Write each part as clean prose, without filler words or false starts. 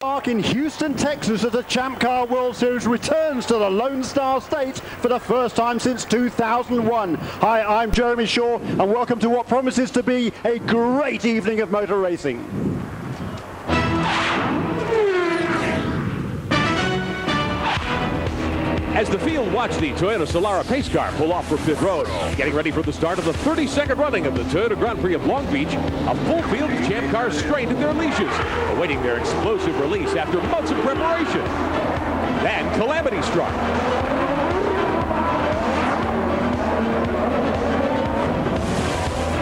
Park in Houston, Texas, as the Champ Car World Series returns to the Lone Star State for the first time since 2001. Hi, I'm Jeremy Shaw, and welcome to what promises to be a great evening of motor racing. As the field watched the Toyota Solara pace car pull off from pit road, getting ready for the start of the 32nd running of the Toyota Grand Prix of Long Beach, a full field of Champ cars straightened their leashes, awaiting their explosive release after months of preparation. Then calamity struck.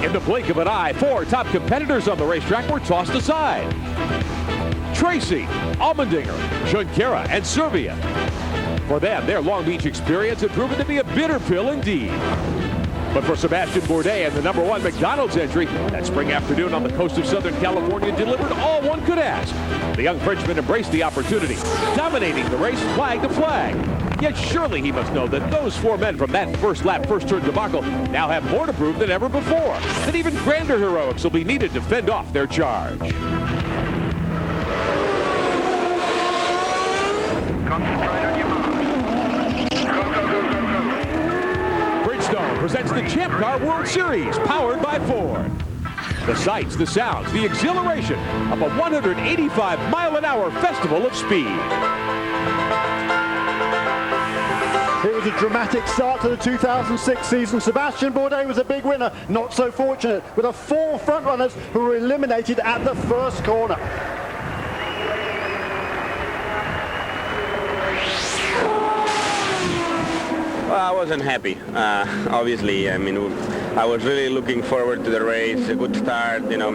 In the blink of an eye, four top competitors on the racetrack were tossed aside. Tracy, Allmendinger, Junqueira, and Serbia. For them, their Long Beach experience had proven to be a bitter pill indeed. But for Sebastian Bourdais and the #1 McDonald's entry, that spring afternoon on the coast of Southern California delivered all one could ask. The young Frenchman embraced the opportunity, dominating the race flag to flag. Yet surely he must know that those four men from that first lap, first turn debacle now have more to prove than ever before. That even grander heroics will be needed to fend off their charge. Presents the Champ Car World Series, powered by Ford. The sights, the sounds, the exhilaration of a 185-mile-an-hour festival of speed. It was a dramatic start to the 2006 season. Sebastian Bourdais was a big winner, not so fortunate, with the four front runners who were eliminated at the first corner. Well, I wasn't happy, obviously. I mean, I was really looking forward to the race, a good start, you know,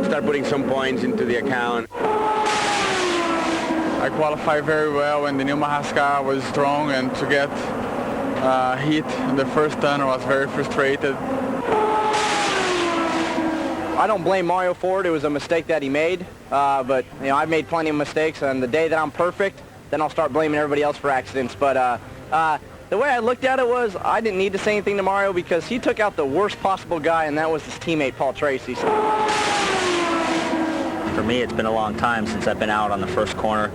start putting some points into the account. I qualified very well, and the new Mahasca was strong, and to get hit in the first turn, I was very frustrated. I don't blame Mario for it. It was a mistake that he made, but you know, I've made plenty of mistakes, and the day that I'm perfect, then I'll start blaming everybody else for accidents. But the way I looked at it was I didn't need to say anything to Mario because he took out the worst possible guy, and that was his teammate, Paul Tracy. For me, it's been a long time since I've been out on the first corner.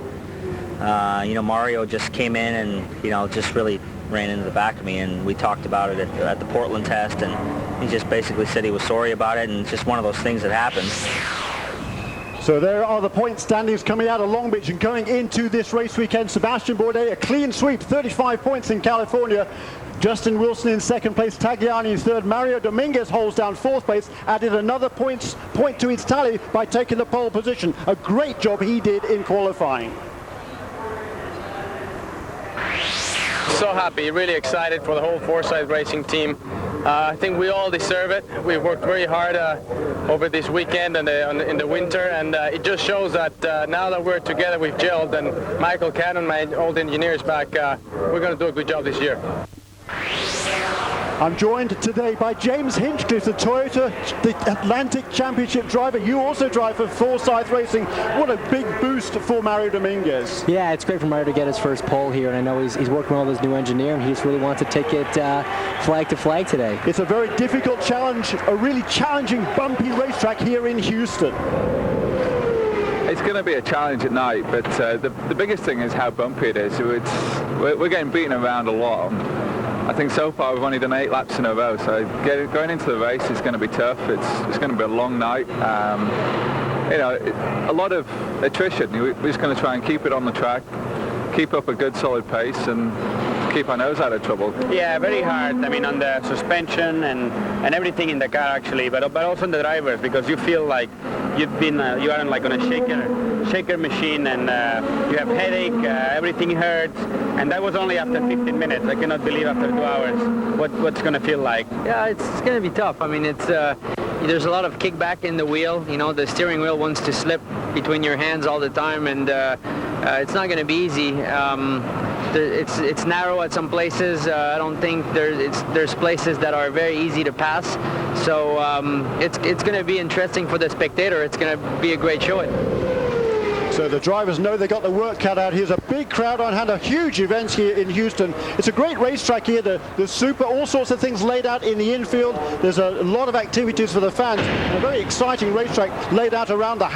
You know, Mario just came in and, you know, just really ran into the back of me, and we talked about it at the Portland test, and he just basically said he was sorry about it, and it's just one of those things that happens. So there are the point standings coming out of Long Beach, and going into this race weekend, Sebastian Bourdais, a clean sweep, 35 points in California. Justin Wilson in second place, Tagliani in third. Mario Dominguez holds down fourth place, added another point to his tally by taking the pole position. A great job he did in qualifying. So happy, really excited for the whole Forsythe Racing team. I think we all deserve it. We worked very hard over this weekend and in the winter, and it just shows that now that we're together, we've gelled, and Michael Cannon, my old engineer, is back. We're going to do a good job this year. I'm joined today by James Hinchcliffe, the Toyota Atlantic Championship driver. You also drive for Forsythe Racing. What a big boost for Mario Dominguez. Yeah, it's great for Mario to get his first pole here, and I know he's working well with his new engineer, and he just really wants to take it flag to flag today. It's a very difficult challenge, a really challenging, bumpy racetrack here in Houston. It's going to be a challenge at night, but the biggest thing is how bumpy it is. We're getting beaten around a lot. I think so far we've only done 8 laps in a row, so going into the race is going to be tough. It's going to be a long night. You know, a lot of attrition. We're just going to try and keep it on the track, keep up a good solid pace, and keep our nose out of trouble. Yeah, very hard. I mean, on the suspension and everything in the car actually, but also on the drivers, because you feel like you aren't like on a shaker machine, and you have headache, everything hurts, and that was only after 15 minutes. I cannot believe after 2 hours what's going to feel like. Yeah, it's going to be tough. I mean, it's there's a lot of kickback in the wheel. You know, the steering wheel wants to slip between your hands all the time, and it's not going to be easy. It's narrow at some places. I don't think there's places that are very easy to pass. So it's going to be interesting for the spectator. It's going to be a great showing. So the drivers know they got the work cut out. Here's a big crowd on hand, a huge event here in Houston. It's a great racetrack here. There's super, all sorts of things laid out in the infield. There's a lot of activities for the fans. A very exciting racetrack laid out around the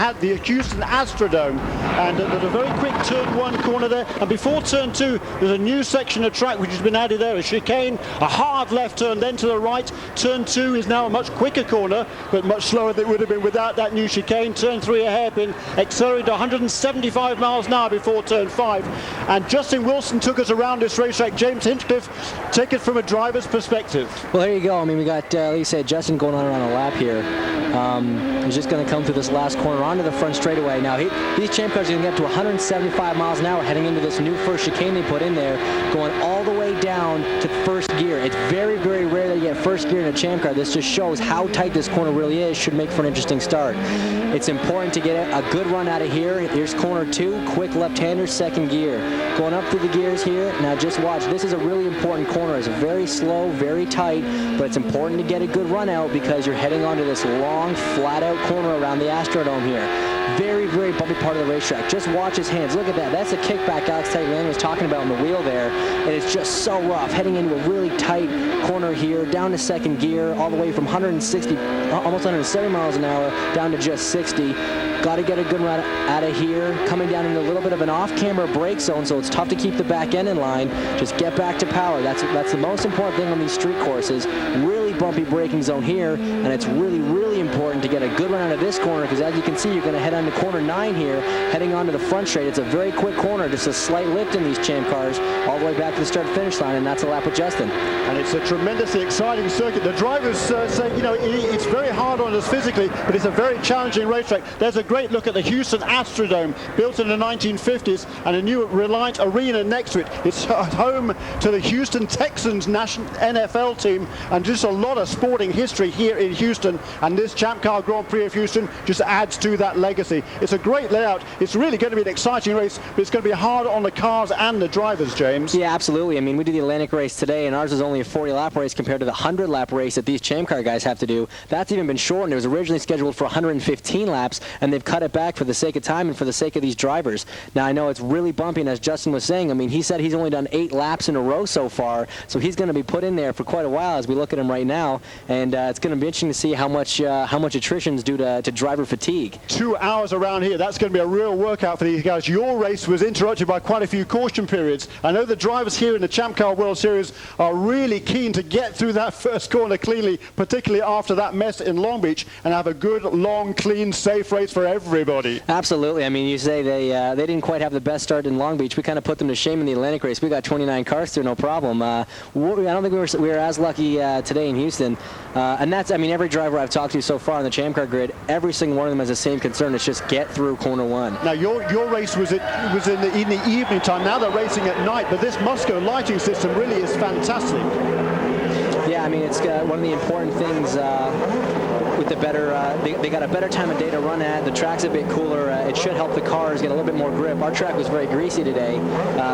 Houston Astrodome. And there's a very quick turn 1 corner there. And before turn 2, there's a new section of track which has been added there. A chicane, a hard left turn, then to the right. Turn 2 is now a much quicker corner, but much slower than it would have been without that new chicane. Turn 3 a hairpin, accelerated to 175 miles an hour before turn 5. And Justin Wilson took us around this racetrack. James Hinchcliffe, take it from a driver's perspective. Well, there you go. I mean, we got, like you said, Justin going on around a lap here. He's just going to come through this last corner onto the front straightaway. Now, these champ cars are going to get up to 175 miles an hour heading into this new first chicane they put in there, going all the way down to first gear. It's very, very rare that you get first gear in a champ car. This just shows how tight this corner really is. Should make for an interesting start. It's important to get a good run out of here. Here's corner 2, quick left-hander, second gear. Going up through the gears here. Now just watch. This is a really important corner. It's very slow, very tight, but it's important to get a good run out because you're heading onto this long, flat-out corner around the Astrodome here. Very, very bumpy part of the racetrack. Just watch his hands. Look at that. That's the kickback Alex Tagliani was talking about on the wheel there. And it's just so rough. Heading into a really tight corner here, down to second gear, all the way from 160, almost 170 miles an hour, down to just 60. Got to get a good run out of here. Coming down into a little bit of an off-camera brake zone, so it's tough to keep the back end in line. Just get back to power. That's the most important thing on these street courses. Really bumpy braking zone here, and it's really, really important to get a good run out of this corner because as you can see, you're going to head on to corner 9 here, heading onto the front straight. It's a very quick corner, just a slight lift in these champ cars, all the way back to the start-finish line, and that's a lap with Justin. And it's a tremendously exciting circuit. The drivers say, you know, it's very hard on us physically, but it's a very challenging racetrack. There's a great look at the Houston Astrodome, built in the 1950s, and a new Reliant Arena next to it. It's home to the Houston Texans national NFL team, and just a lot of sporting history here in Houston, and this Champ Car Grand Prix of Houston just adds to that legacy. It's a great layout. It's really going to be an exciting race, but it's going to be hard on the cars and the drivers, James. Yeah, absolutely. I mean, we did the Atlantic race today, and ours is only a 40-lap race compared to the 100-lap race that these Champ Car guys have to do. That's even been shortened. It was originally scheduled for 115 laps, and they've cut it back for the sake of time and for the sake of these drivers. Now, I know it's really bumpy, and as Justin was saying, I mean, he said he's only done 8 laps in a row so far, so he's going to be put in there for quite a while as we look at him right now, and it's going to be interesting to see how much attrition is due to driver fatigue. 2 hours around here, that's going to be a real workout for these guys. Your race was interrupted by quite a few caution periods. I know the drivers here in the Champ Car World Series are really keen to get through that first corner cleanly, particularly after that mess in Long Beach, and have a good, long, clean, safe race for everybody. Absolutely. I mean, you say they didn't quite have the best start in Long Beach. We kind of put them to shame in the Atlantic race. We got 29 cars through, no problem. I don't think we were as lucky today in Houston. And that's, I mean, every driver I've talked to so far on the Champ Car grid, every single one of them has the same concern. It's just get through corner 1. Now, your race was in the evening time. Now they're racing at night, but this Musco lighting system really is fantastic. Yeah, I mean, it's one of the important things with the better, they got a better time of day to run at. The track's a bit cooler. It should help the cars get a little bit more grip. Our track was very greasy today,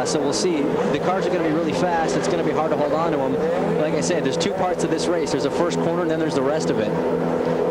so we'll see. The cars are going to be really fast. It's going to be hard to hold on to them. Like I said, there's 2 parts to this race. There's a first corner, and then there's the rest of it.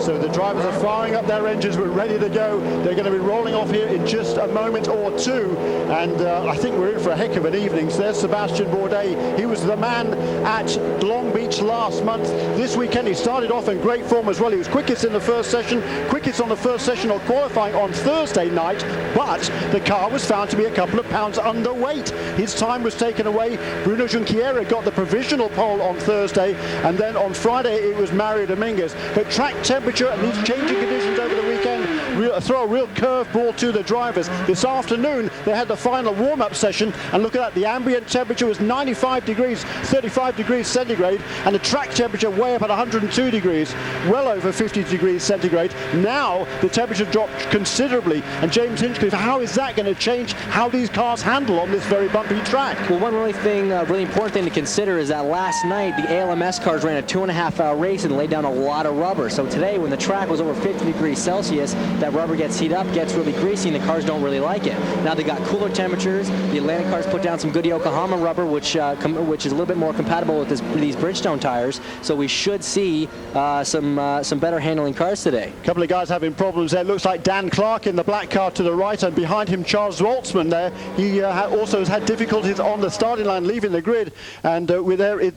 So the drivers are firing up their engines. We're ready to go. They're going to be rolling off here in just a moment or two. And I think we're in for a heck of an evening. So there's Sebastian Bourdais. He was the man at Long Beach last month. This weekend he started off in great form as well. He was quickest in the first session, quickest on the first session of qualifying on Thursday night. But the car was found to be a couple of pounds underweight. His time was taken away. Bruno Junqueira got the provisional pole on Thursday. And then on Friday it was Mario Dominguez. But track temperature and these changing conditions over the weekend throw a real curveball to the drivers. This afternoon they had the final warm-up session, and look at that, the ambient temperature was 95 degrees, 35 degrees centigrade, and the track temperature way up at 102 degrees, well over 50 degrees centigrade. Now the temperature dropped considerably, and James Hinchcliffe, how is that going to change how these cars handle on this very bumpy track? Well, one really important thing to consider is that last night the ALMS cars ran a 2.5-hour race and laid down a lot of rubber. So today, when the track was over 50 degrees Celsius, that that rubber gets heated up, gets really greasy, and the cars don't really like it. Now they got cooler temperatures. The Atlantic cars put down some good Yokohama rubber, which is a little bit more compatible with these Bridgestone tires. So we should see some better handling cars today. A couple of guys having problems there. Looks like Dan Clark in the black car to the right, and behind him Charles Waltzman there. He also has had difficulties on the starting line, leaving the grid, and they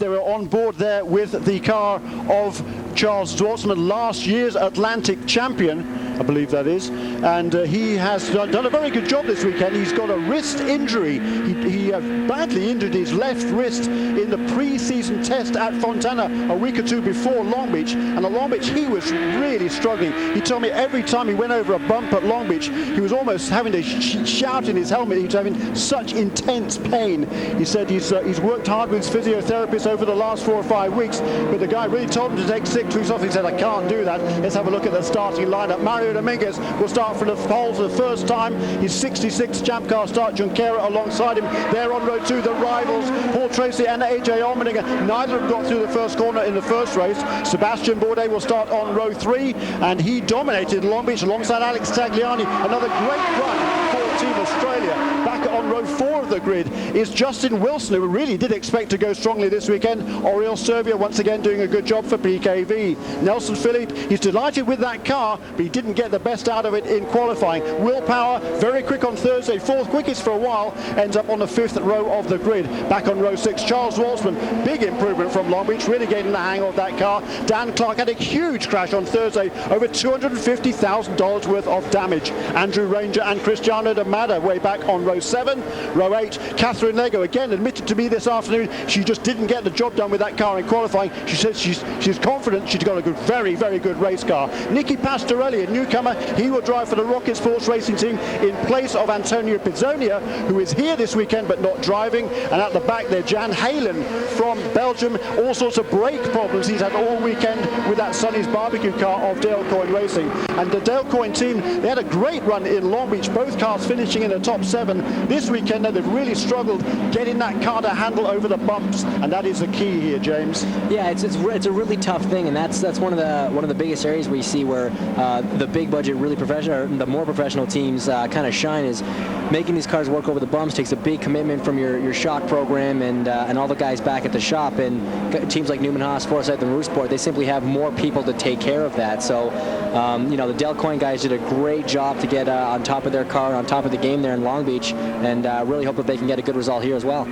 were on board there with the car of Charles Waltzman, last year's Atlantic champion, I believe that is, and he has done a very good job this weekend. He's got a wrist injury. He badly injured his left wrist in the pre-season test at Fontana a week or two before Long Beach, and at Long Beach he was really struggling. He told me every time he went over a bump at Long Beach, he was almost having to shout in his helmet. He was having such intense pain. He said he's worked hard with his physiotherapist over the last 4 or 5 weeks, but the guy really told him to take 6 weeks off. He said, I can't do that. Let's have a look at the starting lineup. Mario Dominguez will start from the pole for the first time. His 66th Champ Car start. Junqueira alongside him. There on row 2, the rivals, Paul Tracy and AJ Allmendinger. Neither of them got through the first corner in the first race. Sebastian Bourdais will start on row 3, and he dominated Long Beach alongside Alex Tagliani. Another great run for Team Australia. Back on row 4 of the grid is Justin Wilson, who really did expect to go strongly this weekend. Oriol Servia once again doing a good job for PKV. Nelson Philippe, he's delighted with that car, but he didn't get the best out of it in qualifying. Will Power, very quick on Thursday, 4th quickest for a while, ends up on the 5th row of the grid. Back on row 6, Charles Waltzman, big improvement from Long Beach, really getting the hang of that car. Dan Clark had a huge crash on Thursday, over $250,000 worth of damage. Andrew Ranger and Cristiano de Mada way back on row 7. Row 8, Catherine Lego, again admitted to me this afternoon, she just didn't get the job done with that car in qualifying. She says she's confident she's got a good, very, very good race car. Nicky Pastorelli, a newcomer, he will drive for the Rocket Sports Racing Team in place of Antonio Pizzonia, who is here this weekend but not driving. And at the back there, Jan Halen from Belgium, all sorts of brake problems he's had all weekend with that Sonny's barbecue car of Dale Coyne Racing. And the Dale Coyne team, they had a great run in Long Beach, both cars finishing in the top 7. This weekend they've really struggled getting that car to handle over the bumps, and that is the key here, James. Yeah, it's a really tough thing, and that's one of the biggest areas we see where the big budget, really professional, or the more professional teams kind of shine, is making these cars work over the bumps. Takes a big commitment from your shock program and all the guys back at the shop, and teams like Newman Haas, Forsyth, and Eurosport, they simply have more people to take care of that. So the Dale Coyne guys did a great job to get on top of their car, on top of the game there in Long Beach, and really hope that they can get a good result here as well.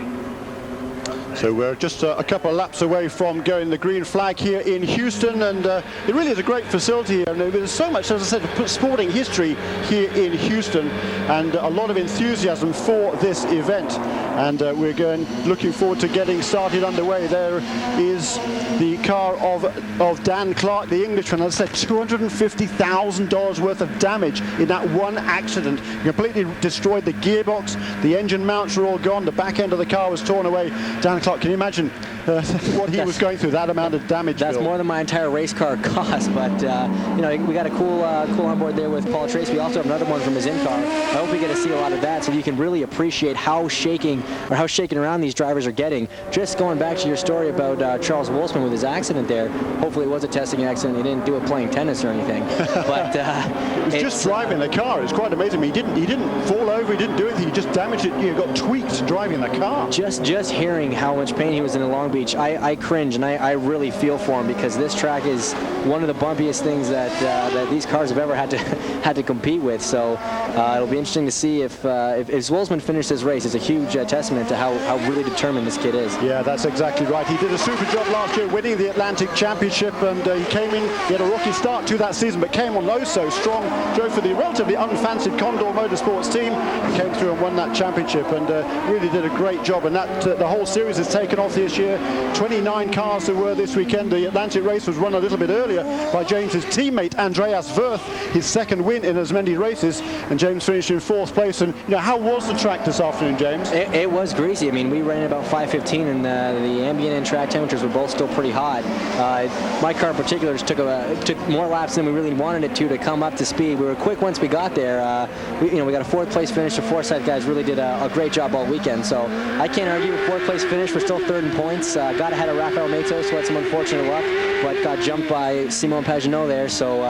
So we're just a couple of laps away from going the green flag here in Houston, and it really is a great facility here. And there's so much, as I said, sporting history here in Houston, and a lot of enthusiasm for this event. And we're looking forward to getting started underway. There is the car of Dan Clark, the Englishman. As I said, $250,000 worth of damage in that one accident. Completely destroyed the gearbox. The engine mounts were all gone. The back end of the car was torn away. Dan Clark, can you imagine what he was going through, that amount of damage? That's more than my entire race car cost, but we got a cool onboard there with Paul Trace. We also have another one from his in-car. I hope we get to see a lot of that so you can really appreciate how shaken around these drivers are getting. Just going back to your story about Charles Wolfsman with his accident there, hopefully it was a testing accident. He didn't do it playing tennis or anything. But it was just driving the car. It's quite amazing. He didn't fall over, he didn't do anything, he just damaged it, got tweaked driving the car. Just hearing how much pain he was in Long Beach, I cringe, and I really feel for him, because this track is one of the bumpiest things that these cars have ever had to compete with. So it'll be interesting to see if Wolfsman finishes his race. It's a huge testament to how really determined this kid is. Yeah, that's exactly right. He did a super job last year winning the Atlantic Championship, and he came in, he had a rocky start to that season, but came on so strong, drove for the relatively unfancied Condor Motorsports team, and came through and won that championship, and really did a great job. And that the whole series has taken off this year. 29 cars there were this weekend. The Atlantic race was run a little bit earlier by James's teammate Andreas Wirth, his second win in as many races, and James finished in 4th place. And how was the track this afternoon, James? It was greasy. I mean, we ran about 5:15, and the ambient and track temperatures were both still pretty hot. My car in particular just took more laps than we really wanted it to come up to speed. We were quick once we got there. We got a 4th place finish. The Forsyth guys really did a great job all weekend, so I can't argue with 4th place finish. We're still 3rd in points. Got ahead of Rafael Matos, who had some unfortunate luck, but got jumped by Simon Pagenaud there. So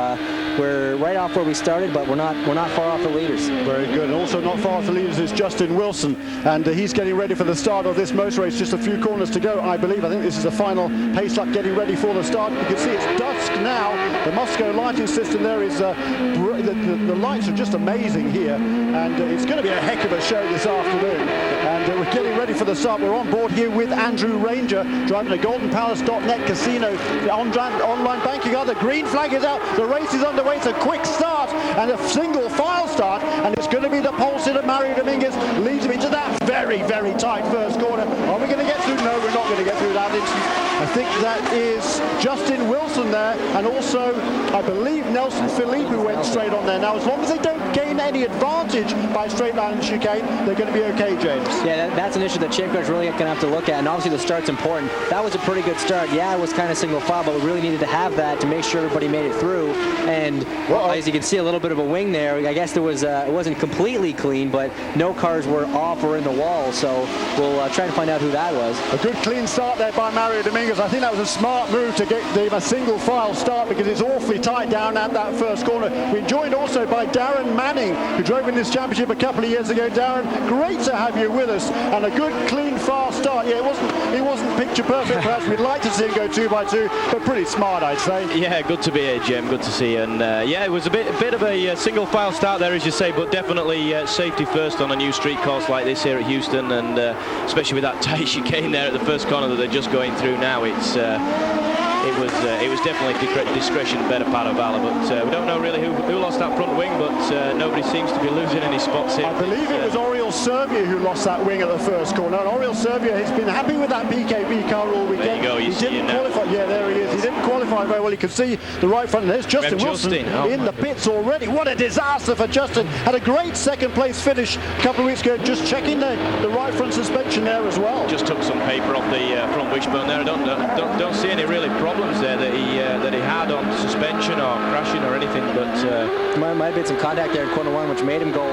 we're right off where we started, but we're not far off the leaders. Very good. And also not far off the leaders is Justin Wilson, and he's getting ready for the start of this motor race. Just a few corners to go, I believe. I think this is the final pace lap, getting ready for the start. You can see it's dusk now. The Musco lighting system there is the lights are just amazing here, and it's going to be a heck of a show this afternoon. And we're getting ready for the start. We're on board here with Andrew Ranger, driving a GoldenPalace.net casino online banking. The green flag is out. The race is underway. It's a quick start and a single file start, and it's going to be the pole sitter Mario Dominguez leads him into that very, very tight first corner. Are we going to get through? No, we're not going to get through that instant. I think that is Justin Wilson there, and also I believe Nelson Philippe who went straight on there. Now, as long as they don't gain any advantage by straight line chicane, they're going to be okay, James. Yeah, that's an issue that champ cars really going to have to look at, and obviously the start's important. That was a pretty good start. Yeah, it was kind of single file, but we really needed to have that to make sure everybody made it through. And as you can see, a little bit of a wing there. I guess there was it wasn't completely clean, but no cars were off or in the wall, so we'll try and find out who that was. A good clean start there by Mario Dominguez. I think that was a smart move to get a single file start, because it's awfully tight down at that first corner. We're joined also by Darren Manning, who drove in this championship a couple of years ago. Darren, great to have you with us, and a good clean fast start. Yeah, it wasn't picture perfect. Perhaps we'd like to see it go 2 by 2, but pretty smart, I'd say. Yeah, good to be here, Jim. Good to see you. And yeah, it was a bit of a single file start there, as you say, but definitely safety first on a new street course like this here at Houston, and especially with that tight chicane there at the first corner that they're just going through now. It was definitely discretion better part of Valor, but we don't know really who lost that front wing, but nobody seems to be losing any spots here. I believe it was Oriol Servia who lost that wing at the first corner, and Oriol Servia has been happy with that PKB car all weekend. There you go, he didn't qualify. Yeah, there he is. He didn't qualify very well. You can see the right front. There's Justin Wilson in the pits already. What a disaster for Justin. Had a great second place finish a couple of weeks ago, just checking the right front suspension there as well. Just took some paper off the front wishbone there. I don't see any really problems there that he had on suspension or crashing or anything, but might have been some contact there in corner one, which made him go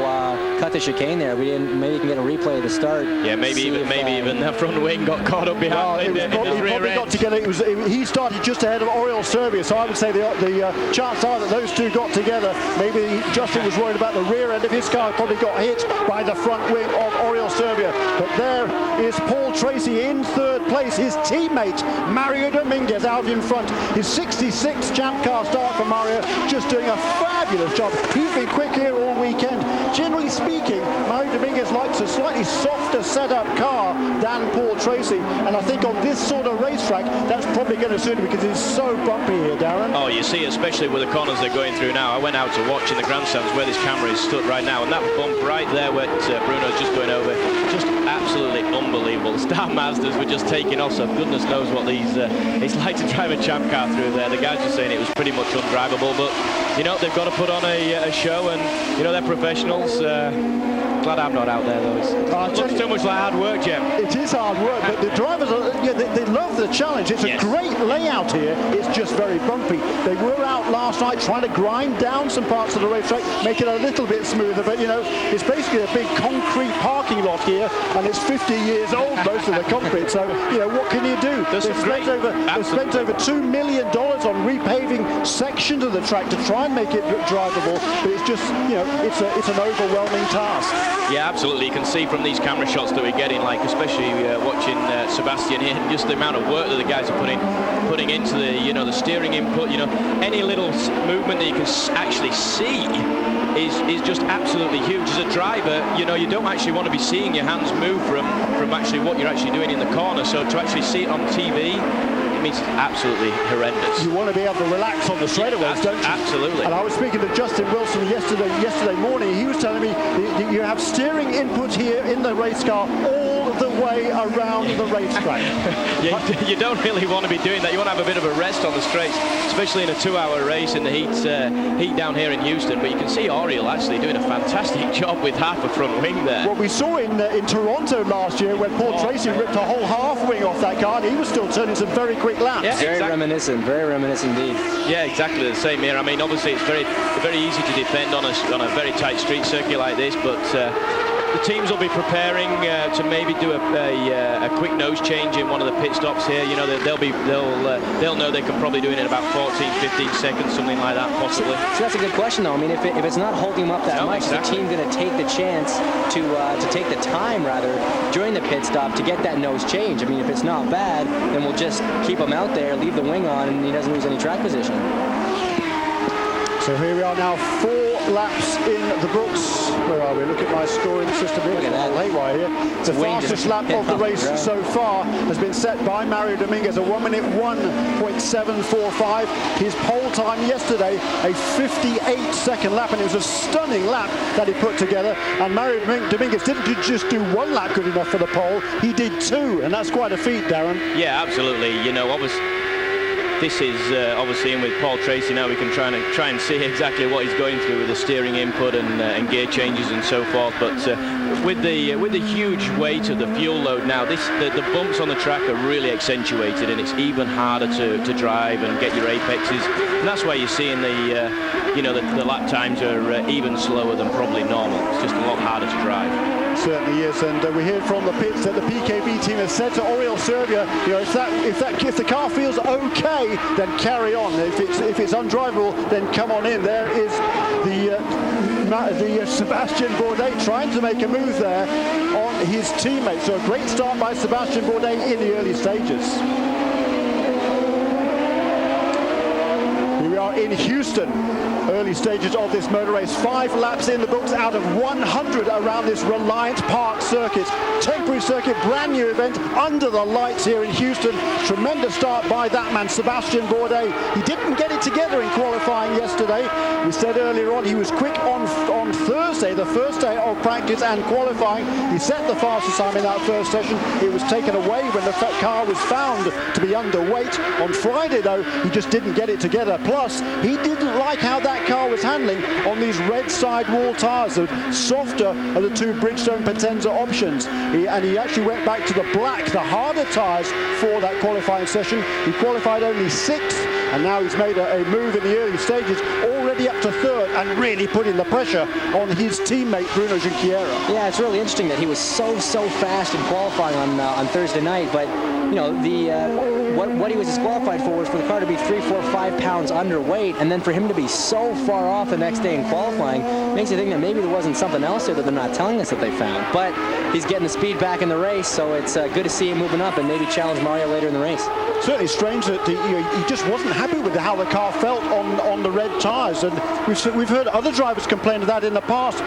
cut the chicane there. We didn't. Maybe you can get a replay of the start. Yeah, maybe even that front wing got caught up behind. He probably got together. He started just ahead of Oriol Servia, so I would say the chances are that those two got together. Maybe Justin was worried about the rear end of his car. Probably got hit by the front wing of Oriol Servia. But there is Paul Tracy in third place. His teammate Mario Dominguez out in front. His 66th champ car start for Mario, just doing a fabulous job. He's been quick here all weekend. Generally speaking, Mario Dominguez likes a slightly softer setup car than Paul Tracy, and I think on this sort of racetrack, that's probably going to suit him because it's so bumpy here, Darren. Oh, you see, especially with the corners they're going through now. I went out to watch in the grandstands where this camera is stood right now, and that bump right there where Bruno's just going over, just absolutely unbelievable. Star Mazdas were just taking off, so goodness knows what it's like to drive a champ car through there. The guys were saying it was pretty much undrivable, but you know, they've got to put on a show, and you know, they're professionals. Glad I'm not out there though. It looks too much like hard work, Jim. It is hard work, but the drivers they love the challenge. It's a great layout here. It's just very bumpy. They were out last night trying to grind down some parts of the racetrack, make it a little bit smoother, but you know, it's basically a big concrete parking lot here, and it's 50 years old, most of the concrete, so you know, what can you do? They've spent over $2 million on repaving sections of the track to try and make it drivable, but it's just, you know, it's an overwhelming task. Yeah, absolutely. You can see from these camera shots that we're getting, like especially watching Sebastian here, just the amount of work that the guys are putting into the, you know, the steering input. You know, any little movement that you can actually see is just absolutely huge. As a driver, you know, you don't actually want to be seeing your hands move from actually what you're actually doing in the corner. So to actually see it on TV, it means absolutely horrendous. You want to be able to relax on the straightaways, don't you? Absolutely. And I was speaking to Justin Wilson yesterday morning. He was telling me you have steering input here in the race car all the way around the racetrack. Yeah, you don't really want to be doing that. You want to have a bit of a rest on the straights, especially in a 2-hour race in the heat down here in Houston. But you can see Oriol actually doing a fantastic job with half a front wing there. What we saw in Toronto last year when Paul Tracy ripped a whole half wing off that car, and he was still turning some very quick laps. Yeah, very reminiscent indeed. Yeah, exactly the same here. I mean, obviously it's very easy to defend on a very tight street circuit like this, but the teams will be preparing to maybe do a quick nose change in one of the pit stops here. You know, they'll know they can probably do it in about 14, 15 seconds, something like that, possibly. So that's a good question, though. I mean, if it's not holding them up that much, exactly. is the team going to take the chance to take the time, rather, during the pit stop to get that nose change? I mean, if it's not bad, then we'll just keep him out there, leave the wing on, and he doesn't lose any track position. So here we are now, 4 laps in the books. Where are we? Look at my scoring system here. Look at that. Late wire here. The fastest lap of the race so far has been set by Mario Dominguez, a 1 minute 1.745. His pole time yesterday, a 58-second lap, and it was a stunning lap that he put together. And Mario Dominguez didn't just do 1 lap good enough for the pole, he did 2, and that's quite a feat, Darren. Yeah, absolutely. You know, obviously, this is obviously in with Paul Tracy now. We can try and see exactly what he's going through with the steering input and gear changes and so forth. But with the huge weight of the fuel load now, the bumps on the track are really accentuated, and it's even harder to drive and get your apexes. And that's why you're seeing the lap times are even slower than probably normal. It's just a lot harder to drive. Certainly is, and we hear from the pits that the PKB team has said to Oriol Serbia, you know, if the car feels okay, then carry on. If it's undrivable, then come on in. There is the Sebastian Bourdais trying to make a move there on his teammate. So a great start by Sebastian Bourdais in the early stages. Here we are in Houston. Early stages of this motor race. 5 laps in the books out of 100 around this Reliant Park circuit. Temporary circuit, brand new event under the lights here in Houston. Tremendous start by that man, Sebastian Bourdais. He didn't get it together in qualifying yesterday. We said earlier on he was quick on Thursday, the first day of practice and qualifying. He set the fastest time in that first session. It was taken away when the car was found to be underweight. On Friday, though, he just didn't get it together. Plus, he didn't like how that car was handling on these red sidewall tyres, the softer of the 2 Bridgestone Potenza options. He actually went back to the black, the harder tyres for that qualifying session. He qualified only 6th, and now he's made a move in the early stages, already up to 3rd, and really putting the pressure on his teammate Bruno Junqueira. Yeah, it's really interesting that he was so fast in qualifying on Thursday night, but you know, what he was disqualified for was for the car to be 3, 4, 5 pounds underweight, and then for him to be so far off the next day in qualifying makes you think that maybe there wasn't something else there that they're not telling us that they found. But he's getting the speed back in the race, so it's good to see him moving up and maybe challenge Mario later in the race. Certainly strange that he just wasn't happy with how the car felt on the red tyres, and we've heard other drivers complain of that in the past.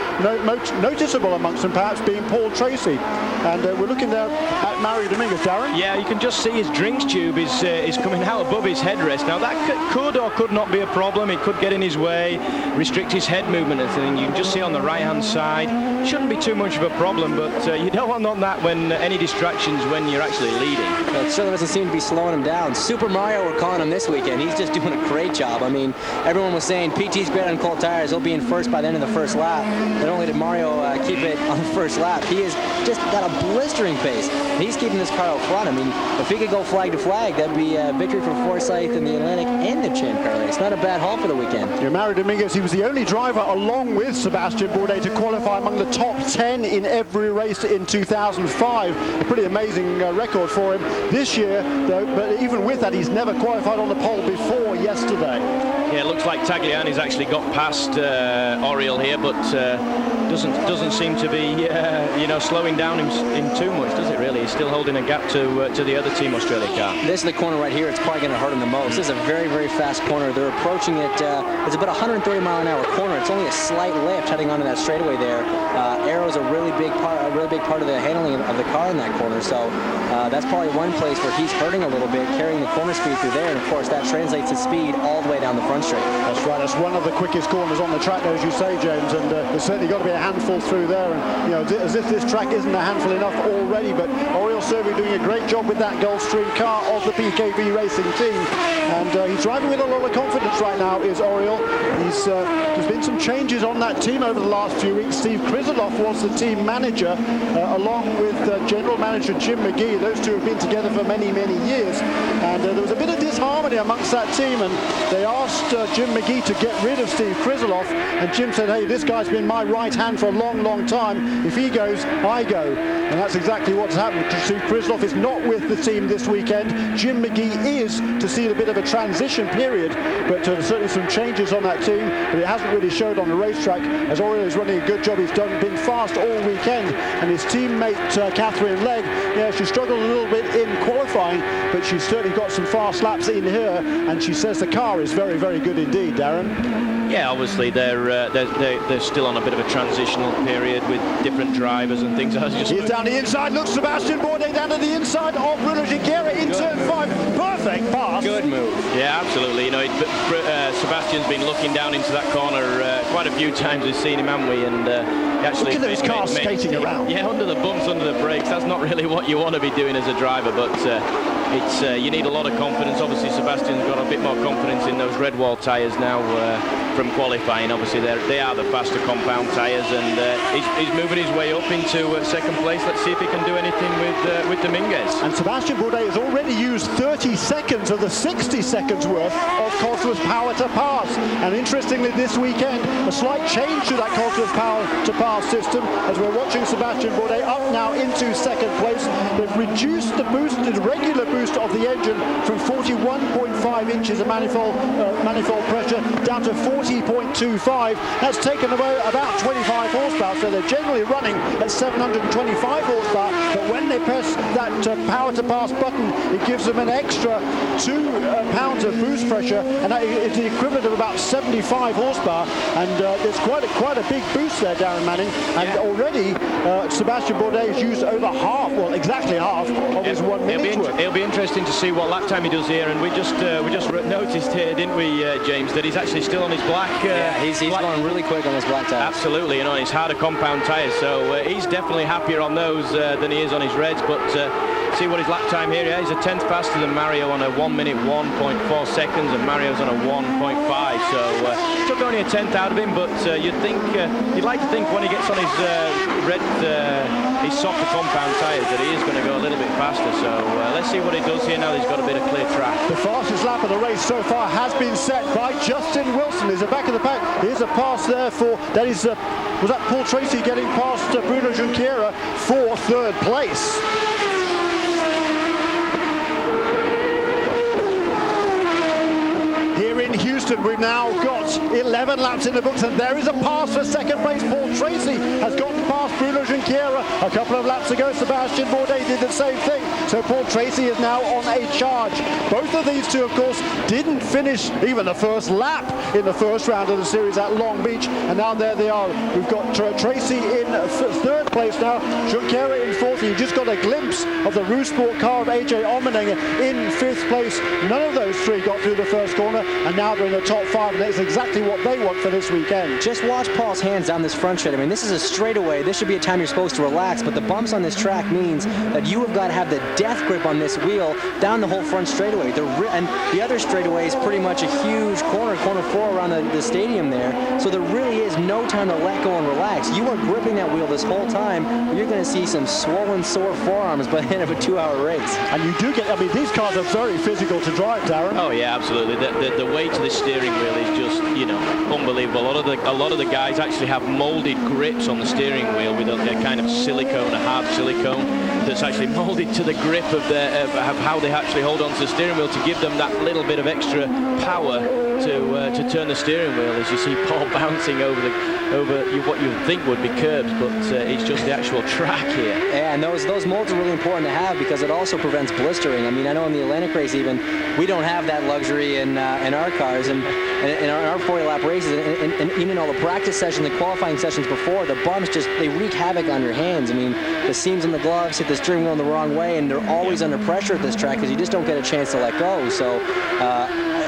Noticeable amongst them perhaps being Paul Tracy, and we're looking there at Mario Dominguez. Darren? Yeah, you can just see his drinks tube is coming out above his headrest. Now that could or could not be a problem. It could get in his way, restrict his head movement and everything. You can just see on the right-hand side. Shouldn't be too much of a problem, but you don't want that when any distractions when you're actually leading. It certainly doesn't seem to be slowing him down. Super Mario, we're calling him this weekend. He's just doing a great job. I mean, everyone was saying PT's great on cold tires. He'll be in first by the end of the first lap. Not only did Mario keep it on the first lap, he has just got a blistering pace. He's keeping this car out front. I mean, if he could go flag to flag, that'd be a victory for Forsyth in the Atlantic and the Champ Car race. Not a bad haul for the weekend. Yeah, Mario Dominguez, he was the only driver along with Sebastian Bourdais to qualify among the top 10 in every race in 2005. A pretty amazing record for him this year, though, but even with that, he's never qualified on the pole before yesterday. Yeah, it looks like Tagliani's actually got past Oriol here, but doesn't seem to be slowing down him too much, does it really? He's still holding a gap to the other Team Australia car. This is the corner right here. It's probably going to hurt him the most. This is a very fast corner. They're approaching it. It's about 130 mile an hour corner. It's only a slight lift heading onto that straightaway there. Aero's a really big part of the handling of the car in that corner. So that's probably one place where he's hurting a little bit, carrying the corner speed through there. And of course, that translates to speed all the way down the front straight. That's right. That's one of the quickest corners on the track, as you say, James. And there's certainly got to be a handful through there. And as if this track isn't a handful enough already. But Oriol Serbia doing a great job with that Gulfstream car of the PKB Racing team. And he's driving with a lot of confidence right now, is Oriol. There's been some changes on that team over the last few weeks. Steve Krizeloff was the team manager, along with general manager Jim McGee. Those two have been together for many years. And there was a bit of disharmony amongst that team, and they asked Jim McGee to get rid of Steve Krizeloff, and Jim said, hey, this guy's been my right hand for a long, long time. If he goes, I go. And that's exactly what's happened. Steve Krizeloff is not with the team this weekend. Jim McGee is, to see a bit of a transition period, but certainly some changes on that team, but it hasn't really showed on the racetrack, as Oriol is running a good job. He's been fast all weekend, and his teammate Catherine Legg, she struggled a little bit in qualifying, but she's certainly got some fast laps in her, and she says the car is very, very good indeed, Darren. Yeah, obviously they're still on a bit of a transitional period with different drivers and things. He's down the inside. Look, Sebastian Bourdais down to the inside of Bruno Junqueira in turn 5. Perfect pass. Good move. Yeah, absolutely. Sebastian's been looking down into that corner quite a few times. We've seen him, haven't we? And actually, look at his car skating around. Yeah, under the bumps, under the brakes. That's not really what you want to be doing as a driver, but you need a lot of confidence. Obviously, Sebastian's got a bit more confidence in those red wall tyres now from qualifying. Obviously, they are the faster compound tyres, and he's moving his way up into second place. Let's see if he can do anything with Dominguez. And Sebastian Bourdais has already used 30 seconds of the 60 seconds worth of Cosworth's power to pass. And interestingly, this weekend, a slight change to that Cosworth's power to pass system, as we're watching Sebastian Bourdais up now into second place. They've reduced the regular boost of the engine from 41.5 inches of manifold pressure down to 40.25. That's taken away about 25 horsepower, so they're generally running at 725 horsepower, but when they press that power to pass button, it gives them an extra 2 pounds of boost pressure, and that is the equivalent of about 75 horsepower, and there's quite a big boost there, Darren Manning, and already Sebastian Bourdais has used over half, well, exactly half of his 1 minute worth. It'll be interesting to see what lap time he does here, and we just noticed here, didn't we, James, that he's actually still on his black. He's going really quick on his black tyres. Absolutely, his harder compound tyres, so he's definitely happier on those than he is on his reds. But see what his lap time here. Yeah, he's a tenth faster than Mario on a 1 minute 1.4 seconds, and Mario's on a 1.5. So took only a tenth out of him, but you'd like to think when he gets on his his softer compound tyres that he is going to go a little bit faster. So let's see what he does here now that he's got a bit of clear track. The fastest lap of the race so far has been set by Justin Wilson. He's the back of the pack. Here's a pass there for, that is, was that Paul Tracy getting past Bruno Junqueira for third place. Here in Houston, we've now got 11 laps in the books, and there is a pass for second place. Paul Tracy has gotten past Bruno Junqueira a couple of laps ago. Sebastian Bourdais did the same thing. So Paul Tracy is now on a charge. Both of these two, of course, didn't finish even the first lap in the first round of the series at Long Beach, and now there they are. We've got Tracy in third place now, Junqueira in fourth. You just got a glimpse of the Eurosport car of AJ Allmendinger in fifth place. None of those three got through the first corner, and now they're in the top 5, and that's exactly what they want for this weekend. Just watch Paul's hands down this front straight. I mean, this is a straightaway. This should be a time you're supposed to relax, but the bumps on this track means that you have got to have the death grip on this wheel down the whole front straightaway. And the other straightaway is pretty much a huge corner 4 around the stadium there, so there really is no time to let go and relax. You are gripping that wheel this whole time, or you're going to see some swollen, sore forearms by the end of a 2-hour race. And you do get, I mean, these cars are very physical to drive, Darren. Oh yeah, absolutely. The weight of the steering wheel is just, unbelievable. A lot of the guys actually have molded grips on the steering wheel with a kind of silicone, a hard silicone that's actually molded to the grip of how they actually hold on to the steering wheel to give them that little bit of extra power to turn the steering wheel. As you see Paul bouncing over what you would think would be curbs, but it's just the actual track here. Yeah, and those molds are really important to have because it also prevents blistering. I mean, I know in the Atlantic race even, we don't have that luxury in our cars and in our 40-lap races, and even in all the practice sessions, the qualifying sessions before, the bumps they wreak havoc on your hands. I mean, the seams in the gloves hit the steering wheel in the wrong way, and they're always under pressure at this track because you just don't get a chance to let go. So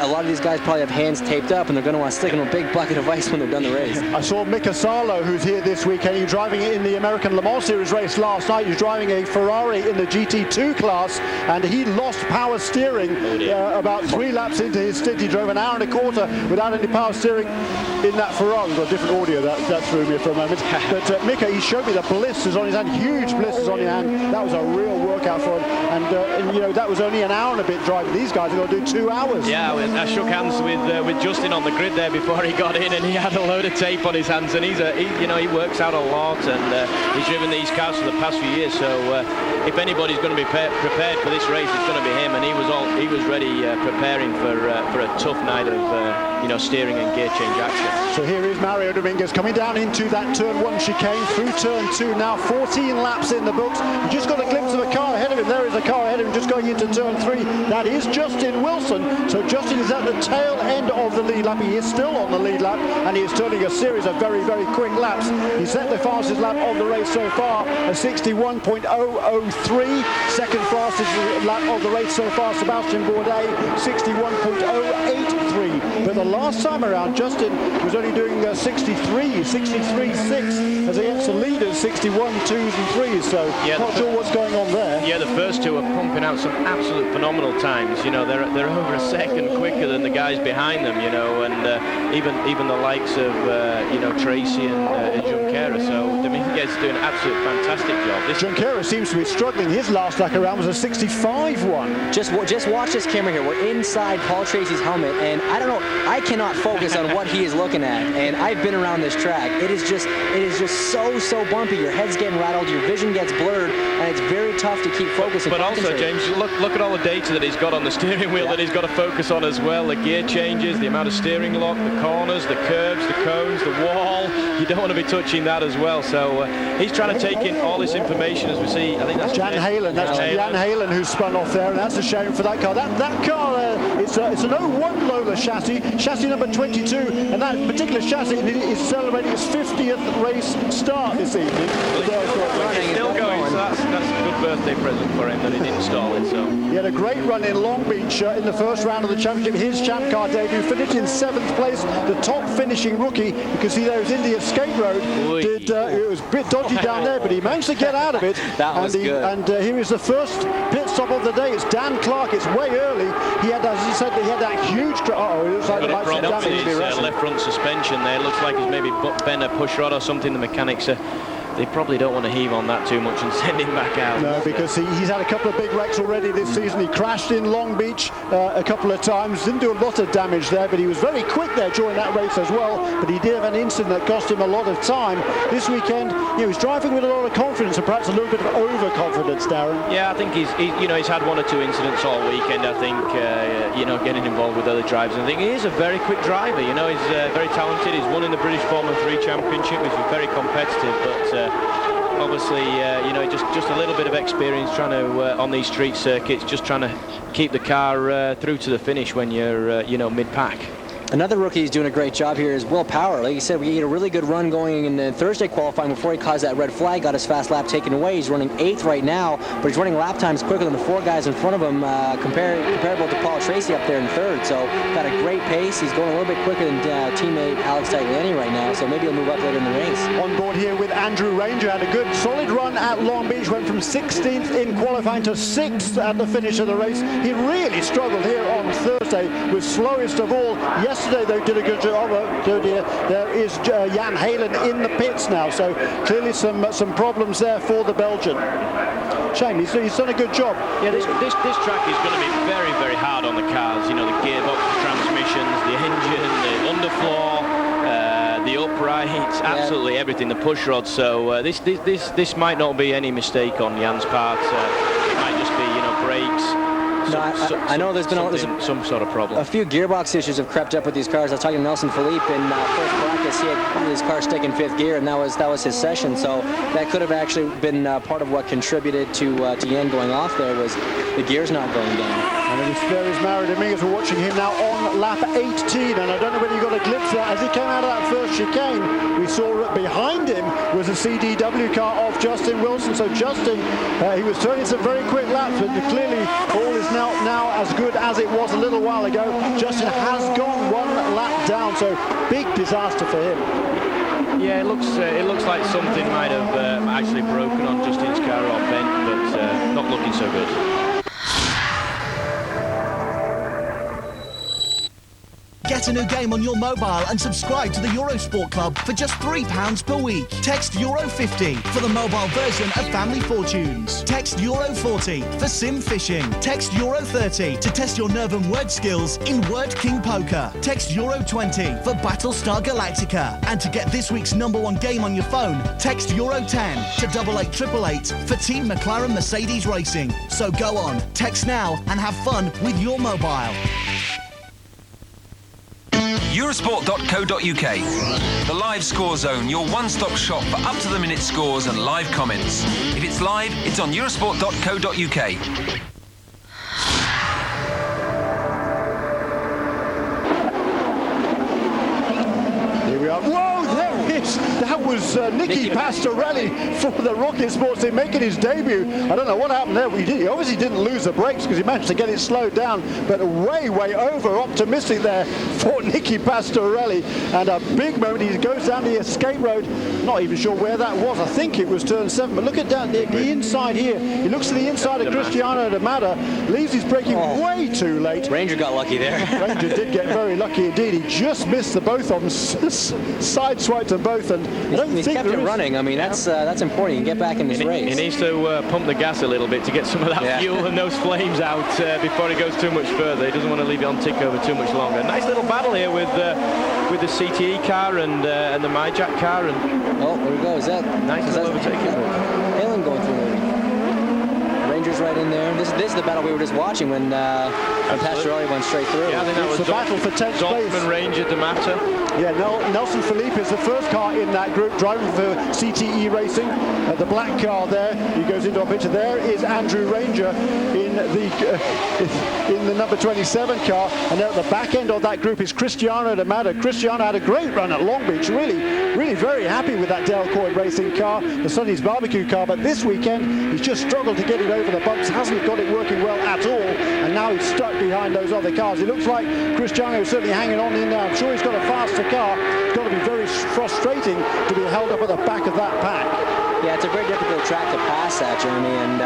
a lot of these guys probably have hands taped up, and they're going to want to stick in a big bucket of ice when they're done the race. I saw Mika Salo, who's here this weekend. He was driving in the American Le Mans Series race last night. He was driving a Ferrari in the GT2 class, and he lost power steering about 3 laps into his stint. He drove an hour and a quarter without any power steering in that Ferrari. We've got different audio, that threw me for a moment. But Mika, he showed me the blisters on his hand, huge blisters on his hand. That was a real workout for him. And you know, that was only an hour and a bit driving. These guys are going to do 2 hours. Yeah, I shook hands with Justin on the grid there before he got in, and he had a load of tape on his hands, and he works out a lot, and he's driven these cars for the past few years. So if anybody's going to be prepared for this race, it's going to be him, and he was ready preparing for a tough night of steering and gear change action. So here is Mario Dominguez coming down into that turn 1 chicane through turn 2. Now 14 laps in the books. You just got a glimpse of a car ahead of him. There is a car ahead of him just going into turn 3. That is Justin Wilson. So Justin is at the tail end of the lead lap. He is still on the lead lap, and he is turning a series of very, very quick laps. He set the fastest lap of the race so far, a 61.003. Second fastest lap of the race so far, Sebastian Bourdais, 61.083. But the last time around, Justin was only doing 63.6 as against the leaders, 61.2s and 3s. So not sure what's going on there. Yeah, the first two are pumping out some absolute phenomenal times. You know, they're over a second quicker than the guys behind them. You know, and even the likes of Tracy and Junqueira. So Dominguez is doing an absolute fantastic job. Junqueira seems to be struggling. His last lap around was a 65.1. Just watch this camera here. We're inside Paul Tracy's helmet, and I don't know. I cannot focus on what he is looking at. And I've been around this track. It is just so bumpy. Your head's getting rattled, your vision gets blurred, and it's very tough to keep focusing. But also, James, look at all the data that he's got on the steering wheel that he's got to focus on as well. The gear changes, the amount of steering lock, the corners, the curves, the cones, the wall. You don't want to be touching that as well. So he's trying to take in all this information as we see. I think that's Jan Halen. That's Jan Halen who's spun off there, and that's a shame for that car. That car, it's an 01 Lola chassis number 22, and that particular chassis is celebrating its 50th race start this evening. He's still going, so that's a good birthday present for him that he didn't stall it. So he had a great run in Long Beach in the first round of the championship. His champ car debut, finished in 7th place, the top finishing rookie. You can see there is India Skate Road. It was a bit dodgy down there, but he managed to get out of it. That was good. And here is the first pit stop of the day. It's Dan Clark. It's way early. He had, as he said, he had that huge. It looks like got a problem with his left front suspension there. Looks like he's maybe bent a push rod or something. The mechanics they probably don't want to heave on that too much and send him back out. No, because he's had a couple of big wrecks already this season. He crashed in Long Beach a couple of times. Didn't do a lot of damage there, but he was very quick there during that race as well. But he did have an incident that cost him a lot of time. This weekend, he's driving with a lot of confidence and perhaps a little bit of overconfidence, Darren. Yeah, I think he's had 1 or 2 incidents all weekend. I think getting involved with other drivers. I think he is a very quick driver. He's very talented. He's won in the British Formula 3 Championship, which is very competitive. But obviously, just a little bit of experience trying to on these street circuits, just trying to keep the car through to the finish when you're mid-pack. Another rookie who's doing a great job here is Will Power. Like you said, we had a really good run going in the Thursday qualifying before he caused that red flag, got his fast lap taken away. He's running 8th right now, but he's running lap times quicker than the 4 guys in front of him, comparable to Paul Tracy up there in 3rd. So got a great pace. He's going a little bit quicker than teammate Alex Tagliani right now, so maybe he'll move up later in the race. On board here with Andrew Ranger, had a good solid run at Long Beach, went from 16th in qualifying to 6th at the finish of the race. He really struggled here on Thursday, was slowest of all. Yesterday they did a good job. There is Jan Halen in the pits now, so clearly some problems there for the Belgian. Shame, he's done a good job. Yeah, this track is going to be very, very hard on the cars. The gearbox, the transmissions, the engine, the underfloor, the uprights, absolutely everything, the push rod. So this might not be any mistake on Jan's part. It might just be brakes. I know there's been some sort of problem. A few gearbox issues have crept up with these cars. I was talking to Nelson Philippe in first practice. He had his car stuck in 5th gear, and that was his session. So that could have actually been part of what contributed to Jan going off there, was the gears not going down. And there is Mario Dominguez. We're watching him now on lap 18, and I don't know whether you got a glimpse of that. As he came out of that first chicane, we saw behind him was a CDW car of Justin Wilson. So Justin, he was turning some very quick laps, but clearly all is now as good as it was a little while ago. Justin has gone one lap down, so big disaster for him. Yeah, it looks like something might have actually broken on Justin's car or bent, but not looking so good. Get a new game on your mobile and subscribe to the Eurosport Club for just £3 per week. Text Euro 50 for the mobile version of Family Fortunes. Text Euro 40 for sim fishing. Text Euro 30 to test your nerve and word skills in Word King Poker. Text Euro 20 for Battlestar Galactica. And to get this week's #1 game on your phone, text Euro 10 to 88888 for Team McLaren Mercedes Racing. So go on, text now and have fun with your mobile. Eurosport.co.uk. The live score zone, your one-stop shop for up-to-the-minute scores and live comments. If it's live, it's on Eurosport.co.uk. Here we are. Whoa, there it is. That was Nicky Pastorelli for the Rocket Sports team making his debut. I don't know what happened there. He obviously didn't lose the brakes because he managed to get it slowed down, but way over optimistic there for Nicky Pastorelli. And a big moment. He goes down the escape road. Not even sure where that was. I think it was turn 7, but look at down the inside here. He looks to the inside of Cristiano D'Amata, leaves his braking way too late. Ranger got lucky there. Ranger did get very lucky indeed. He just missed the both of them, sideswiped them both, and I don't He's think kept it running. I mean, that's important. You can get back in this race. He needs to pump the gas a little bit to get some of that fuel and those flames out before he goes too much further. He doesn't want to leave it on tick over too much longer. Nice little battle here with the CTE car and the MyJack car. And there we go. Is that overtaking? Halen going through maybe. Rangers right in there. This is the battle we were just watching when Pastorelli went straight through. Yeah, I think that was the battle for 10th place. Ranger D'Amata. Yeah, Nelson Felipe is the first car in that group driving for CTE Racing. The black car there, he goes into our picture. There is Andrew Ranger in the number 27 car, and there at the back end of that group is Cristiano D'Amata. Cristiano had a great run at Long Beach, really very happy with that Delcourt Racing car, the Sonny's barbecue car, but this weekend he's just struggled to get it over the bumps, hasn't got it working well at all, and now he's stuck behind those other cars. It looks like Cristiano is certainly hanging on in there. I'm sure he's got a faster car. It's got to be very frustrating to be held up at the back of that pack. Yeah, it's a very difficult track to pass that, Jeremy, and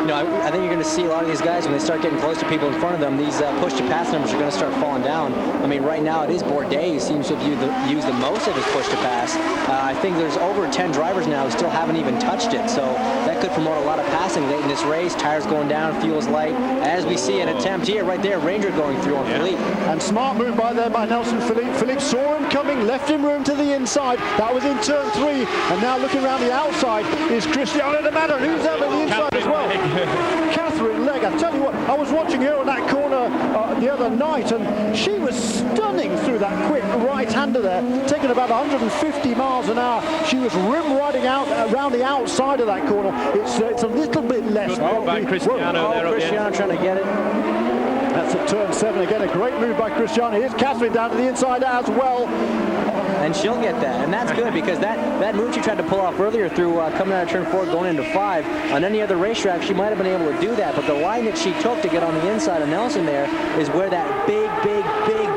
I think you're going to see a lot of these guys when they start getting close to people in front of them, these push-to-pass numbers are going to start falling down. I mean, right now it is Bourdais who seems to have used the most of his push-to-pass. I think there's over 10 drivers now who still haven't even touched it, so that could promote a lot of passing late in this race. Tires going down, fuel's light. As we see an attempt here, right there, Ranger going through on Philippe. And smart move by there by Nelson Felipe. Philippe saw him coming, left him room to the inside. That was in turn 3, and now looking around the outside is Cristiano D'Amata, who's out on the inside as well. Catherine Legg, I tell you what, I was watching her on that corner the other night, and she was stunning through that quick right-hander there, taking about 150 miles an hour. She was rim riding out around the outside of that corner. It's a little bit less. Good by Cristiano there. Cristiano trying to get it. That's at turn 7 again. A great move by Cristiano. Here's Catherine down to the inside as well. And she'll get that, and that's good because that move she tried to pull off earlier through coming out of turn 4 going into 5, on any other racetrack she might have been able to do that, but the line that she took to get on the inside of Nelson there is where that big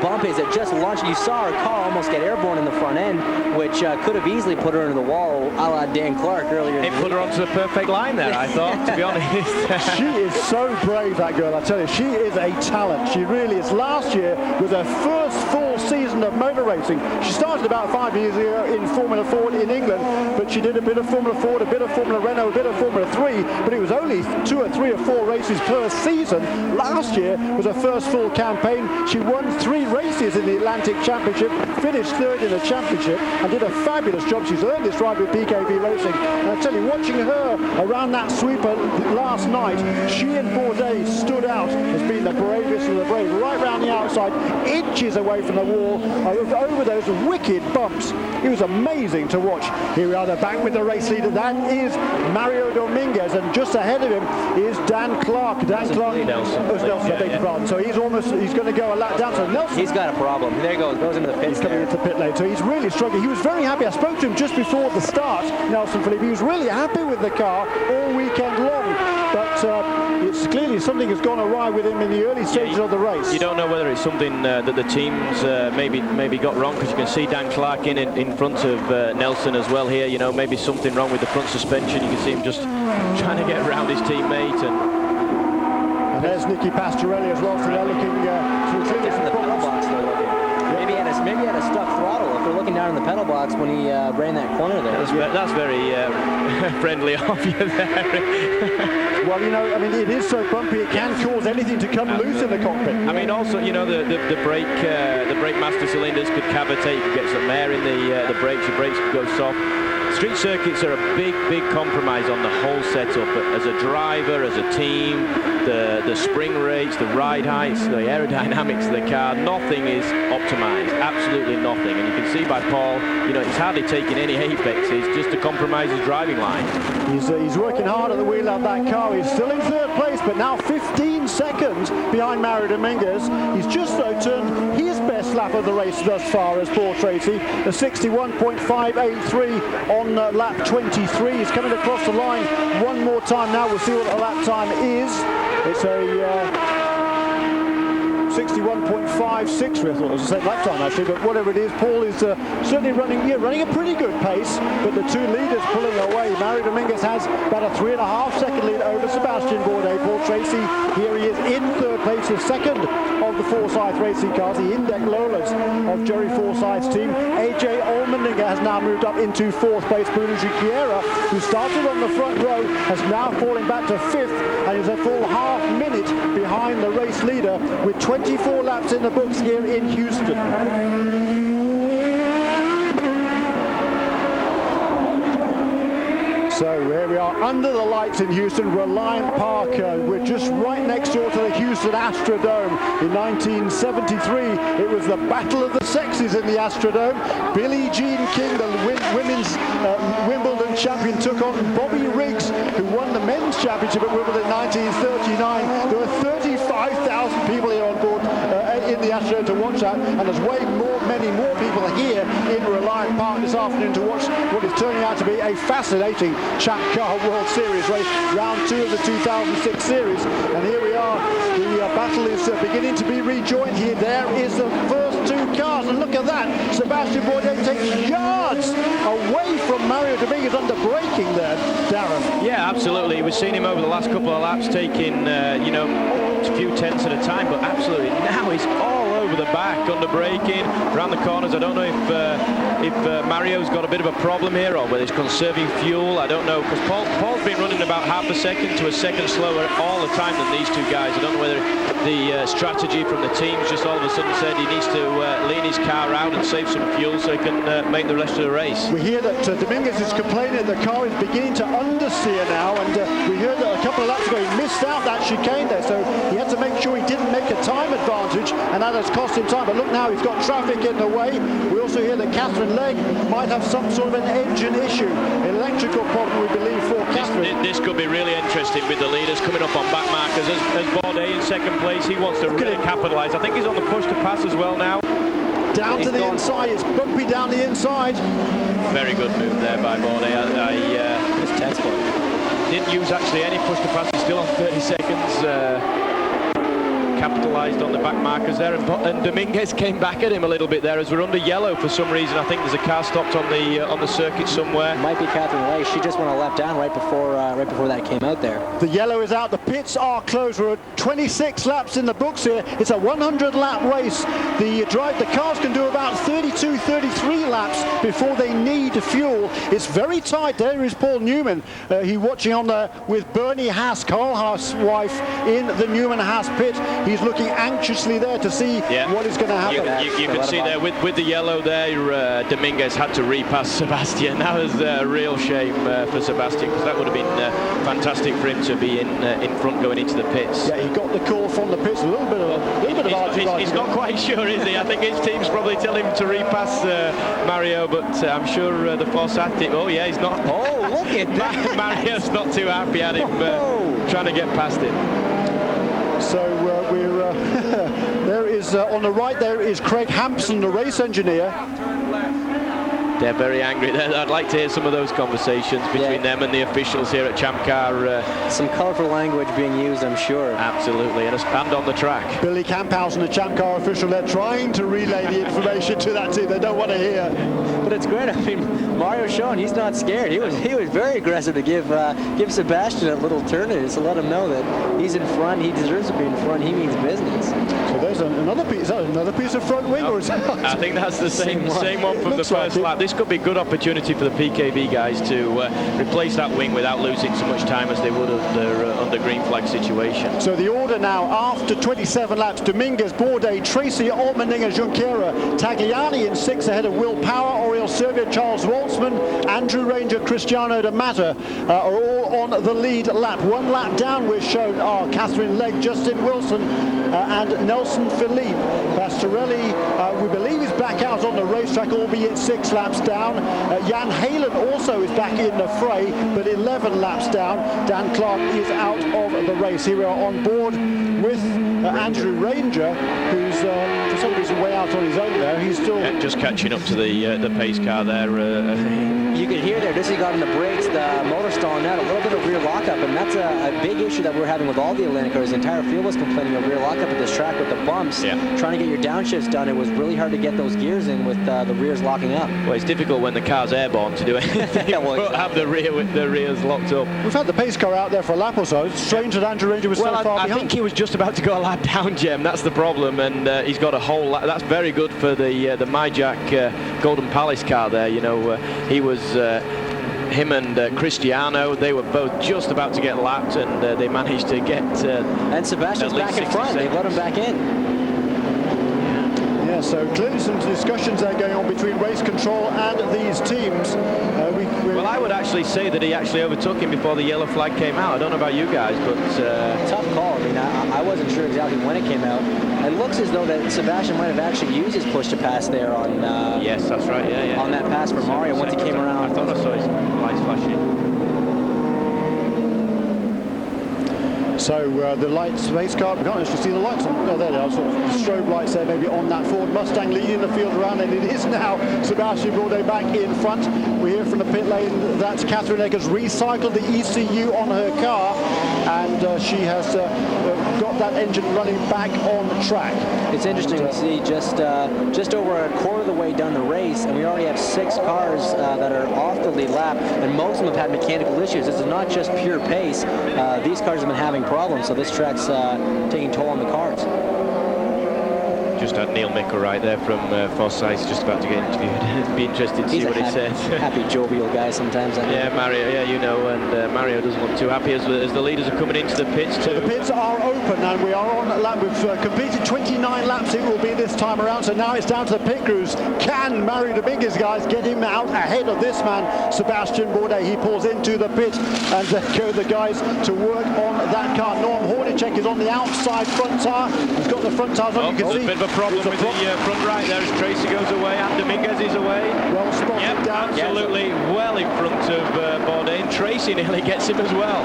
bump is. It just launched. You saw her car almost get airborne in the front end, which could have easily put her into the wall a la Dan Clark earlier. It put her onto the perfect line there, I thought, to be honest. She is so brave, that girl, I tell you. She is a talent. She really is. Last year was her first full season of motor racing. She started about 5 years ago in Formula Ford in England, but she did a bit of Formula Ford, a bit of Formula Renault, a bit of Formula 3, but it was only 2 or 3 or 4 races per season. Last year was her first full campaign. She won 3 races in the Atlantic Championship, finished 3rd in the championship, and did a fabulous job. She's earned this ride with PKV Racing. And I tell you, watching her around that sweeper last night, she and Bourdais stood out as being the bravest of the brave, right round the outside, inches away from the wall, over those wicked bumps. It was amazing to watch. Here we are, they're back with the race leader. That is Mario Dominguez, and just ahead of him is Dan Clark. Dan Clark. Nelson. I beg your pardon. So he's going to go a lap down. So Nelson. He's got a problem. There he goes into the pit. He's coming into the pit lane. So he's really struggling. He was very happy. I spoke to him just before the start, Nelson Felipe. He was really happy with the car all weekend long. But it's clearly something has gone awry with him in the early stages of the race. You don't know whether it's something that the teams maybe got wrong, because you can see Dan Clark in front of Nelson as well here. You know, maybe something wrong with the front suspension. You can see him just trying to get around his teammate. And there's Nicky Pastorelli as well, so they're looking through clearly Down in the pedal box they're looking. Maybe he had a stuck throttle. If they're looking down in the pedal box when he ran that corner there. That's very friendly of you there. Well, you know, I mean, it is so bumpy, it can cause anything to come loose in the cockpit. I mean, also, you know, the brake master cylinders could cavitate. You could get some air in the brakes. Your brakes could go soft. Street circuits are a big compromise on the whole setup. As a driver, as a team, the spring rates, the ride heights, the aerodynamics of the car, nothing is optimized. Absolutely nothing. And you can see by Paul, you know, he's hardly taking any apexes just to compromise his driving line. He's working hard at the wheel of that car. He's still in third place, but now 15 seconds behind Mario Dominguez. He's just turned his best lap of the race thus far as Paul Tracy, a 61.583 on lap 23. He's coming across the line one more time now. We'll see what the lap time is. It's a 61.56. I thought it was the same lap time actually, but whatever it is, Paul is certainly running a pretty good pace, but the two leaders pulling away. Mario Dominguez has about a 3.5 second lead over Sebastian Bourdais. Paul Tracy, here he is in third place, the second of the Forsyth racing cars, the Indec Lolas of Jerry Forsyth's team. AJ Allmendinger has now moved up into fourth place. Bruno Junqueira, who started on the front row, has now fallen back to fifth and is a full half minute behind the race leader with 24 laps in the books here in Houston. So here we are under the lights in Houston, Reliant Park. We're just right next door to the Houston Astrodome. In 1973, it was the battle of the sexes in the Astrodome. Billie Jean King, the women's Wimbledon champion, took on Bobby Riggs, who won the men's championship at Wimbledon in 1939. There were 35,000 people here on board in the Astrodome to watch that, and there's many more people here in Reliant Park this afternoon to watch what is turning out to be a fascinating Champ Car World Series race, round 2 of the 2006 series. And here we are, the battle is beginning to be rejoined here. There is the first two cars, and look at that, Sebastian Bourdais takes yards away from Mario Dominguez under braking there, Darren. Yeah, absolutely. We've seen him over the last couple of laps taking, a few tenths at a time, but absolutely now he's all over the back under braking around the corners. I don't know if Mario's got a bit of a problem here, or whether he's conserving fuel. I don't know, because Paul's been running about half a second to a second slower all the time than these two guys. I don't know whether the strategy from the teams just all of a sudden said he needs to lean his car out and save some fuel so he can make the rest of the race. We hear that Dominguez is complaining the car is beginning to understeer now, and we heard that a couple of laps ago he missed out that chicane there, so he had to make sure he didn't make a time advantage, and that has cost him time. But look now, he's got traffic in the way. We also hear that Catherine Legg might have some sort of an engine issue, electrical problem, we believe, for Catherine. This could be really interesting with the leaders coming up on back markers. As Bourdais in second place, he wants to really capitalise. I think he's on the push to pass as well now. Down to the inside, it's bumpy down the inside. Very good move there by Bourdais. It's textbook. Didn't use actually any push to pass. He's still on 30 seconds. Capitalised on the back markers there, and Dominguez came back at him a little bit there as we're under yellow for some reason. I think there's a car stopped on the circuit somewhere. Might be Catherine Legg. She just went a lap down right before that came out there. The yellow is out. The pits are closed. We're at 26 laps in the books here. It's a 100-lap race. The cars can do about 32, 33 laps before they need fuel. It's very tight. There is Paul Newman. He's watching on with Bernie Haas, Carl Haas' wife, in the Newman Haas pit. He's looking anxiously there to see what is going to happen. You can see there with the yellow there, Dominguez had to repass Sebastian. That was a real shame for Sebastian, because that would have been fantastic for him to be in front going into the pits. Yeah, he got the call from the pits. A little bit of He's not quite sure, is he? I think his team's probably telling him to repass Mario, but I'm sure the Forsyth team. Oh yeah, he's not. Oh, look at that! Mario's not too happy at him trying to get past him. So we're there is on the right there is Craig Hampson, the race engineer. They're very angry. I'd like to hear some of those conversations between them and the officials here at Champ Car. Some colourful language being used, I'm sure. Absolutely, and on the track. Billy Camphausen, the Champ Car official, they're trying to relay the information to that team. They don't want to hear. But it's great. I mean, Mario's showing he's not scared. He was very aggressive to give Sebastian a little turn to let him know that he's in front. He deserves to be in front. He means business. So there's another piece. Is that another piece of front wing, or is that? I think that's the same one from the first lap. This could be a good opportunity for the PKV guys to replace that wing without losing so much time as they would under green flag situation. So the order now, after 27 laps: Dominguez, Bourdais, Tracy, Allmendinger, Junqueira, Tagliani in 6th ahead of Will Power, Oriol Servia, Charles Waltzman, Andrew Ranger, Cristiano D'Amato are all on the lead lap. 1 lap down we're shown are Catherine Legg, Justin Wilson and Nelson Philippe. Pastorelli, we believe, is back out on the racetrack, albeit 6 laps down. Jan Halen also is back in the fray, but 11 laps down. Dan Clark is out of the race. Here we are on board with Andrew Ranger, who's for some reason way out on his own there. He's still just catching up to the pace car there. You could hear there, just he got on the brakes, the motor stalling out, a little bit of rear lockup, and that's a big issue that we're having with all the Atlantic cars. The entire field was complaining of rear lockup at this track with the bumps. Yeah. Trying to get your downshifts done, it was really hard to get those gears in with the rears locking up. Well, it's difficult when the car's airborne to do anything. Well, exactly. Have the rears locked up. We've had the pace car out there for a lap or so. It's strange that Andrew Ranger was so far behind. I think he was just about to go a lap down, Jem. That's the problem, and he's got a whole lap. That's very good for the MyJack Golden Palace car there. You know, he was him and Cristiano. They were both just about to get lapped, and they managed to get. And Sebastian's back in front. They let him back in. Yeah, so clearly some discussions there going on between race control and these teams. Well, I would actually say that he actually overtook him before the yellow flag came out. I don't know about you guys, but tough call. I mean, I wasn't sure exactly when it came out. It looks as though that Sebastian might have actually used his push to pass there on. Yes, that's right. Yeah. On that pass for Mario once he came around. I thought I saw his lights flashing. So the lights, race car, we can't actually see the lights on. Oh, there they are, sort of strobe lights there, maybe on that Ford Mustang leading the field around, and it is now Sebastian Bourdais back in front. We hear from the pit lane that Catherine Legg has recycled the ECU on her car, and she has got that engine running back on track. It's interesting to see just over a quarter of the way done the race, and we already have 6 cars that are off the lead lap, and most of them have had mechanical issues. This is not just pure pace. These cars have been having problems, so this track's taking toll on the cars. Just had Neil Mickle right there from Forsyth, just about to get interviewed. Be interested to see what he says. Happy, jovial guy sometimes. Yeah, Mario. Yeah, you know, and Mario doesn't look too happy as the leaders are coming into the pits too. So the pits are open, and we are on lap. We've completed 29 laps. It will be this time around. So now it's down to the pit crews. Can Mario Dominguez guys get him out ahead of this man, Sebastian Bourdais? He pulls into the pit, and there go the guys to work on that car. Norm Hornicek is on the outside front tyre. He's got the front tyres on. You can see. Bit of a problem with the front right there as Tracy goes away and Dominguez is away. Well spotted down. Absolutely well in front of Bourdais, and Tracy nearly gets him as well.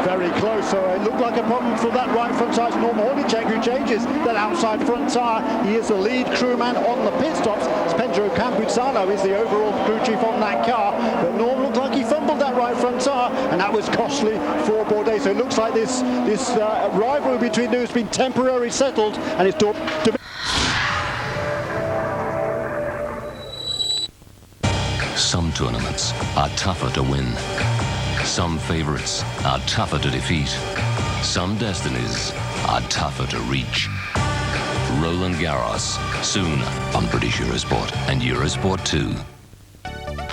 Very close, so it looked like a problem for that right front tyre. Norm Hornicek, who changes that outside front tyre. He is the lead crewman on the pit stops. Pedro Campuzano is the overall crew chief on that car, but Norm looked like he fumbled that right front tyre, and that was costly for Bourdais. So it looks like this rivalry between them has been temporarily settled, and it's Some tournaments are tougher to win. Some favorites are tougher to defeat. Some destinies are tougher to reach. Roland Garros, soon on British Eurosport and Eurosport 2.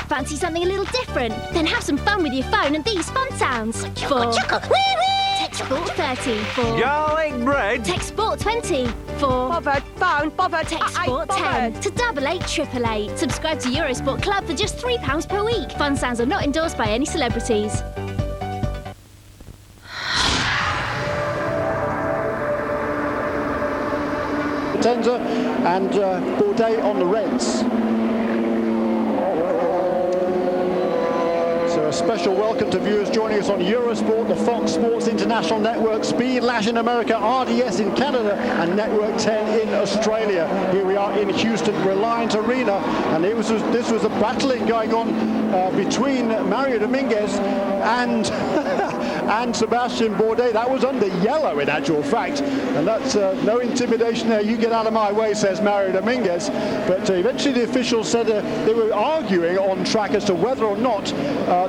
Fancy something a little different? Then have some fun with your phone and these fun sounds. Text Sport 30 for garlic bread. Text Sport 20 for bothered phone, bothered. Text Sport 10 to 88888. Subscribe to Eurosport Club for just £3 per week. Fun sounds are not endorsed by any celebrities. Tenza and Bourdais on the reds. So So a special welcome to viewers joining us on Eurosport, the Fox Sports International Network, Speed Latin America, RDS in Canada, and Network 10 in Australia. Here we are in Houston, Reliant Arena, and this was a battling going on between Mario Dominguez and and Sebastian Bourdais. That was under yellow in actual fact, and that's no intimidation there. You get out of my way, says Mario Dominguez. But eventually the officials said they were arguing on track as to whether or not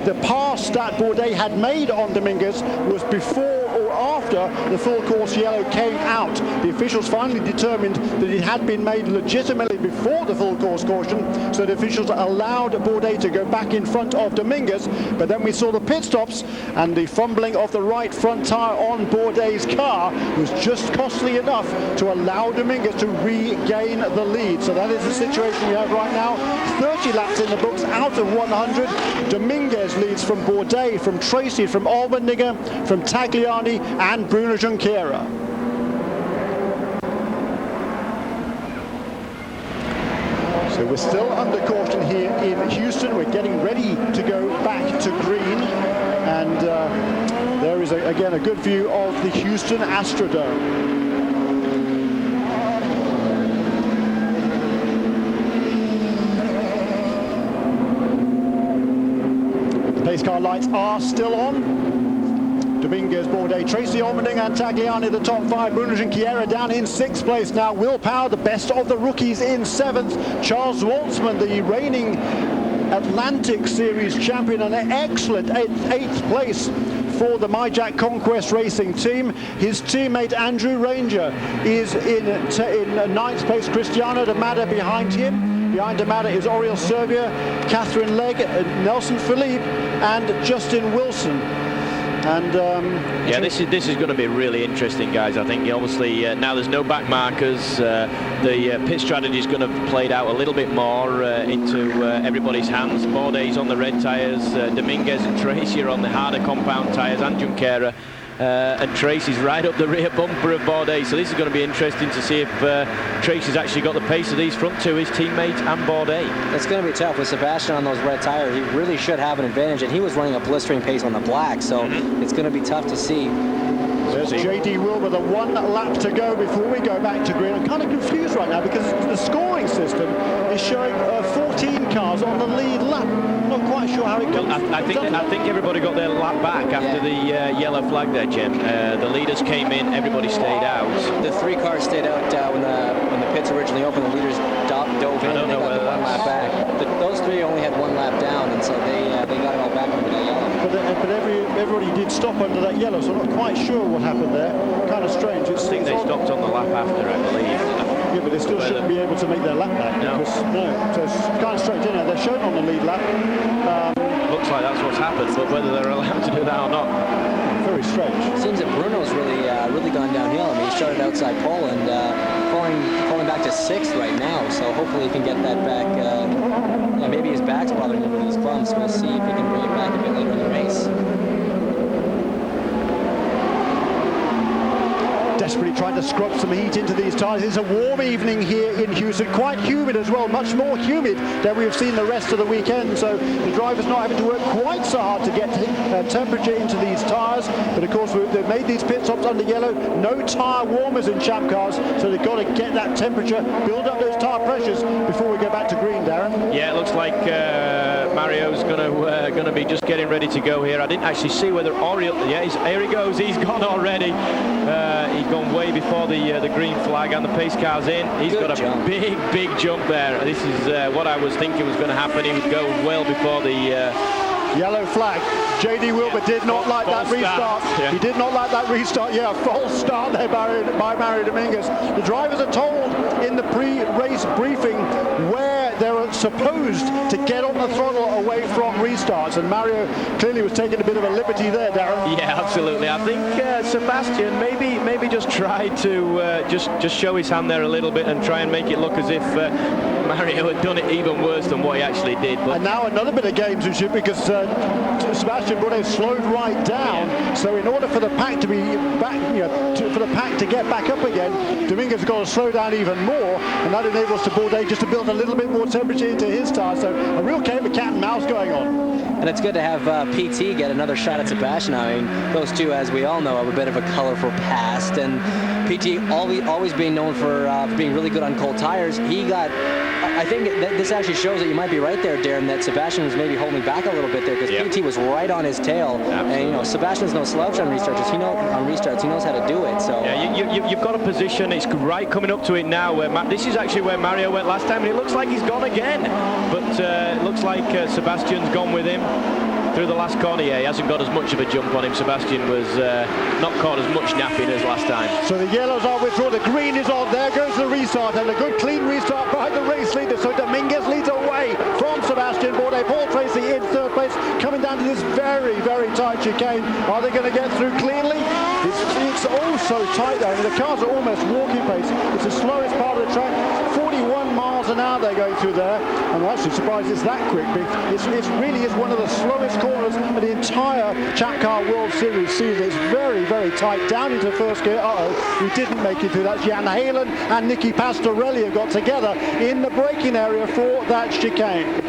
the pass that Bourdais had made on Dominguez was before or after the full course yellow came out. The officials finally determined that it had been made legitimately before the full course caution, so the officials allowed Bourdais to go back in front of Dominguez. But then we saw the pit stops, and the fumbling of the right front tyre on Bourdais' car was just costly enough to allow Dominguez to regain the lead. So that is the situation we have right now. 30 laps in the books out of 100. Dominguez leads from Bourdais, from Tracy, from Allmendinger, from Tagliani, and Bruno Junqueira. So we're still under caution here in Houston. We're getting ready to go back to green, and there is again a good view of the Houston Astrodome. Pace car lights are still on. Dominguez, Bourdais, Tracy Allmendinger and Tagliani the top five. Bruno Junqueira down in sixth place now. Will Power, the best of the rookies, in seventh. Charles Waltzman, the reigning Atlantic Series champion, and an excellent eighth place for the MyJack Conquest Racing team. His teammate Andrew Ranger is in ninth place. Cristiano Damada behind him. Behind Damada is Oriol Servia, Catherine Legg, Nelson Philippe, and Justin Wilson. And yeah, this is going to be really interesting, guys. I think obviously now there's no back markers. The pit strategy is going to have played out a little bit more into everybody's hands. Bourdais on the red tyres, Dominguez and Tracy are on the harder compound tyres, and Junqueira. And Tracy's right up the rear bumper of Bourdais, so this is going to be interesting to see if Tracy's actually got the pace of these front two, his teammate and Bourdais. It's going to be tough with Sebastian on those red tires. He really should have an advantage, and he was running a blistering pace on the black, so it's going to be tough to see. There's J.D. Wilbur, the one lap to go before we go back to green. I'm kind of confused right now because the scoring system is showing 14 cars on the lead lap. I'm not quite sure how it goes. I think everybody got their lap back after the yellow flag there, Jim. The leaders came in, everybody stayed out. The three cars stayed out when the pits originally opened. The leaders dove in and they got the one lap back. Those three only had one lap down, and so they got it all back under the yellow. But everybody did stop under that yellow, so I'm not quite sure what happened there. Kind of strange. I think they stopped on the lap after, I believe. Yeah, but they still shouldn't be able to make their lap back. No. So it's kind of strange, isn't it? They're shown on the lead lap. Looks like that's what's happened, but whether they're allowed to do that or not. Very strange. It seems that Bruno's really gone downhill. I mean, he started outside pole and falling back to sixth right now. So hopefully he can get that back. Yeah, maybe his back's bothering him with his bumps. We'll see if he can bring it back a bit later in the race. Desperately trying to scrub some heat into these tyres. It's a warm evening here in Houston, quite humid as well, much more humid than we've seen the rest of the weekend, so the driver's not having to work quite so hard to get temperature into these tyres. But of course they've made these pit stops under yellow, no tyre warmers in champ cars, so they've got to get that temperature, build up those tyre pressures before we go back to green, Darren. Yeah, it looks like Mario's going to be just getting ready to go here. I didn't actually see whether Oriol, here he goes, he's gone already. He's gone way before the green flag, and the pace car's in. He's got a big jump there. This is what I was thinking was going to happen. He would go well before the yellow flag. J.D. Wilbur did not like that restart. Yeah. He did not like that restart. Yeah, a false start there by Mario Dominguez. The drivers are told in the pre-race briefing where they were supposed to get on the throttle away from restarts, and Mario clearly was taking a bit of a liberty there, Darren. Yeah, absolutely. I think Sebastian maybe just tried to just show his hand there a little bit and try and make it look as if Mario had done it even worse than what he actually did. But and now another bit of gamesmanship because Sebastian Bourdais slowed right down. So in order for the pack to be back, for the pack to get back up again, Dominguez has got to slow down even more, and that enables to Bourdais just to build a little bit more temperature into his tyre. So a real game of cat and mouse going on. And it's good to have PT get another shot at Sebastian. I mean, those two, as we all know, have a bit of a colorful past. And PT always being known for being really good on cold tires. He got, I think this actually shows that you might be right there, Darren, that Sebastian was maybe holding back a little bit there because PT was right on his tail. Absolutely. And Sebastian's no slouch on restarts. He knows how to do it. So yeah, you've got a position. It's right coming up to it now. Where this is actually where Mario went last time, and it looks like he's gone again. But it looks like Sebastian's gone with him through the last corner. Yeah, he hasn't got as much of a jump on him. Sebastian was not caught as much napping as last time. So the yellows are withdrawn, the green is on. There goes the restart, and a good clean restart by the race leader. So Dominguez leads away from Sebastian Bourdais. Paul Tracy in third place, coming down to this very, very tight chicane. Are they going to get through cleanly? It's all so tight there. I mean, the cars are almost walking pace. It's the slowest part of the track. 41 miles an hour they're going through there. I'm actually surprised it's that quick. It really is one of the slowest corners of the entire Chap Car World Series season. It's very, very tight. Down into first gear. We didn't make it through. That's Jan Halen and Nicky Pastorelli have got together in the braking area for that chicane.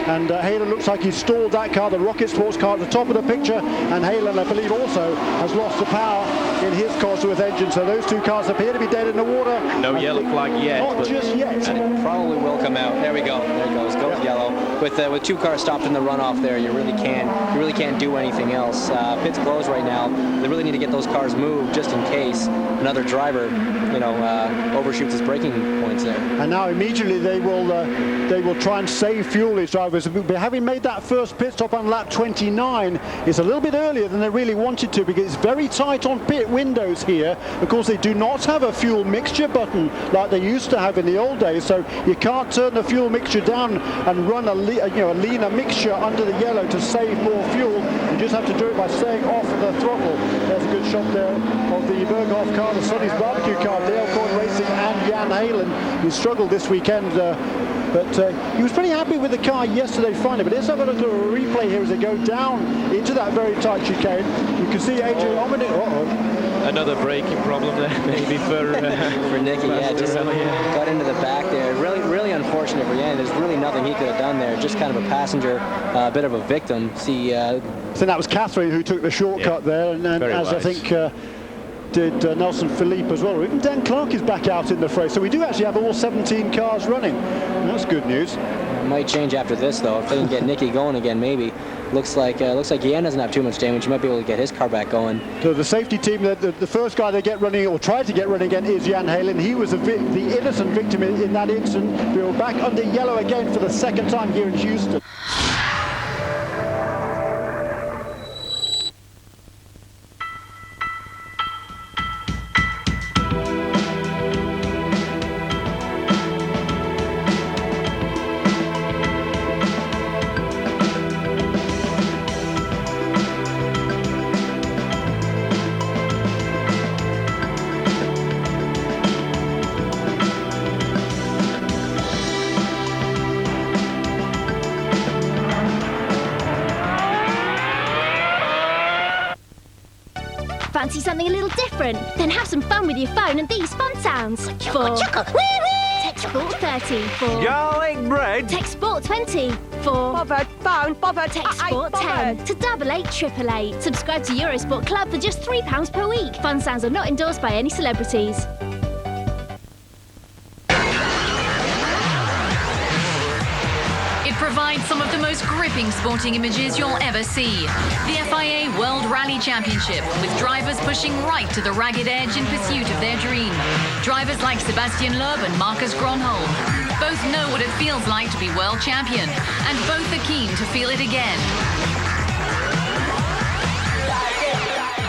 And Halen looks like he's stalled that car, the Rocket Sports car at the top of the picture, and Halen, I believe, also has lost the power in his Cosworth engine. So those two cars appear to be dead in the water. No yellow flag yet. Not just yet. And it probably will come out. There we go. There it goes. Goes yellow. With two cars stopped in the runoff there, you really can't do anything else. Pit's closed right now. They really need to get those cars moved just in case another driver, overshoots his braking points there. And now immediately they will try and save fuel, these drivers. Having made that first pit stop on lap 29, it's a little bit earlier than they really wanted to because it's very tight on pit windows here. Of course, they do not have a fuel mixture button like they used to have in the old days, so you can't turn the fuel mixture down and run a leaner mixture under the yellow to save more fuel. You just have to do it by staying off the throttle. There's a good shot there of the Berghoff car, the Sonny's barbecue car, Dale Coyne Racing and Jan Halen, who struggled this weekend. But he was pretty happy with the car yesterday finally. But let's have a look at a replay here as they go down into that very tight chicane. You can see Adrian Allmendinger. Another braking problem there, maybe for Nicky. Yeah, just got into the back there. Really unfortunate for Jan. There's really nothing he could have done there. Just kind of a passenger, a bit of a victim. So that was Catherine who took the shortcut there, and as wise. I think. Did Nelson Philippe as well. Even Dan Clark is back out in the fray. So we do actually have all 17 cars running. That's good news. It might change after this, though. If they can get Nicky going again, maybe. Looks like Jan doesn't have too much damage. He might be able to get his car back going. So the safety team, the first guy they get running or try to get running again is Jan Halen. He was the innocent victim in that incident. We were back under yellow again for the second time here in Houston. Fancy something a little different? Then have some fun with your phone and these fun sounds. For Text Sport 30. For Garlic bread. Text Sport 20. For Bothered phone. Bothered. Text Sport 10 to 88888. Subscribe to Eurosport Club for just £3 per week. Fun sounds are not endorsed by any celebrities. Provides some of the most gripping sporting images you'll ever see. The FIA World Rally Championship, with drivers pushing right to the ragged edge in pursuit of their dream. Drivers like Sebastian Loeb and Marcus Gronholm both know what it feels like to be world champion, and both are keen to feel it again.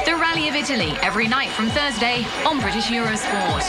The Rally of Italy, every night from Thursday on British Eurosport.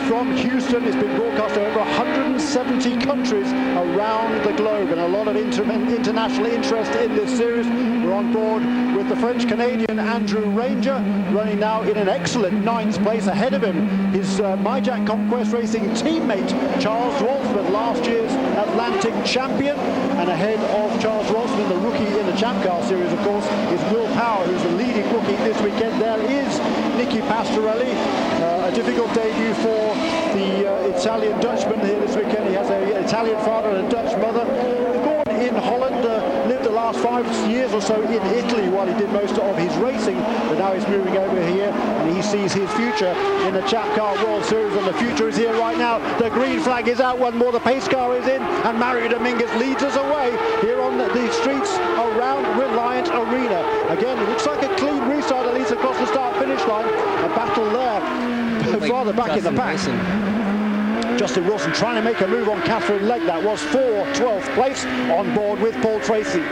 from Houston. It's been broadcast to over 170 countries around the globe, and a lot of international interest in this series. We're on board with the French-Canadian Andrew Ranger, running now in an excellent 9th place. Ahead of him, his MyJack Conquest Racing teammate Charles Rolfman, last year's Atlantic champion, and ahead of Charles Rolfman, the rookie in the Champ Car Series, of course, is Will Power, who's the leading rookie this weekend. There is Nicky Pastorelli, a difficult debut for the Italian Dutchman here this weekend. He has an Italian father and a Dutch mother. Born in Holland, lived the last 5 years or so in Italy while he did most of his racing, but now he's moving over here and he sees his future in the Champ Car World Series, and the future is here right now. The green flag is out, one more, the pace car is in, and Mario Dominguez leads us away here on the streets around Reliant Arena. Again, it looks like a clean restart, at least across the start-finish line. A battle there, rather back in the pack. Justin Wilson trying to make a move on Catherine Legg. That was for 12th place on board with Paul Tracy.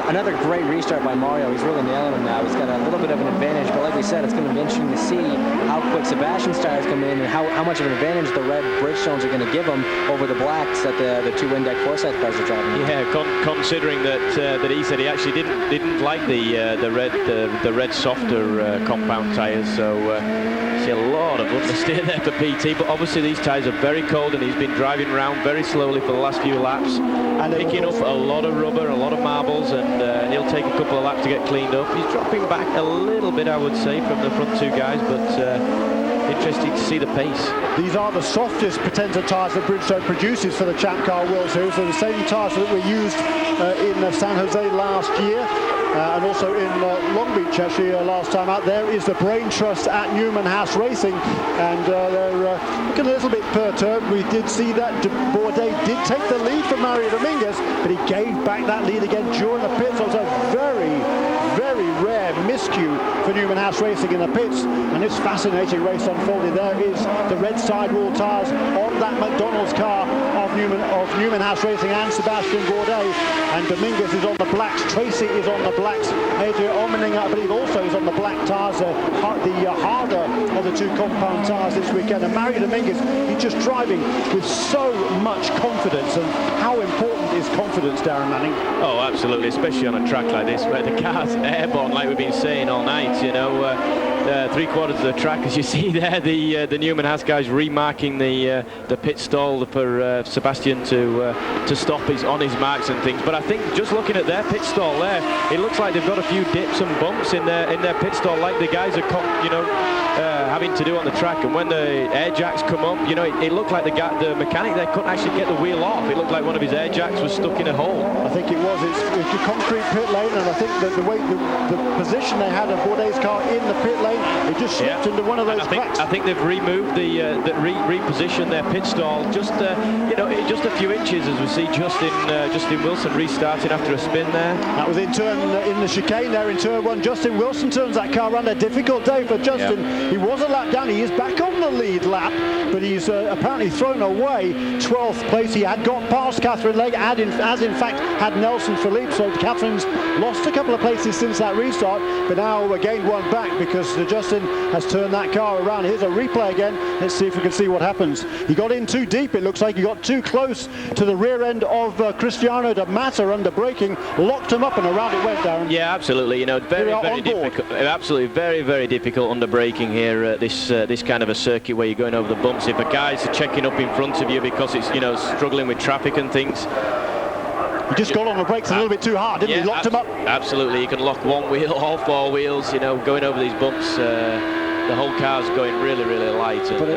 Another great restart by Mario. He's really nailing him now. He's got a little bit of an advantage, but like we said, it's going to be interesting to see how quick Sebastian's tires come in and how much of an advantage the red Bridgestones are going to give him over the blacks that the two Windeck Forsyth cars are driving. Yeah, considering that he said he actually didn't like the red softer compound tires, so see a lot of understeer there for PT. But obviously these tires are very cold, and he's been driving around very slowly for the last few laps, and picking up a lot of rubber, a lot of marbles, and he'll take a couple of laps to get cleaned up. He's dropping back a little bit, I would say, from the front two guys, but interesting to see the pace. These are the softest Potenza tyres that Bridgestone produces for the Champ Car World Series. They're the same tyres that were used in San Jose last year. And also in Long Beach, actually, last time out. There is the Brain Trust at Newman Haas Racing, and they're looking a little bit perturbed. We did see that Bourdais did take the lead from Mario Dominguez, but he gave back that lead again during the pits. So it's a very, very rare miscue for Newman Haas Racing in the pits, and this fascinating race unfolded. There is the red sidewall tyres on that McDonald's car of Newman Haas Racing and Sebastian Bourdais, and Dominguez is on the blacks, Tracy is on the blacks, Adrian Omening, I believe, also is on the black tyres, the harder of the two compound tyres this weekend. And Mario Dominguez, he's just driving with so much confidence, and how important is confidence, Darren Manning? Oh, absolutely, especially on a track like this where the car's airborne, like we've been saying all night. You know, 3/4 of the track, as you see there, the Newman Haas guys remarking the pit stall for Sebastian to stop on his marks and things. But I think just looking at their pit stall there, it looks like they've got a few dips and bumps in their pit stall, like the guys are having to do on the track. And when the air jacks come up, you know, it looked like the mechanic there couldn't actually get the wheel off. It looked like one of his air jacks was stuck in a hole. I think it was. It's a concrete pit lane, and I think that the position they had of Bourdais' car in the pit lane, it just slipped into one of those cracks. I think they've removed repositioned their pit stall just a few inches, as we see Justin Wilson restarting after a spin there. That was in the chicane there in turn one. Justin Wilson turns that car around. A difficult day for Justin. Yep. He was a lap down. He is back on the lead lap, but he's apparently thrown away 12th place. He had got past Catherine Legg, as in fact had Nelson Philippe. So Catherine's lost a couple of places since that restart, but now gained one back because Justin has turned that car around. Here's a replay again. Let's see if we can see what happens. He got in too deep. It looks like he got too close to the rear end of Cristiano de Massa under braking, locked him up, and around it went, Darren. Yeah, absolutely. You know, very difficult. Absolutely, very, very difficult under braking here at this kind of a circuit where you're going over the bumps. If a guy's checking up in front of you because it's, you know, struggling with traffic and things. He just got on the brakes a little bit too hard, didn't he? Locked him up. Absolutely. You can lock one wheel, all four wheels, you know, going over these bumps. The whole car's going really, really light. But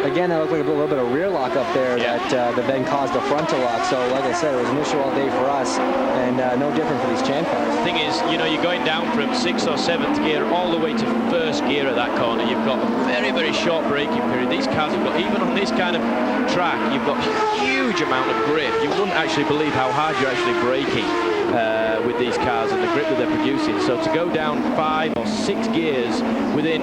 again, it looked like a little bit of rear lock up there that then caused the frontal lock. So, like I said, it was an issue all day for us, and no different for these Champ cars. The thing is, you know, you're going down from 6th or 7th gear all the way to 1st gear at that corner. You've got a very, very short braking period. These cars have got, even on this kind of track, you've got a huge amount of grip. You wouldn't actually believe how hard you're actually braking with these cars and the grip that they're producing. So to go down 5 or 6 gears within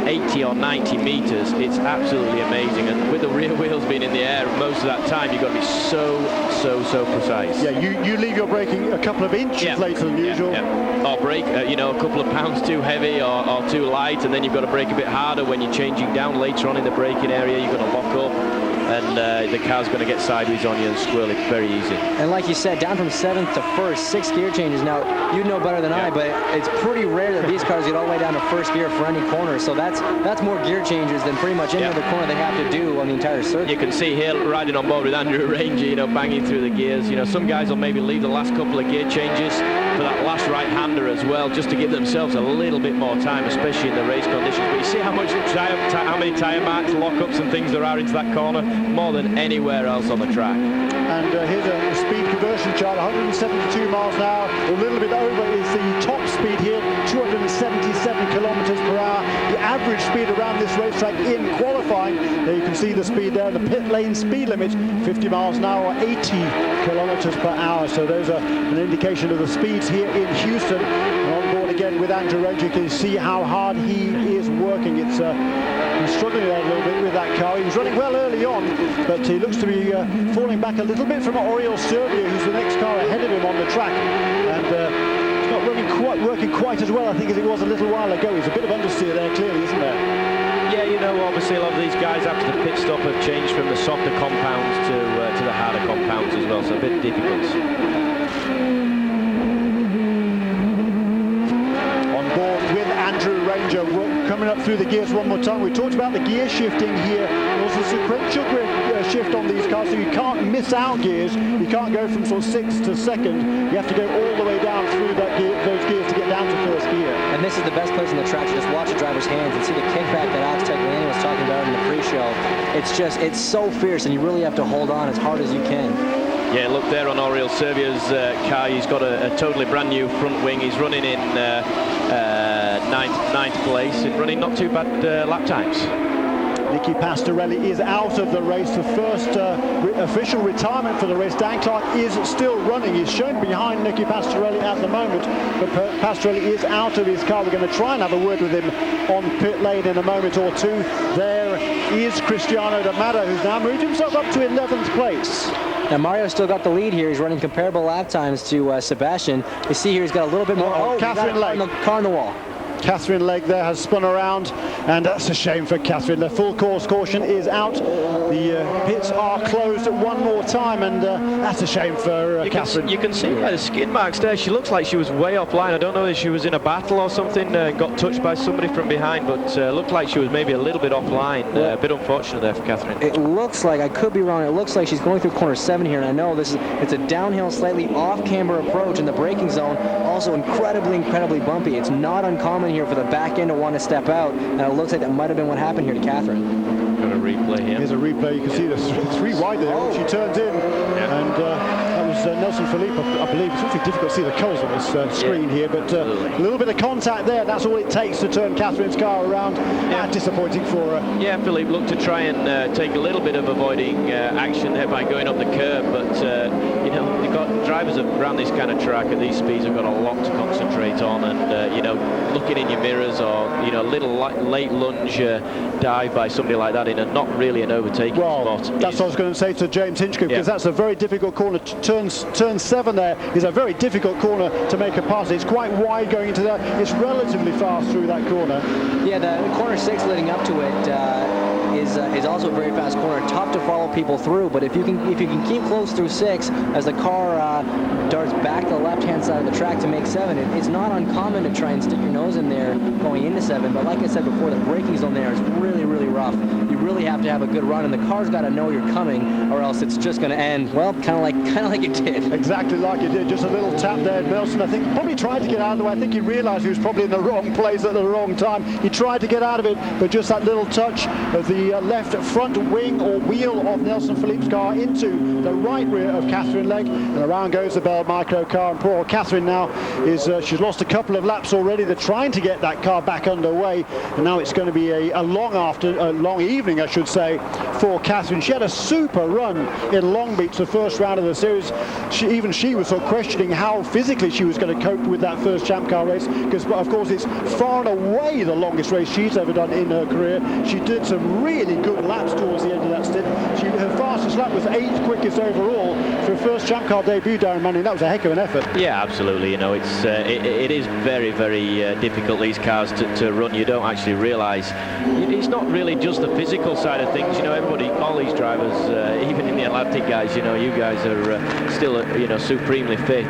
80 or 90 meters, it's absolutely amazing. And with the rear wheels being in the air most of that time, you've got to be so precise. Yeah, you leave your braking a couple of inches later than usual. Yeah. Or brake, a couple of pounds too heavy or too light, and then you've got to brake a bit harder when you're changing down later on in the braking area. You're going to lock up, and the car's going to get sideways on you and squirrel. It's very easy. And like you said, down from 7th to 1st, 6 gear changes. Now, you know better than I, but it's pretty rare that these cars get all the way down to 1st gear for any corner. So that's more gear changes than pretty much any other corner they have to do on the entire circuit. You can see here riding on board with Andrew Ranger, banging through the gears. Some guys will maybe leave the last couple of gear changes for that last right-hander as well, just to give themselves a little bit more time, especially in the race conditions. But you see how many tyre marks, lockups and things there are into that corner, more than anywhere else on the track. And here's a speed conversion chart, 172 miles an hour. A little bit over is the top speed here, 277 kilometers per hour. The average speed around this racetrack in qualifying, there you can see the speed there, the pit lane speed limit, 50 miles an hour, 80 kilometers per hour. So those are an indication of the speeds here in Houston. And on board again with Andrew Ranger, you can see how hard he is working. It's he's struggling there a little bit with that car. He was running well early on, but he looks to be falling back a little bit from Oriol Servia, who's the next car ahead of him on the track. And it's not working quite as well, I think, as it was a little while ago. He's a bit of understeer there, clearly, isn't there? Yeah, obviously a lot of these guys after the pit stop have changed from the softer compounds to the harder compounds as well, so a bit difficult. On board with Andrew Ranger, coming up through the gears one more time. We talked about the gear shifting here. There's a sequential shift on these cars, so you can't miss out gears. You can't go from sort of 6th to 2nd. You have to go all the way down through those gears to get down to 1st gear. And this is the best place on the track to just watch the driver's hands and see the kickback that Alex Tagliani was talking about in the pre-show. It's so fierce, and you really have to hold on as hard as you can. Yeah, look there on Oriol Servia's car. He's got a totally brand new front wing. He's running in ninth place and running not too bad lap times. Nicky Pastorelli is out of the race. The first official retirement for the race. Dan Clark is still running. He's shown behind Nicky Pastorelli at the moment, but Pastorelli is out of his car. We're going to try and have a word with him on pit lane in a moment or two. There is Cristiano D'Amato, who's now moved himself up to 11th place. Now Mario still got the lead here. He's running comparable lap times to Sebastian. You see here he's got a little bit more. Catherine Legg. Car on the wall. Catherine Legg there has spun around, and that's a shame for Catherine. The full course caution is out. The pits are closed one more time, and that's a shame for Catherine. You can see the skid marks there. She looks like she was way offline. I don't know if she was in a battle or something, got touched by somebody from behind, but looked like she was maybe a little bit offline. A bit unfortunate there for Catherine. It looks like, I could be wrong, it looks like she's going through corner 7 here, and I know it's a downhill, slightly off-camber approach in the braking zone, also incredibly bumpy. It's not uncommon here for the back end to want to step out, and it looks like that might have been what happened here to Catherine. Got a replay here. Here's a replay. You can see the 3 wide there. She turns in, and that was Nelson Philippe, I believe. It's awfully difficult to see the colours on this screen here, but a little bit of contact there. That's all it takes to turn Catherine's car around. Disappointing for her. Yeah, Philippe looked to try and take a little bit of avoiding action there by going up the curb, but they've got drivers around this kind of track at these speeds have got a lot to concentrate on, and looking in your mirrors or a little late lunge dive by somebody like that in a not really an overtaking spot. That's what I was going to say to James Hinchcliffe, because that's a very difficult corner. Turn 7 there is a very difficult corner to make a pass. It's quite wide going into that. It's relatively fast through that corner. Yeah, the corner 6 leading up to it is also a very fast corner. Tough to follow people through, but if you can keep close through 6 as the car darts back to the left-hand side of the track to make 7, it's not uncommon to try and stick your nose in there going into 7. But like I said before, the braking zone there is really rough. You really have to have a good run, and the car's got to know you're coming, or else it's just going to end, well, kind of like it did. Exactly like it did. Just a little tap there. Nelson, I think, probably tried to get out of the way. I think he realised he was probably in the wrong place at the wrong time. He tried to get out of it, but just that little touch of the left front wing or wheel of Nelson Philippe's car into the right rear of Catherine Legg, and around goes the Bell Micro car. And poor Catherine now is she's lost a couple of laps already. They're trying to get that car back underway, and now it's going to be a long evening evening, I should say, for Catherine. She had a super run in Long Beach, the first round of the series. Even she was sort of questioning how physically she was going to cope with that first Champ Car race, because of course it's far and away the longest race she's ever done in her career. She did some really good laps towards the end of that stint. Her fastest lap was 8th quickest overall for her first Champ Car debut, Darren Manning. That was a heck of an effort. Yeah, absolutely. You know, it is very, very difficult, these cars to run. You don't actually realise it's not really just the physical side of things. You know, everybody, all these drivers, even in the Atlantic guys, you know, you guys are still, you know, supremely fit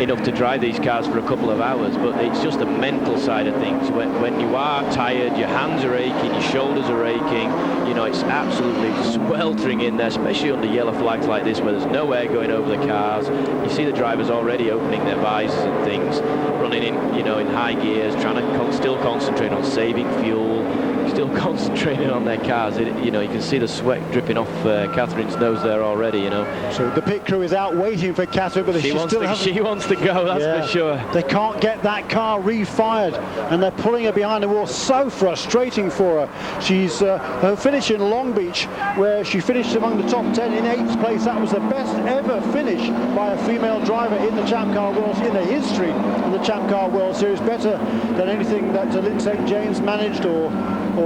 enough to drive these cars for a couple of hours, but it's just the mental side of things. When you are tired, your hands are aching, your shoulders are aching, you know, it's absolutely sweltering in there, especially under yellow flags like this where there's no air going over the cars. You see the drivers already opening their visors and things, running in, you know, in high gears, trying to still concentrate on saving fuel, still concentrating on their cars. You know, you can see the sweat dripping off Catherine's nose there already, you know. So the pit crew is out waiting for Catherine, but she wants to go, that's for sure. They can't get that car refired, and they're pulling her behind the wall. So frustrating for her. She's her finish in Long Beach, where she finished among the top 10 in 8th place. That was the best ever finish by a female driver in the Champ Car World, in the history of the Champ Car World Series. Better than anything that Lynn St. James managed, or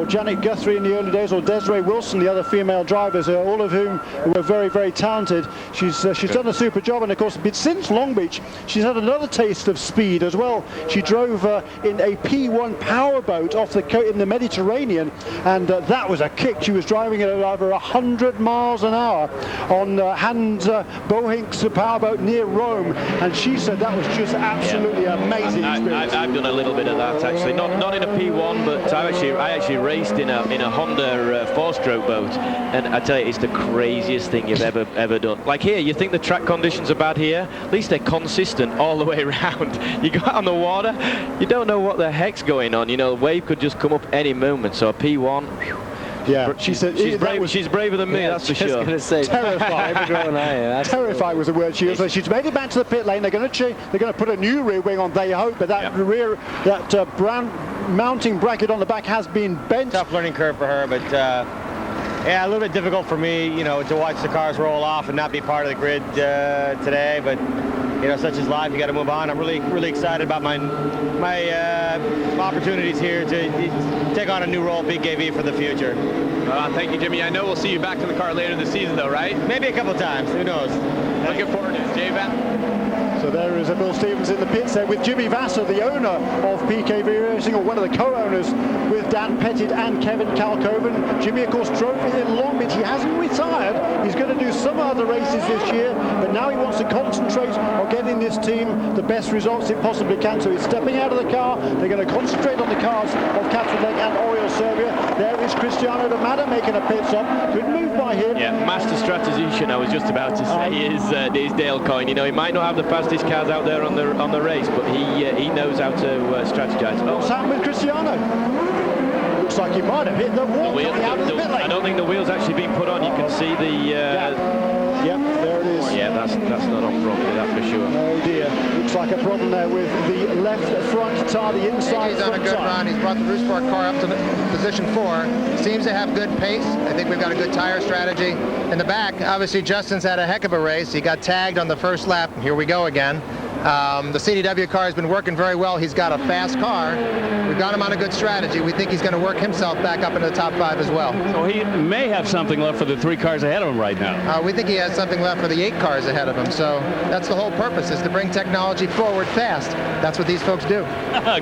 Janet Guthrie in the early days, or Desiree Wilson, the other female drivers, all of whom were very, very talented. She's done a super job, and of course, since Long Beach, she's had another taste of speed as well. She drove in a P1 powerboat off in the Mediterranean, and that was a kick. She was driving at over 100 miles an hour on Hans Bohink's powerboat near Rome, and she said that was just absolutely amazing experience. I've done a little bit of that actually, not in a P1, but I actually raced in a Honda 4-stroke boat, and I tell you, it's the craziest thing you've ever done. Like here, you think the track conditions are bad here, at least they're consistent all the way around. You go out on the water, you don't know what the heck's going on. You know, the wave could just come up any moment. So a P1. Whew. Yeah, she said she's brave. She's braver than me, that's for sure. Going to say, terrified. Terrified was the word she used. So she's made it back to the pit lane. They're going to put a new rear wing on, they hope, but that brown mounting bracket on the back has been bent. Tough learning curve for her, but yeah, a little bit difficult for me, you know, to watch the cars roll off and not be part of the grid today. But you know, such is life. You got to move on. I'm really excited about my opportunities here to take on a new role at BKV for the future. Thank you, Jimmy. I know we'll see you back in the car later this season, though, right? Maybe a couple of times. Who knows? Looking forward to it, J-Van. So there is Bill Stevens in the pits there with Jimmy Vasser, the owner of PKV Racing, or one of the co-owners with Dan Pettit and Kevin Kalkoven. Jimmy, of course, drove in Long Beach. He hasn't retired. He's going to do some other races this year, but now he wants to concentrate on getting this team the best results it possibly can. So he's stepping out of the car. They're going to concentrate on the cars of Catherine Legge and Oriol Serbia. There is Cristiano Domada making a pit stop. Good move by him. Yeah, master strategician, I was just about to say, is Dale Coyne. You know, he might not have the fastest cars out there on the race, but he knows how to strategize. What's happened with Cristiano? Looks like he might have hit the wall coming out of the pit lane. I don't think the wheel's actually been put on. You can see the... Yep, there it is. Yeah, that's not on properly, that's for sure. Oh dear, looks like a problem there with the left front tire, the inside He's on a good run. He's brought the Eurosport car up to position 4. Seems to have good pace. I think we've got a good tire strategy. In the back, obviously Justin's had a heck of a race. He got tagged on the first lap. Here we go again. The CDW car has been working very well. He's got a fast car. We've got him on a good strategy. We think he's going to work himself back up into the top 5 as well. So he may have something left for the 3 cars ahead of him right now. We think he has something left for the 8 cars ahead of him. So that's the whole purpose, is to bring technology forward fast. That's what these folks do.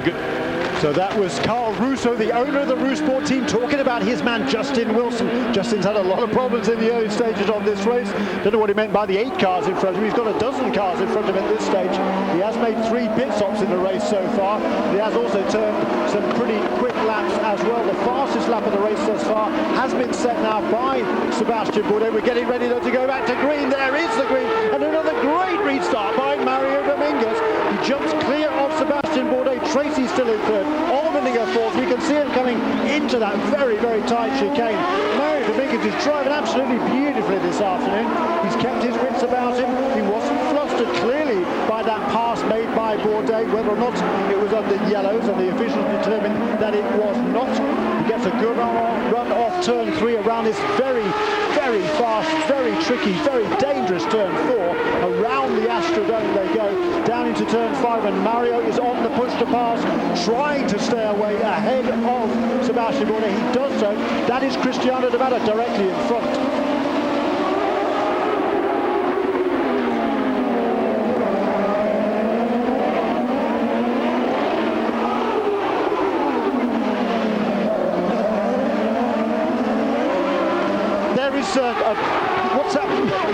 Good. So that was Carl Russo, the owner of the Eurosport team, talking about his man Justin Wilson. Justin's had a lot of problems in the early stages of this race. Don't know what he meant by the 8 cars in front of him. He's got a dozen cars in front of him at this stage. He has made 3 pit stops in the race so far. He has also turned some pretty quick laps as well. The fastest lap of the race thus far has been set now by Sebastian Bourdais. We're getting ready though to go back to green. There is the green, and another great restart by Mario Dominguez. He jumps clear of Sebastian Bourdais. Tracy's still in third. Allmendinger 4th. We can see him coming into that very, very tight chicane. Mario Dominguez is driving absolutely beautifully this afternoon. He's kept his wits about him. He wasn't flustered clearly by that pass made by Bourdais. Whether or not it was under yellows, and the officials determined that it was not. He gets gets a good run off turn 3 around this very, very fast, very tricky, very dangerous turn 4. Around the Astrodome they go, down into turn 5, and Mario is on the push to pass, trying to stay away ahead of Sebastian Bourdais. He does so. That is Cristiano de Mata directly in front. What's that?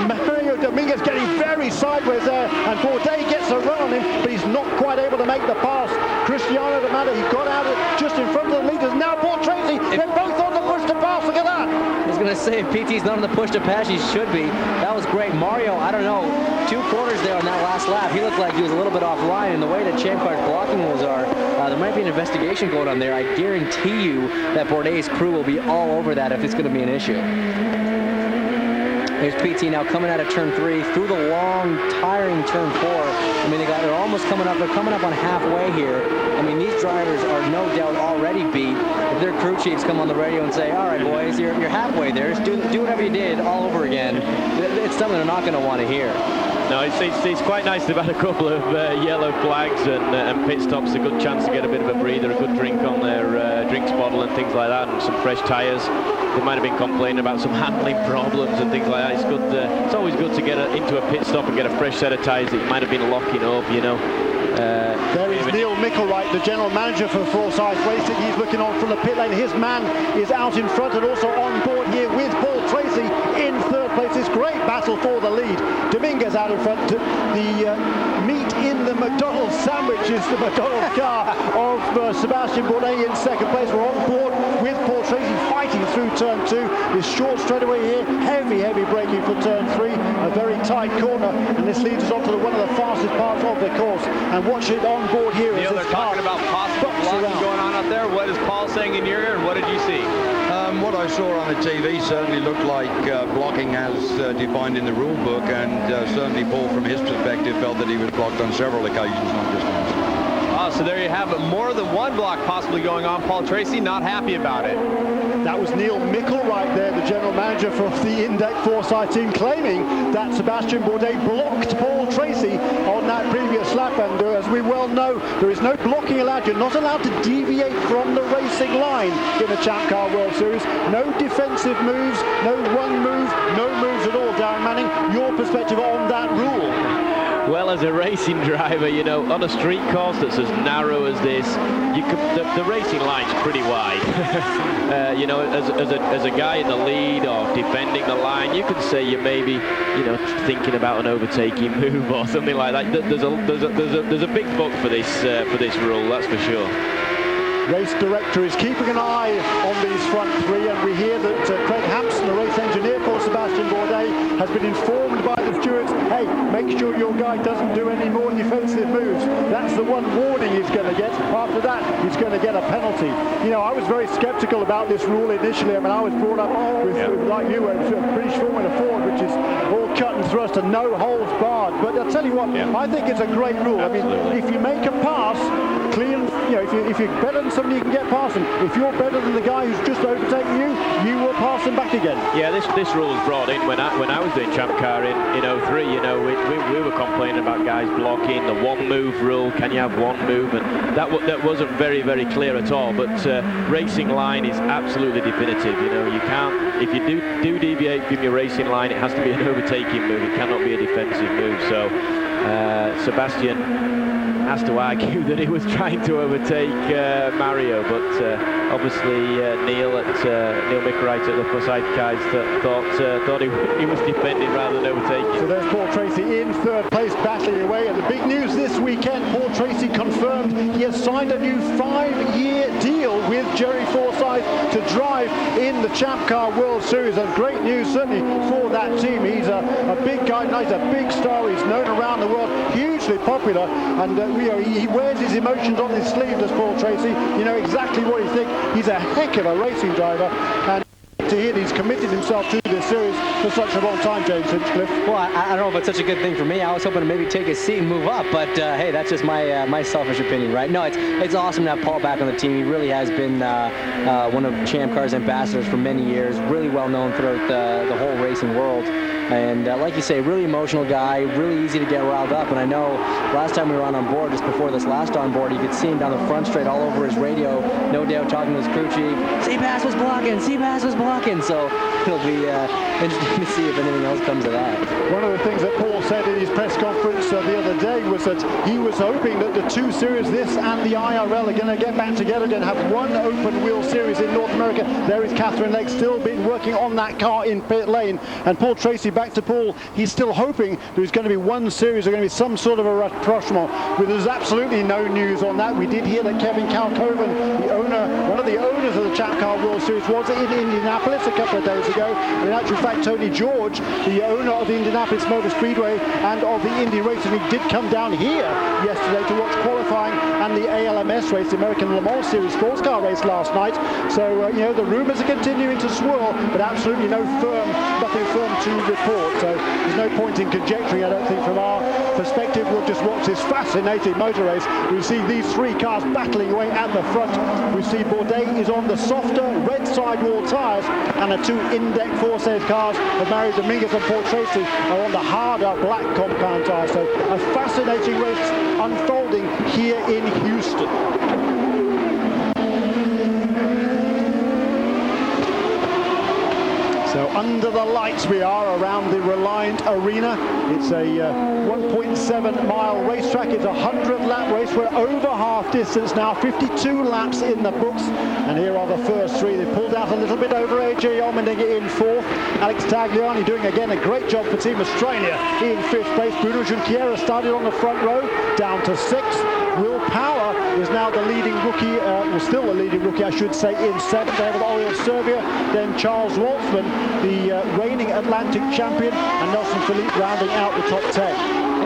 Mario Dominguez getting very sideways there, and Bourdais gets a run on him, but he's not quite able to make the pass. Cristiano de Mata, he got out just in front of the leaders. Now Paul Tracy, they're both on the push to pass. Look at that. I was going to say, if PT's not on the push to pass, he should be. That was great. Mario, I don't know, 2 quarters there on that last lap. He looked like he was a little bit offline, and the way that Champ Car's blocking rules are, there might be an investigation going on there. I guarantee you that Bourdais' crew will be all over that if it's going to be an issue. There's PT now coming out of turn 3 through the long, tiring turn 4. I mean, they're almost coming up. They're coming up on halfway here. I mean, these drivers are no doubt already beat. If their crew chiefs come on the radio and say, "All right, boys, you're halfway there. Just do whatever you did all over again," it's something they're not going to want to hear. No, it's quite nice to have had a couple of yellow flags and pit stops, a good chance to get a bit of a breather, a good drink on their drinks bottle and things like that, and some fresh tyres. They might have been complaining about some handling problems and things like that. It's good. It's always good to get into a pit stop and get a fresh set of tyres that you might have been locking up, you know. There is Neil Mickelwright, the general manager for Forsyth Racing. He's looking on from the pit lane. His man is out in front and also on board here with Paul Tracy in third place. This great battle for the lead. Dominguez out in front. The meat in the McDonald's sandwich is the McDonald's car of Sebastian Bourdais in second place. We're on board with Paul Tracy fighting through turn 2. This short straightaway here, heavy braking for turn 3. A very tight corner, and this leads us on to one of the fastest parts of the course. And watch it on board here. Neil, they're talking about possible blocking going on out there. What is Paul saying in your ear, and what did you see? What I saw on the TV certainly looked like blocking as defined in the rule book, and certainly Paul, from his perspective, felt that he was blocked on several occasions, not just once. Oh, so there you have it. More than one block possibly going on. Paul Tracy not happy about it. That was Neil Mickelwright there, the general manager for the Index Forsyth team, claiming that Sebastian Bourdais blocked Paul Tracy on that previous lap. And as we well know, there is no blocking allowed. You're not allowed to deviate from the racing line in the Champ Car World Series. No defensive moves, no one move, no moves at all. Darren Manning, your perspective on that rule? Well, as a racing driver, you know, on a street course that's as narrow as this, the racing line's pretty wide. You know, as a guy in the lead or defending the line, you could say you're maybe, you know, thinking about an overtaking move or something like that. There's a big book for this rule, that's for sure. Race director is keeping an eye on these front 3, and we hear that Craig Hampson, the race engineer for Sebastian Bourdais, has been informed by the stewards, hey, make sure your guy doesn't do any more defensive moves. That's the one warning he's going to get. After that, he's going to get a penalty. You know, I was very skeptical about this rule initially. I mean, I was brought up with like you, a British Formula Ford, which is all cut and thrust and no holds barred. But I'll tell you what, I think it's a great rule. Absolutely. I mean, if you make a pass, clean, you know, if you're better than somebody, you can get past them. If you're better than the guy who's just overtaken you, you will pass them back again. Yeah, this rule was brought in when I was doing Champ Car in 03. You know, we were complaining about guys blocking the one move rule. Can you have one move? And that wasn't very clear at all. But racing line is absolutely definitive. You know, you can't, if you do deviate from your racing line, it has to be an overtaking move. It cannot be a defensive move. So Sebastian has to argue that he was trying to overtake Mario, but obviously Neil Mickelwright at the Forsyth guys thought he was defending rather than overtaking. So there's Paul Tracy in third place, battling away. And the big news this weekend, Paul Tracy confirmed he has signed a new 5-year deal with Jerry Forsyth to drive in the Champ Car World Series. And great news certainly for that team. He's a big guy, he's a big star. He's known around the world, hugely popular, and you know, he wears his emotions on his sleeve, does Paul Tracy. You know exactly what he thinks. He's a heck of a racing driver, and to hear that he's committed himself to this series for such a long time, James Hinchcliffe. Well, I don't know if it's such a good thing for me. I was hoping to maybe take his seat and move up, but hey, that's just my selfish opinion, right? No, it's awesome to have Paul back on the team. He really has been one of Champ Car's ambassadors for many years, really well known throughout the whole racing world. And like you say, really emotional guy, really easy to get riled up. And I know last time we were on board, just before this last on board, you could see him down the front straight all over his radio, no doubt talking to his crew chief. Seabass was blocking, Seabass was blocking. So it'll be interesting to see if anything else comes of that. One of the things that Paul said in his press conference the other day was that he was hoping that the two series, this and the IRL, are going to get back together again, have one open wheel series in North America. There is Catherine Legg still been working on that car in pit lane. And Paul Tracy, back to Paul, he's still hoping there's going to be one series, there's going to be some sort of a rapprochement, but there's absolutely no news on that. We did hear that Kevin Kalkoven, one of the owners of the Champ Car World Series, was in Indianapolis a couple of days ago. And in actual fact, Tony George, the owner of the Indianapolis Motor Speedway and of the Indy Racing League, did come down here yesterday to watch qualifying and the ALMS race, the American Le Mans Series sports car race last night. So, the rumours are continuing to swirl, but absolutely nothing firm to report. So there's no point in conjecturing, I don't think, from our perspective. We'll just watch this fascinating motor race. We see these three cars battling away at the front. We see Bourdais is on the softer red sidewall tyres, and the two Index 4-series cars of Mario Dominguez and Paul Tracy are on the harder black compound tyres. So a fascinating race unfolding here in Houston. So under the lights we are around the Reliant Arena. It's a 1.7 mile racetrack. It's a 100-lap race. We're over half distance now, 52 laps in the books. And here are the first three. They pulled out a little bit over AJ Allmendinger in fourth. Alex Tagliani doing again a great job for Team Australia in fifth place. Bruno Junqueira started on the front row, down to sixth. Will Power is now the leading rookie, still the leading rookie, I should say, in seventh. They have Oriol Servia, then Charles Waltzman, the reigning Atlantic champion, and Nelson Philippe rounding out the top 10.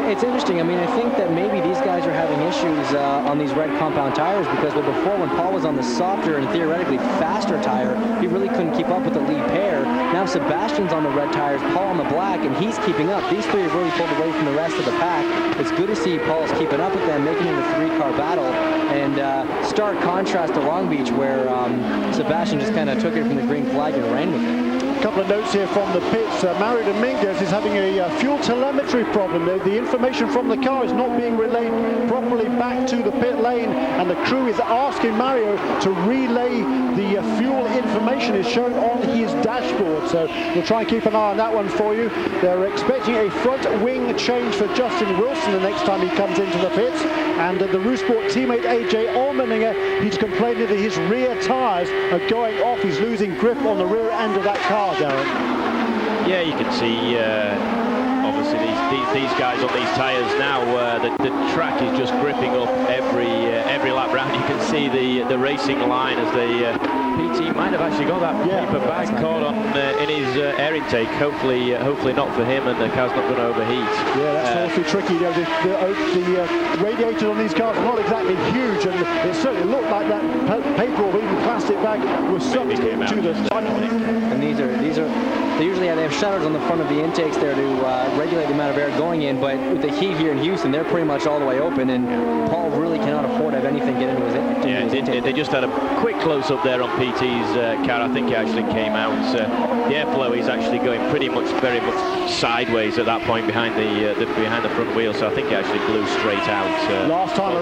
It's interesting. I mean, I think that maybe these guys are having issues on these red compound tires because before, when Paul was on the softer and theoretically faster tire, he really couldn't keep up with the lead pair. Now Sebastian's on the red tires, Paul on the black, and he's keeping up. These three have really pulled away from the rest of the pack. It's good to see Paul's keeping up with them, making it a three-car battle. And stark contrast to Long Beach, where Sebastian just kind of took it from the green flag and ran with it. A couple of notes here from the pits. Mario Dominguez is having a fuel telemetry problem. The information from the car is not being relayed properly back to the pit lane, and the crew is asking Mario to relay the fuel information is shown on his dashboard. So we'll try and keep an eye on that one for you. They're expecting a front wing change for Justin Wilson the next time he comes into the pits. And the Eurosport teammate AJ Allmendinger, he's complaining that his rear tyres are going off. He's losing grip on the rear end of that car, Darren. Yeah, you can see obviously these guys on these tyres now. The track is just gripping up every lap round. You can see the racing line as the PT might have actually got that paper bag caught on in his air intake. Hopefully not for him, and the car's not going to overheat. Yeah, that's awfully tricky. The radiators on these cars are not exactly huge, and it certainly looked like that paper or even plastic bag was sucked into the tunnel. And they usually have shutters on the front of the intakes there to regulate the amount of air going in, but with the heat here in Houston, they're pretty much all the way open, and Paul really cannot afford to have anything get into his intake. They just had a quick close-up there on PT's car. I think it actually came out. The airflow is actually going very much sideways at that point behind the front wheel, so I think it actually blew straight out. Last time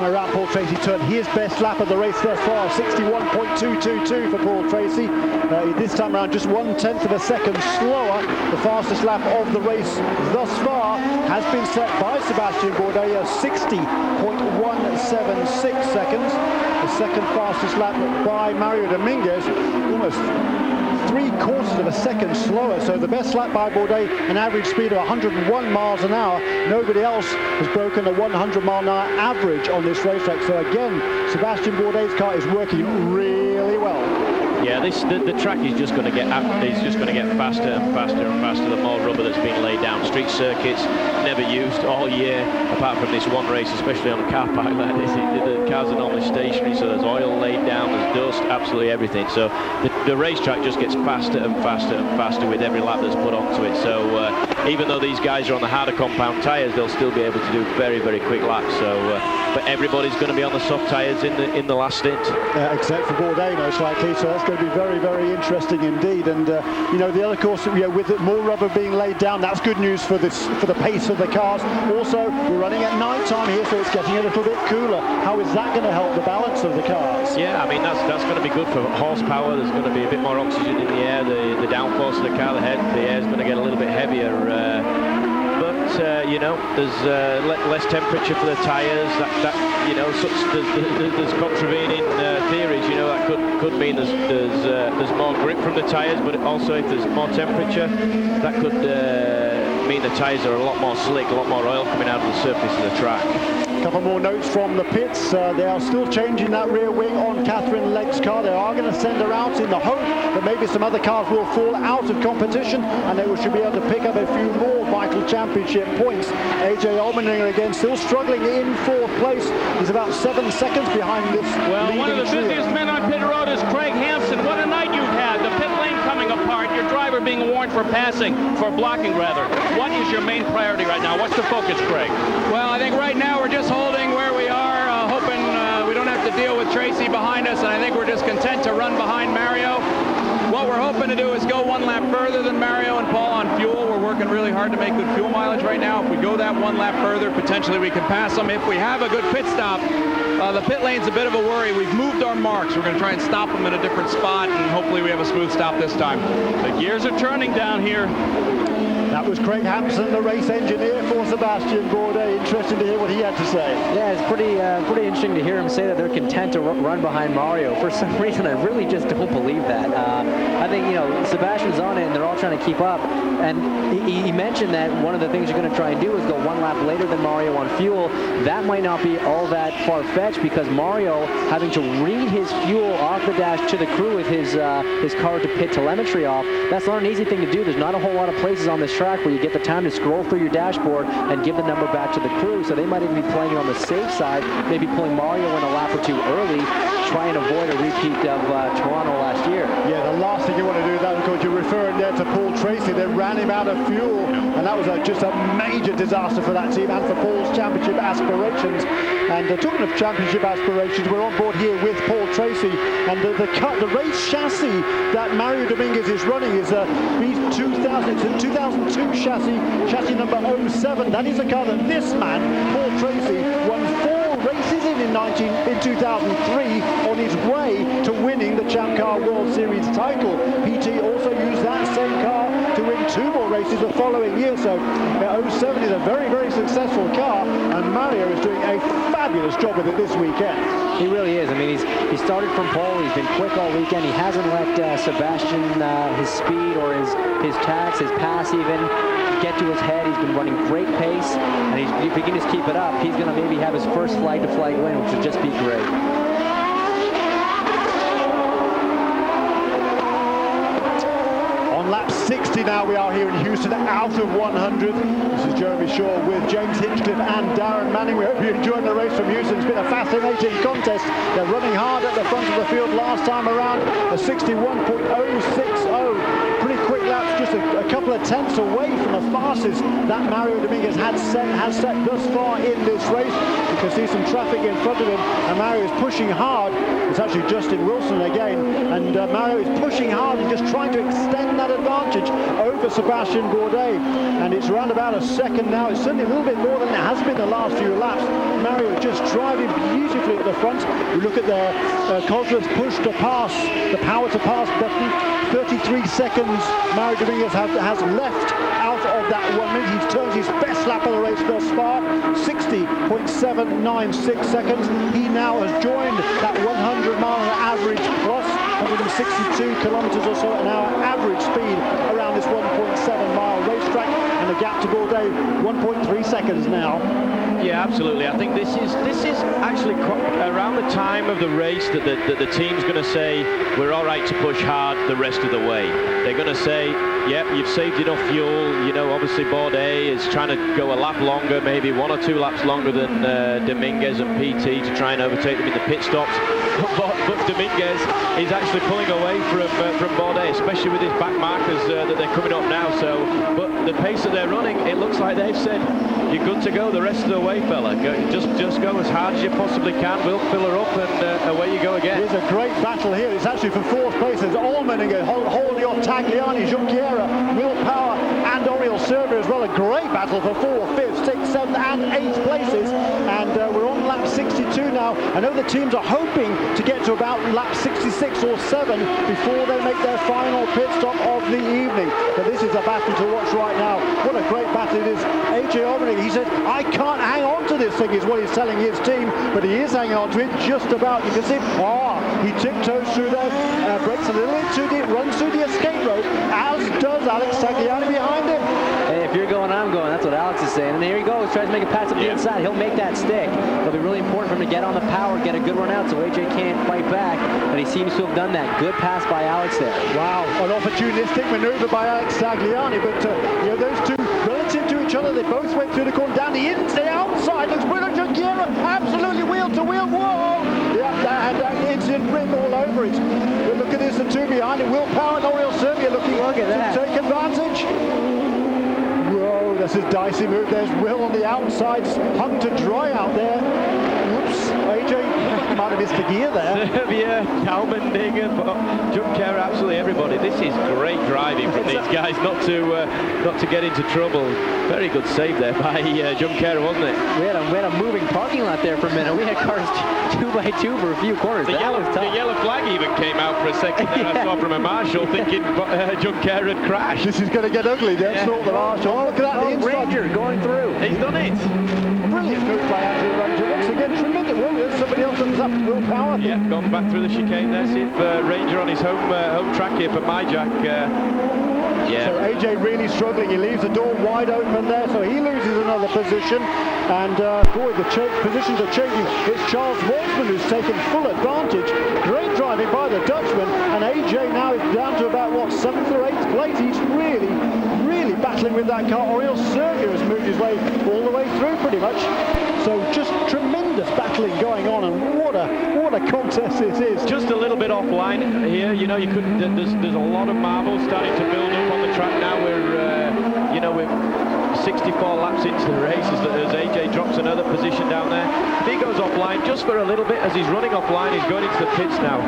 around, Paul Tracy turned his best lap of the race thus far, 61.222 for Paul Tracy. This time around, just 1/10 of a second slower. The fastest lap of the race thus far has been set by Sebastian Bourdais, 60.176 seconds. The second fastest lap by Mario Dominguez, almost 3/4 of a second slower. So the best lap by Bourdais, an average speed of 101 miles an hour. Nobody else has broken a 100 mile an hour average on this racetrack. So again, Sebastian Bourdais' car is working really well. Yeah, Yeah, the track is just going to get faster and faster and faster the more rubber that's been laid down. Street circuits never used all year, apart from this one race, especially on the car park like this. The cars are normally stationary, so there's oil laid down, there's dust, absolutely everything. So the racetrack just gets faster and faster and faster with every lap that's put onto it. So even though these guys are on the harder compound tyres, they'll still be able to do very, very quick laps. So, but everybody's going to be on the soft tyres in the last stint. Except for Bourdais, most likely. So that's going to be very, very interesting indeed. And the other course, with more rubber being laid down, that's good news for the pace of the cars. Also, we're running at night time here, so it's getting a little bit cooler. How is that going to help the balance of the cars? Yeah, I mean that's going to be good for horsepower. There's going to be a bit more oxygen in the air. The downforce of the car, the air is going to get a little bit heavier. There's less temperature for the tyres. There's contravening theories. That could mean there's more grip from the tyres, but also if there's more temperature, that could mean the tyres are a lot more slick, a lot more oil coming out of the surface of the track. A couple more notes from the pits. They are still changing that rear wing on Catherine Legg's car. They are going to send her out in the hope that maybe some other cars will fall out of competition and they should be able to pick up a few more vital championship points. AJ Allmendinger again still struggling in fourth place. He's about 7 seconds behind this. Well, one of the trio. busiest men on pit road is Craig Hampson. What a night you've had. The pit lane coming apart. Your driver being warned for blocking rather. What is your main priority right now? What's the focus, Craig? Well, I think right now we're just holding where we are, hoping we don't have to deal with Tracy behind us, and I think we're just content to run behind Mario. What we're hoping to do is go one lap further than Mario and Paul on fuel. We're working really hard to make good fuel mileage right now. If we go that one lap further, potentially we can pass them. If we have a good pit stop, the pit lane's a bit of a worry. We've moved our marks. We're going to try and stop them in a different spot, and hopefully we have a smooth stop this time. The gears are turning down here. That was Craig Hampson, the race engineer for Sebastian Bourdais. Interesting to hear what he had to say. Yeah, it's pretty interesting to hear him say that they're content to run behind Mario. For some reason, I really just don't believe that. I think, Sebastian's on it, and they're all trying to keep up. And he mentioned that one of the things you're going to try and do is go one lap later than Mario on fuel. That might not be all that far-fetched because Mario having to read his fuel off the dash to the crew with his car to pit telemetry off, that's not an easy thing to do. There's not a whole lot of places on this track where you get the time to scroll through your dashboard and give the number back to the crew. So they might even be playing it on the safe side, maybe pulling Mario in a lap or two early, try and avoid a repeat of Toronto last year. Yeah, the last thing you want to do is that, of course, you're referring there to Paul Tracy. They ran him out of fuel, and that was just a major disaster for that team and for Paul's championship aspirations. And talking of championship aspirations, we're on board here with Paul Tracy, and the race chassis that Mario Dominguez is running is a 2002 chassis number 07. That is a car that this man, Paul Tracy, won 4 races in 2003 on his way to winning the Champ Car World Series title. PT also used that same car to win 2 more races the following year. So 07 is a very, very successful car, and Mario is doing a fabulous job with it this weekend. He really is. I mean, he started from pole. He's been quick all weekend. He hasn't let Sebastian, his speed or his tax, his pass even, get to his head. He's been running great pace, and if he can just keep it up, he's going to maybe have his first flag-to-flag win, which would just be great. On lap 60 now, we are here in Houston, out of 100. This is Jeremy Shaw with James Hinchcliffe and Darren Manning. We hope you enjoyed the race from Houston. It's been a fascinating contest. They're running hard at the front of the field last time around, a 61.060. Pretty quick laps, just a couple of tenths away from the fastest that Mario Dominguez has set thus far in this race. You can see some traffic in front of him, and Mario is pushing hard. It's actually Justin Wilson again, and Mario is pushing hard and just trying to extend that advantage over Sebastian Bourdais, and it's around about a second now. It's certainly a little bit more than it has been the last few laps. Mario is just driving beautifully at the front. You look at the Cosworth's push to pass, the power to pass button, 33 seconds Mario Dominguez has left out of that 1 minute. He's turned his best lap of the race thus far, 60.796 seconds. He now has joined that 100 mile an average plus 162 kilometers or so an hour average speed around this 1.7 mile racetrack, and the gap to Bourdais 1.3 seconds now. Yeah, absolutely. I think this is actually around the time of the race that the team's going to say we're all right to push hard the rest of the way. They're going to say, yeah, you've saved enough fuel. You know, obviously Bourdais is trying to go a lap longer, maybe 1 or 2 laps longer than Dominguez and PT to try and overtake them in the pit stops. But Dominguez is actually pulling away from Bourdais, especially with his back markers that they're coming up now. So, but the pace that they're running, it looks like they've said, you're good to go the rest of the way, fella. Just go as hard as you possibly can. We'll fill her up, and away you go again. Here's a great battle here. It's actually for 4th place. There's Allmendinger, holding on Tagliani, Junqueira, Will Power, and Oriol Servia as well. A great battle for 4th, 5th, 6th, 7th, and 8th places. And we're on lap 62 now. I know the teams are hoping to get to about lap 66 or 7 before they make their final pit stop of the evening. But this is a battle to watch right now. What a great battle it is. AJ Allmendinger, he said, I can't hang on to this thing, is what he's telling his team, but he is hanging on to it just about. You can see, he tiptoes through there, breaks a little bit too deep, runs through the escape rope, as does Alex Tagliani behind him. Hey, if you're going, I'm going. That's what Alex is saying. And here he goes, tries to make a pass up the inside. He'll make that stick. It'll be really important for him to get on the power, get a good run out so AJ can't fight back. And he seems to have done that. Good pass by Alex there. Wow, an opportunistic maneuver by Alex Tagliani, but you know, those two relative to each other, they both went through the corner, down the outside. Looks Bruno Junqueira, absolutely wheel to wheel. Whoa! Yeah, that had that incident written all over it. But look at this, the two behind it. Will Power and Oriol Servia looking to take advantage. Whoa, that's a dicey move. There's Will on the outside, hung to dry out there. Whoops, AJ might have missed the gear there. Servia, Allmendinger, Junqueira, absolutely everybody. This is great driving from these guys not to get into trouble. Very good save there by Junqueira, wasn't it? We had a moving parking lot there for a minute. We had cars 2 by 2 for a few corners. The yellow flag even came out for a second there. I saw from a marshal thinking Junqueira had crashed. This is going to get ugly. That's not the marshal. Oh, look at that. The Ranger going through. He's done it. Brilliant move by Andrew Ranger. Once again, tremendous. Well, there's somebody else comes up. Will Power. Yeah, gone back through the chicane there. See if Ranger on his home track here for Myjack. So AJ really struggling. He leaves the door wide open there, so he loses another position. And boy, the positions are changing. It's Charles Wolfman who's taken full advantage. Great driving by the Dutchman, and AJ now is down to about 7th or 8th place. He's really battling with that car. Oriol Servia has moved his way all the way through pretty much. So just tremendous battling going on, and what a contest this is. Just a little bit offline here. You know, you couldn't. There's a lot of marbles starting to build up on the track now. We're 64 laps into the race as AJ drops another position down there. If he goes offline just for a little bit as he's running offline, he's going into the pits now.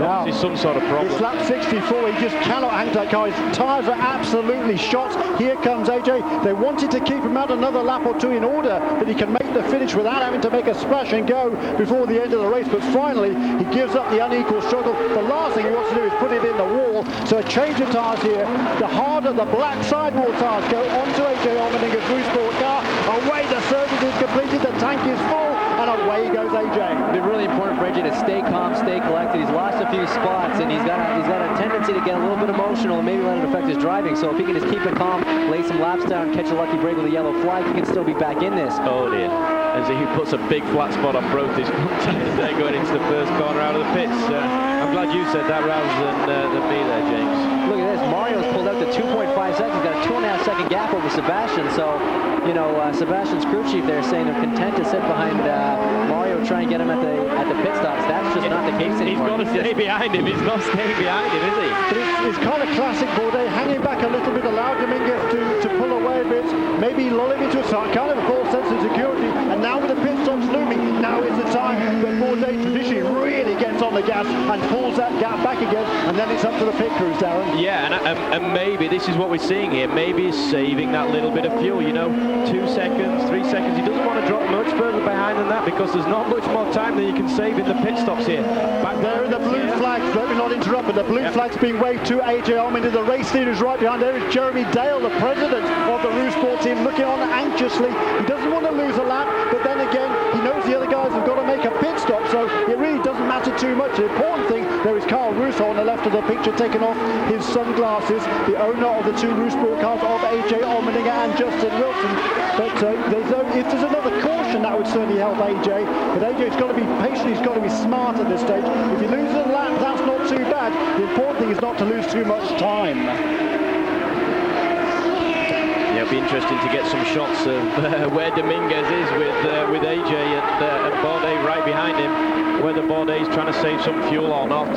Obviously some sort of problem. It's lap 64. He just cannot hang that car. His tyres are absolutely shot. Here comes AJ. They wanted to keep him out another lap or two in order that he can make the finish without having to make a splash and go before the end of the race. But finally, he gives up the unequal struggle. The last thing he wants to do is put it in the wall. So a change of tyres here. The harder the black sidewall tyres go onto AJ Allmendinger's Eurosport car. Away the service is completed. The tank is full. And away goes AJ. It'd be really important for AJ to stay calm, stay collected. He's lost a few spots, and he's got a tendency to get a little bit emotional and maybe let it affect his driving. So if he can just keep it calm, lay some laps down, catch a lucky break with a yellow flag, he can still be back in this. Oh dear. As he puts a big flat spot on both his front tires there going into the first corner out of the pits. I'm glad you said that rather than me there, James. Look at this. Mario's pulled out to 2.5 seconds. Got a 2.5 second gap over Sebastian. So, you know, Sebastian's crew chief there saying they're content to sit behind Mario, try and get him at the pit stops. That's just not the case anymore. He's got to stay behind him. He's not staying behind him, is he? But it's kind of classic Bourdais, hanging back a little bit, allow Dominguez to pull away a bit, maybe lull him into a kind of a false sense of security. And now with the pit stops looming, now is the time that Bourdais traditionally really gets on the gas and pulls that gap back again, and then it's up to the pit crews, Darren. Yeah, and maybe this is what we're seeing here. Maybe he's saving that little bit of fuel, you know, 2 seconds, 3 seconds. He doesn't want to drop much further behind than that because there's not much more time than you can save in the pit stops here. Back there are the blue flags. Let me not interrupt, but the blue flag's being waved to AJ Allmendinger. The race leader is right behind. There is Jeremy Dale, the president of the Eurosport team, looking on anxiously. He doesn't want to lose a lap, but then again, he knows the other guys have got to make a pit stop, so it really doesn't matter too much. The important thing, there is Carl Russo on the left of the picture taking off his sunglasses, the owner of the two Eurosport cars of AJ Allmendinger and Justin Wilson. But if there's another caution, that would certainly help AJ. But AJ's got to be patient, he's got to be smart at this stage. If he loses a lap, that's not too bad. The important thing is not to lose too much time. Yeah, it'll be interesting to get some shots of where Dominguez is with AJ and Bourdais right behind him. Whether Bourdais is trying to save some fuel or not,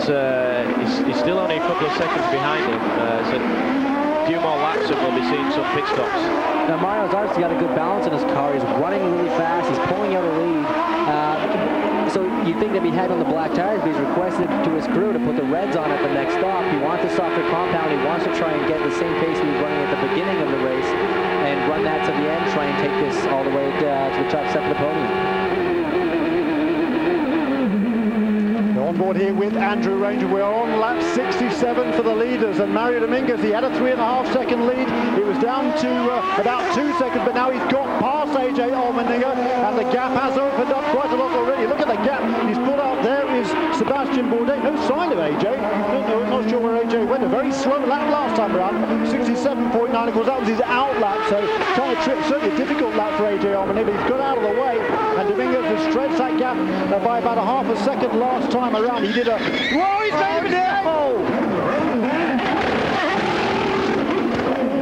he's still only a couple of seconds behind him. So a few more laps and we'll be seeing some pit stops. Now Mario's obviously got a good balance in his car. He's running really fast. He's pulling out a lead. So you think that he had on the black tires, but he's requested to his crew to put the reds on at the next stop. He wants a softer compound. He wants to try and get the same pace he was running at the beginning of the race and run that to the end, try and take this all the way to the top step of the podium. On board here with Andrew Ranger. We are on lap 67 for the leaders, and Mario Dominguez, he had a 3.5 second lead. It was down to about 2 seconds, but now he's got past AJ Allmendinger, and the gap has opened up quite a lot already. Look at the gap he's put out. There is Sebastian Bourdais. No sign of AJ. Not sure where AJ went. A very slow lap last time around, 67.9. Of course, that was his out lap, so kind of certainly a difficult lap for AJ Allmendinger, but he's got out of the way, and Dominguez has stretched that gap by about a half a second last time around. He did a... Whoa, he's made a mistake!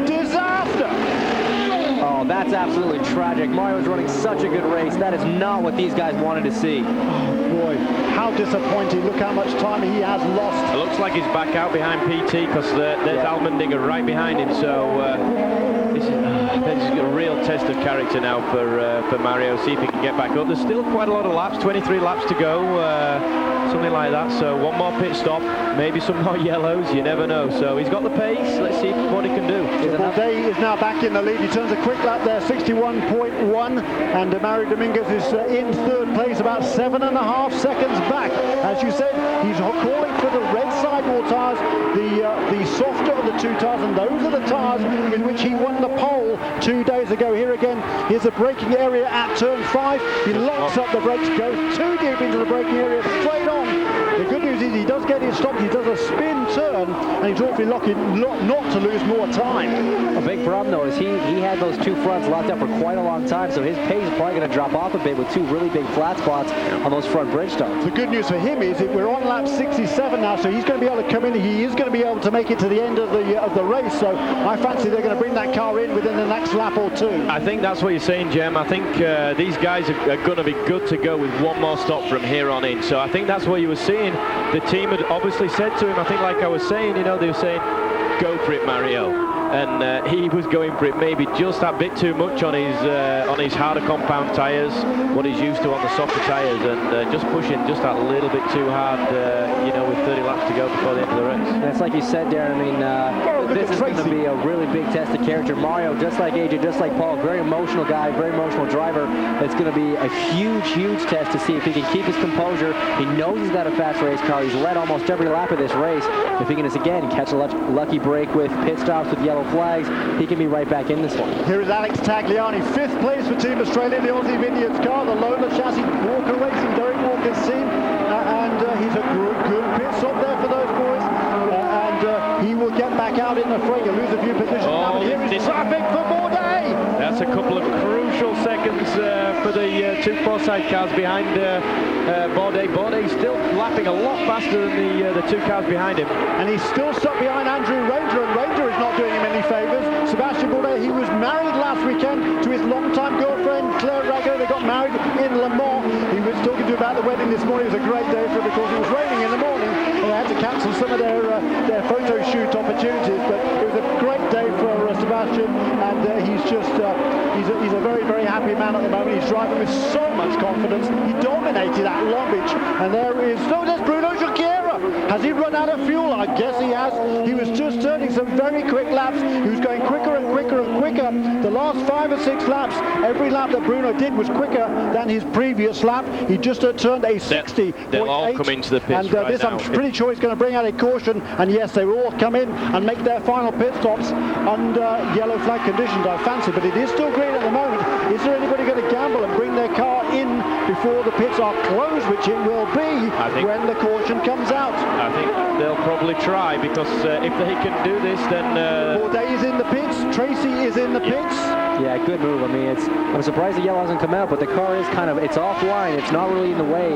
Disaster! Oh, that's absolutely tragic. Mario's running such a good race. That is not what these guys wanted to see. Oh, boy. How disappointing. Look how much time he has lost. It looks like he's back out behind PT because there's Allmendinger right behind him. So this is a real test of character now for Mario. See if he can get back up. There's still quite a lot of laps, 23 laps to go. Something like that, so one more pit stop, maybe some more yellows, you never know. So he's got the pace, let's see what he can do. Bourdais is now back in the lead. He turns a quick lap there, 61.1, and Mario Dominguez is in third place, about 7.5 seconds back. As you said, he's calling for the red sidewall tyres, the softer of the two tyres, and those are the tyres in which he won the pole 2 days ago. Here again, here's the braking area at turn 5. He locks up the brakes, goes too deep into the braking area, straight on. The good news is he does get it stopped. He does a spin turn, and he's awfully lucky not to lose more time. A big problem, though, is he had those two fronts locked up for quite a long time, so his pace is probably going to drop off a bit with two really big flat spots on those front bridge stops. The good news for him is that we're on lap 67 now, so he's going to be able to come in. He is going to be able to make it to the end of the race, so I fancy they're going to bring that car in within the next lap or two. I think that's what you're saying, Jem. I think these guys are going to be good to go with one more stop from here on in, so I think that's what you were seeing. The team had obviously said to him, I think like I was saying, you know, they were saying, go for it, Mario. And he was going for it maybe just that bit too much on his harder compound tyres, what he's used to on the softer tyres, and just pushing just that little bit too hard, you know, with 30 laps to go before the end of the race. And it's like you said, Darren, I mean, this is going to be a really big test of character. Mario, just like AJ, just like Paul, very emotional guy, very emotional driver. It's going to be a huge, huge test to see if he can keep his composure. He knows he's got a fast race car. He's led almost every lap of this race. If he can, again, catch a lucky break with pit stops with yellow flags, he can be right back in this one. Here is Alex Tagliani, 5th place for Team Australia, the Aussie Vineyards car, the Lola chassis, Walker Racing, Derek Walker's team, and he's a good pit stop there for those boys, and he will get back out in the fray. He'll lose a few positions now, but here is traffic for Bourdais. That's a couple of crucial seconds for the two Forsyth cars behind Bourdais. Bourdais still lapping a lot faster than the two cars behind him. And he's still stuck behind Andrew Ranger, and Ranger is not doing him any favours. Sebastian Bourdais, he was married last weekend to his longtime girlfriend, Claire Rago. They got married in Le Mans. He was talking to about the wedding this morning. It was a great day for him because it was raining in the morning, and they had to cancel some of their photo shoot opportunities. But it was a great day for Sebastian, and he's just he's a very, very happy man at the moment. He's driving with so much confidence. He dominated at Long Beach, and there's Bruno Junqueira. Has he run out of fuel? I guess he has. He was just turning some very quick laps. He was going quicker and quicker and quicker. The last 5 or 6 laps, every lap that Bruno did was quicker than his previous lap. He just turned a 60.8. They'll all come into the pits and right this, now. I'm pretty sure he's going to bring out a caution. And yes, they will all come in and make their final pit stops under yellow flag conditions, I fancy. But it is still green at the moment. Is there anybody going to gamble and bring their car in before the pits are closed, which it will be when the caution comes out. I think they'll probably try, because if they can do this, then... Bourdais is in the pits, Tracy is in the pits. Yeah, good move. I mean, I'm surprised the yellow hasn't come out, but the car is it's offline. It's not really in the way.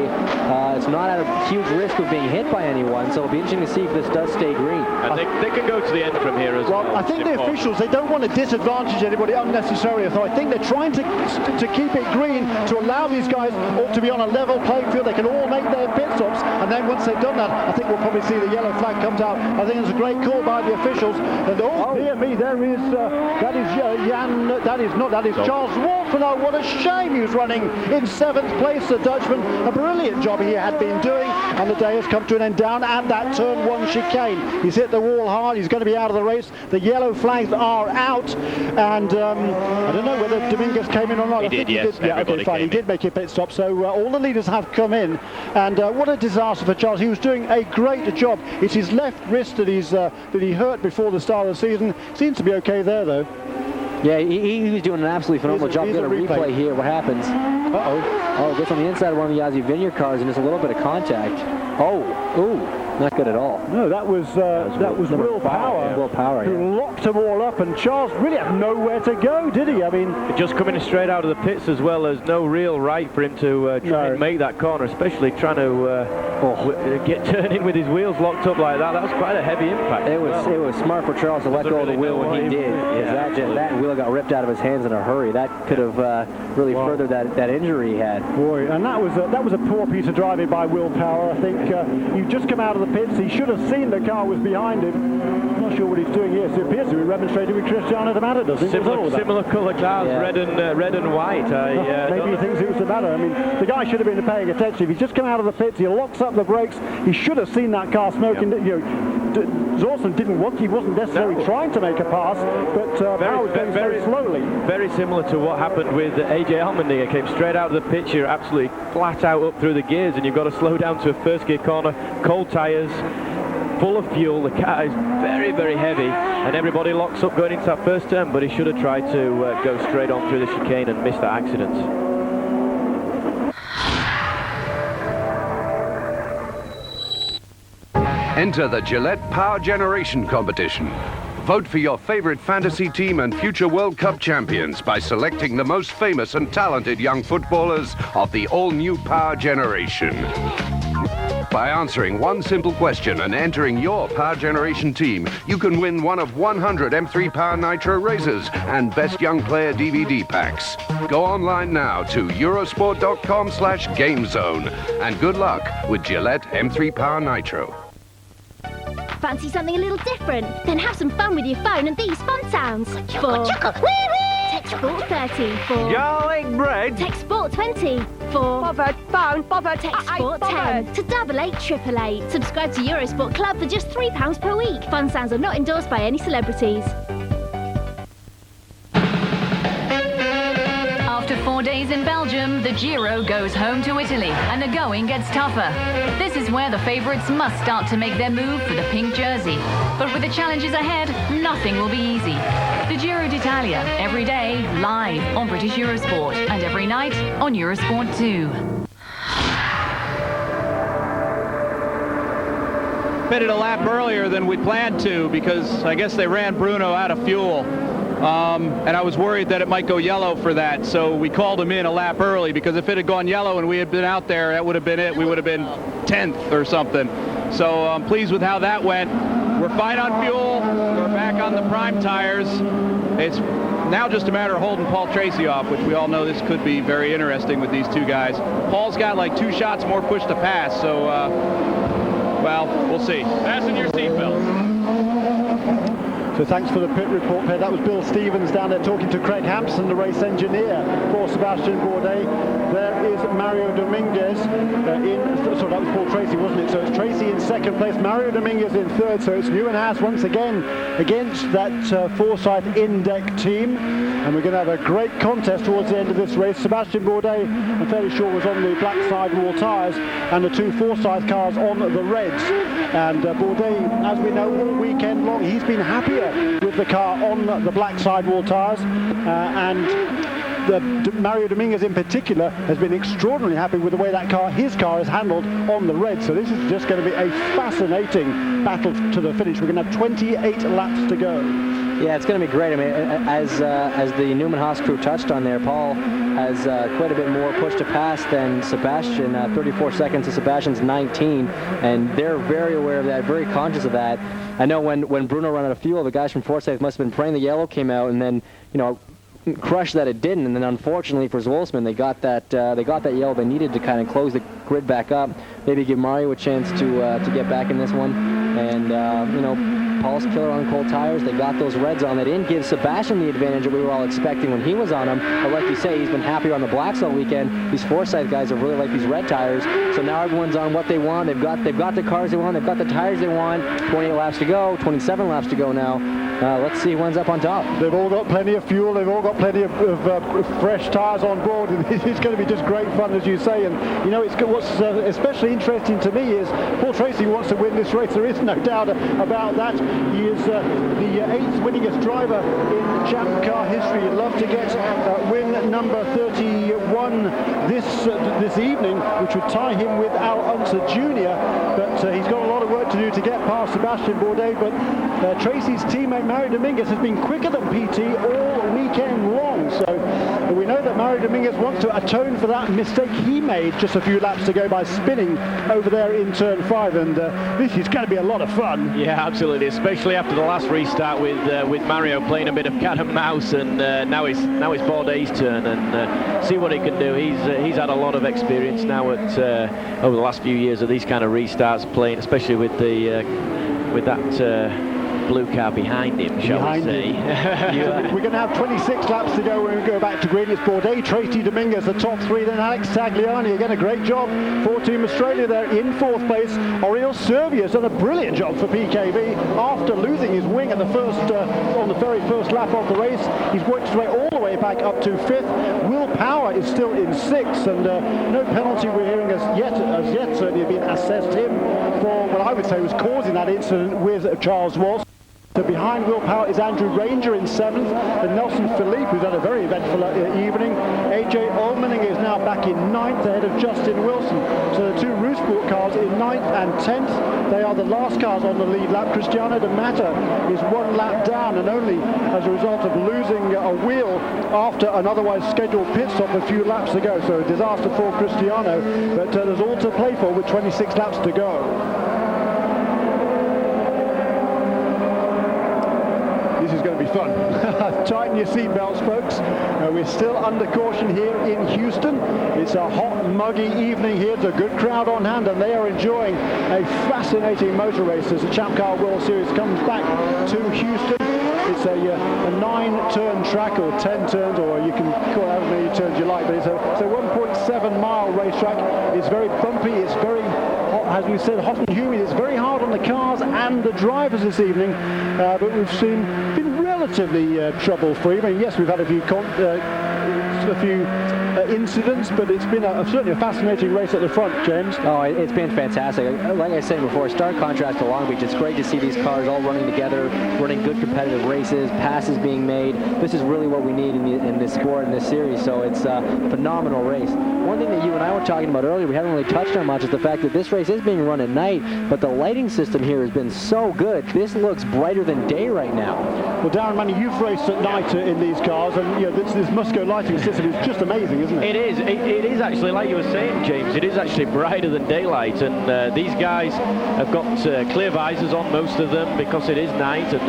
It's not at a huge risk of being hit by anyone, so it'll be interesting to see if this does stay green. And they can go to the end from here as well. I think the officials, they don't want to disadvantage anybody unnecessarily, so I think they're trying to keep it green to allow these guys all to be on a level playing field. They can all make their pit stops, and then once they've done that, I think we'll probably see the yellow flag comes out. I think it's a great call by the officials. And dear me, there is that is Charles Wolf, and oh, what a shame. He was running in 7th place, the Dutchman. A brilliant job he had been doing, and the day has come to an end down at that turn 1 chicane. He's hit the wall hard. He's going to be out of the race. The yellow flags are out, and I don't know whether Dominguez came in or not. He did, yes. Yeah, okay, fine. He did make a pit stop, so all the leaders have come in, and what a disaster for Charles. He was doing a great job. It's his left wrist that he hurt before the start of the season. Seems to be okay there, though. Yeah, he was doing an absolutely phenomenal job. Get a replay here. What happens? Oh, gets on the inside of one of the Yazzie Vineyard cars, and just a little bit of contact. Not good at all. No, that was Will Power. Will Power, who locked them all up, and Charles really had nowhere to go, did he? I mean, just coming straight out of the pits as well. There's no real right for him to try and make that corner, especially trying to get turning with his wheels locked up like that. That was quite a heavy impact. It was smart for Charles to let go of the wheel when he did. That wheel got ripped out of his hands in a hurry. That could have really furthered that injury he had. Boy, and that was a poor piece of driving by Will Power. I think you've just come out of the pits. He should have seen the car was behind him. I'm not sure what he's doing here. So it appears to be remonstrating with Cristiano de Matta, doesn't he? Similar colour cars, red and white. Maybe he thinks it was the matter. I mean, the guy should have been paying attention. If he's just come out of the pits, he locks up the brakes. He should have seen that car smoking. Zawson didn't want. He wasn't necessarily trying to make a pass, but Power was going very slowly. Very similar to what happened with AJ Allmendinger. Came straight out of the pit. You're absolutely flat out up through the gears, and you've got to slow down to a first gear corner. Cold tyres, full of fuel. The car is very, very heavy, and everybody locks up going into that first turn, but he should have tried to go straight on through the chicane and missed that accident. Enter the Gillette Power Generation competition. Vote for your favorite fantasy team and future World Cup champions by selecting the most famous and talented young footballers of the all-new Power Generation. By answering one simple question and entering your Power Generation team, you can win one of 100 M3 Power Nitro razors and Best Young Player DVD packs. Go online now to eurosport.com/gamezone, and good luck with Gillette M3 Power Nitro. Fancy something a little different? Then have some fun with your phone and these fun sounds. For Text Sport 30. For Garlic bread. Text Sport 20. For Bothered phone. Bothered. Text Sport 10. To 88888. Subscribe to Eurosport Club for just £3 per week. Fun sounds are not endorsed by any celebrities. After 4 days in Belgium, the Giro goes home to Italy, and the going gets tougher. This is where the favourites must start to make their move for the pink jersey. But with the challenges ahead, nothing will be easy. The Giro d'Italia, every day, live on British Eurosport, and every night on Eurosport 2. Pitted a lap earlier than we planned to, because I guess they ran Bruno out of fuel. And I was worried that it might go yellow for that, so we called him in a lap early, because if it had gone yellow and we had been out there, that would have been it. We would have been 10th or something. So I'm pleased with how that went. We're fine on fuel. We're back on the prime tires. It's now just a matter of holding Paul Tracy off, which we all know this could be very interesting with these two guys. Paul's got like 2 shots more push to pass, so, well, we'll see. Fasten your seatbelts. So thanks for the pit report, Pat. That was Bill Stevens down there talking to Craig Hampson, the race engineer for Sebastian Bourdais. There is Mario Dominguez sorry, that was Paul Tracy, wasn't it? So it's Tracy in 2nd place, Mario Dominguez in 3rd. So it's Nieuwenhuis once again against that Forsyth in-deck team. And we're going to have a great contest towards the end of this race. Sebastian Bourdais, I'm fairly sure, was on the black sidewall tyres, and the 2 Forsyth cars on the reds. And Bourdais, as we know, all weekend long, he's been happier with the car on the black sidewall tyres, and Mario Dominguez in particular has been extraordinarily happy with the way his car is handled on the red. So this is just going to be a fascinating battle to the finish. We're going to have 28 laps to go. Yeah, it's going to be great. I mean, as the Newman-Haas crew touched on there, Paul has quite a bit more push to pass than Sebastian, 34 seconds to Sebastian's 19, and they're very aware of that, very conscious of that. I know when Bruno ran out of fuel, the guys from Forsyth must have been praying the yellow came out, and then, you know, crushed that it didn't, and then unfortunately for Zwolsman, they got that yellow they needed to kind of close the grid back up, maybe give Mario a chance to get back in this one, and you know, Paul's killer on cold tires. They got those reds on. They didn't give Sebastian the advantage that we were all expecting when he was on them. But like you say, he's been happier on the blacks all weekend. These Forsyth guys are really like these red tires. So now everyone's on what they want. They've got the cars they want. They've got the tires they want. 28 laps to go. 27 laps to go now. Let's see who ends up on top. They've all got plenty of fuel. They've all got plenty of fresh tires on board. It's going to be just great fun, as you say. And you know, what's especially interesting to me is Paul Tracy wants to win this race. There is no doubt about that. He is the 8th winningest driver in Champ Car history. He'd love to get win number 31 this evening, which would tie him with Al Unser Jr. But he's got a lot of work to do to get past Sebastian Bourdais. But Tracy's teammate Mario Dominguez has been quicker than PT all weekend long. So we know that Mario Dominguez wants to atone for that mistake he made just a few laps ago by spinning over there in turn 5. And this is going to be a lot of fun. Yeah, absolutely, especially after the last restart with Mario playing a bit of cat and mouse, and now it's Bourdais' turn, and see what he can do. He's had a lot of experience now over the last few years of these kind of restarts, playing especially with that blue car behind him, shall we say. We're going to have 26 laps to go when we go back to green. It's Bourdais, Tracy Dominguez, the top 3, then Alex Tagliani. Again, a great job for Team Australia there in 4th place. Oriol Servia's done a brilliant job for PKV after losing his wing at the on the very first lap of the race. He's worked his way all the way back up to 5th. Will Power is still in 6th, and no penalty we're hearing as yet certainly have been assessed him for what I would say was causing that incident with Charles Walsh. So behind Will Power is Andrew Ranger in 7th, and Nelson Philippe, who's had a very eventful evening. AJ Allmenning is now back in 9th ahead of Justin Wilson. So the two Eurosport cars in 9th and 10th, they are the last cars on the lead lap. Cristiano De Mata is 1 lap down, and only as a result of losing a wheel after an otherwise scheduled pit stop a few laps ago. So a disaster for Cristiano, but there's all to play for with 26 laps to go. This is going to be fun. Tighten your seatbelts, folks. We're still under caution here in Houston. It's a hot, muggy evening here. There's a good crowd on hand, and they are enjoying a fascinating motor race as the Champ Car World Series comes back to Houston. It's a 9-turn track, or 10 turns, or you can call it however many turns you like, but it's a 1.7-mile racetrack. It's very bumpy. It's very hot, as we said, hot and humid. It's very hard on the cars and the drivers this evening, but we've been relatively trouble-free. I mean, yes, we've had a few incidents, but it's been certainly a fascinating race at the front, James. Oh, it's been fantastic. Like I said before, stark contrast to Long Beach. It's great to see these cars all running together, running good competitive races, passes being made. This is really what we need in this sport, in this series, so it's a phenomenal race. One thing that you and I were talking about earlier, we haven't really touched on much, is the fact that this race is being run at night, but the lighting system here has been so good. This looks brighter than day right now. Well, Darren Manning, you've raced at night in these cars, and you know, this Musco lighting system is just amazing, isn't it? It is actually, like you were saying, James, it is actually brighter than daylight, and these guys have got clear visors on, most of them, because it is night, and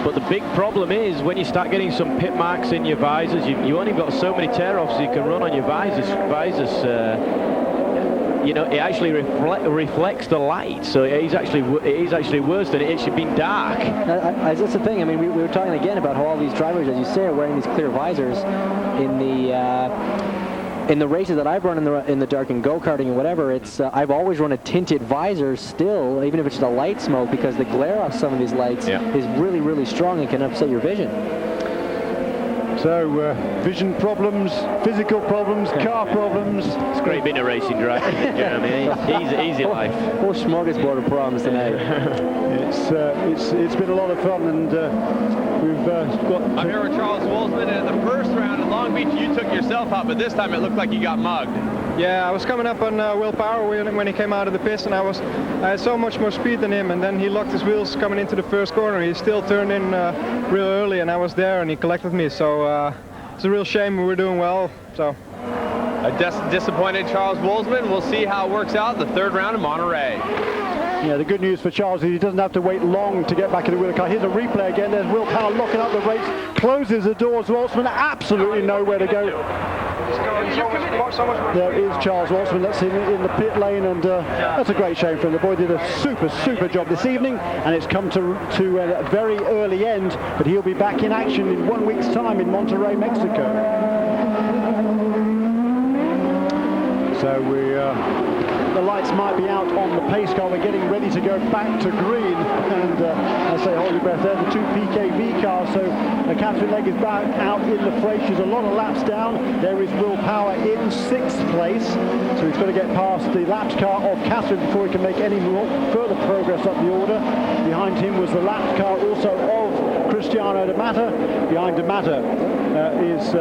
but the big problem is when you start getting some pit marks in your visors, you only got so many tear-offs you can run on your visors. You know, it actually reflects the light, so it is actually worse than it should be dark. That's the thing. I mean, we were talking again about how all these drivers, as you say, are wearing these clear visors in the races that I've run in the dark in go-karting and whatever. It's I've always run a tinted visor still, even if it's just a light smoke, because the glare off some of these lights is really, really strong and can upset your vision. So, vision problems, physical problems, car problems. It's great being a racing driver. You know what I mean? Easy life. Whole smorgasbord of problems tonight. It's it's been a lot of fun, and we've got... I'm here with Charles Wolfsman. In the first round in Long Beach, you took yourself out, but this time it looked like you got mugged. Yeah, I was coming up on Will Power when he came out of the pits, and I had so much more speed than him, and then he locked his wheels coming into the first corner. He still turned in real early, and I was there, and he collected me, so it's a real shame. We were doing well, so... A disappointed Charles Wolfsman. We'll see how it works out the third round in Monterey. Yeah, the good news for Charles is he doesn't have to wait long to get back in the wheel car. Here's a replay again. There's Will Power locking up the race, closes the doors. Wolfsman absolutely nowhere to go. There is Charles Wolfsman. That's in the pit lane, and that's a great shame for him. The boy did a super job this evening, and it's come to a very early end, but he'll be back in action in 1 week's time in Monterrey, Mexico. So the lights might be out on the pace car. We're getting ready to go back to green, and I say hold your breath there, the two PKV cars. So Catherine Legg is back out in the fray. She's a lot of laps down. There is Will Power in 6th place, so he's got to get past the laps car of Catherine before he can make any more further progress up the order. Behind him was the lap car also of Cristiano De Matta. Behind De Matta is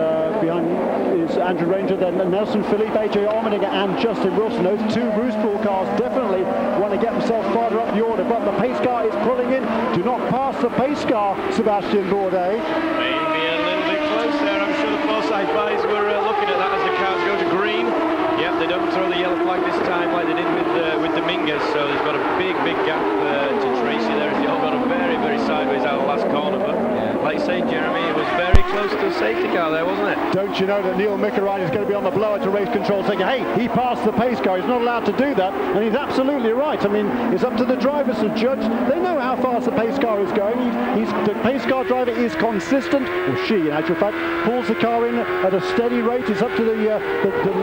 Andrew Ranger, then Nelson Philippe, AJ Allmendinger and Justin Wilson. Those two Eurosport cars definitely want to get themselves farther up the order, but the pace car is pulling in. Do not pass the pace car, Sebastian Bourdais. Maybe a little bit close there. I'm sure the foresight guys were looking at that as the cars go to green. Yep, they don't throw the yellow flag this time like they did with Dominguez, so there's got a big gap to Tracy there. They all got a very sideways out of the last corner, but like you say, Jeremy, it was very close to the safety car there, wasn't it? Don't you know that Neil Mickarine is going to be on the blower to race control saying, hey, he passed the pace car, he's not allowed to do that, and he's absolutely right. I mean, it's up to the drivers to judge. They know how fast the pace car is going. The pace car driver is consistent, or she in actual fact, pulls the car in at a steady rate. It's up to the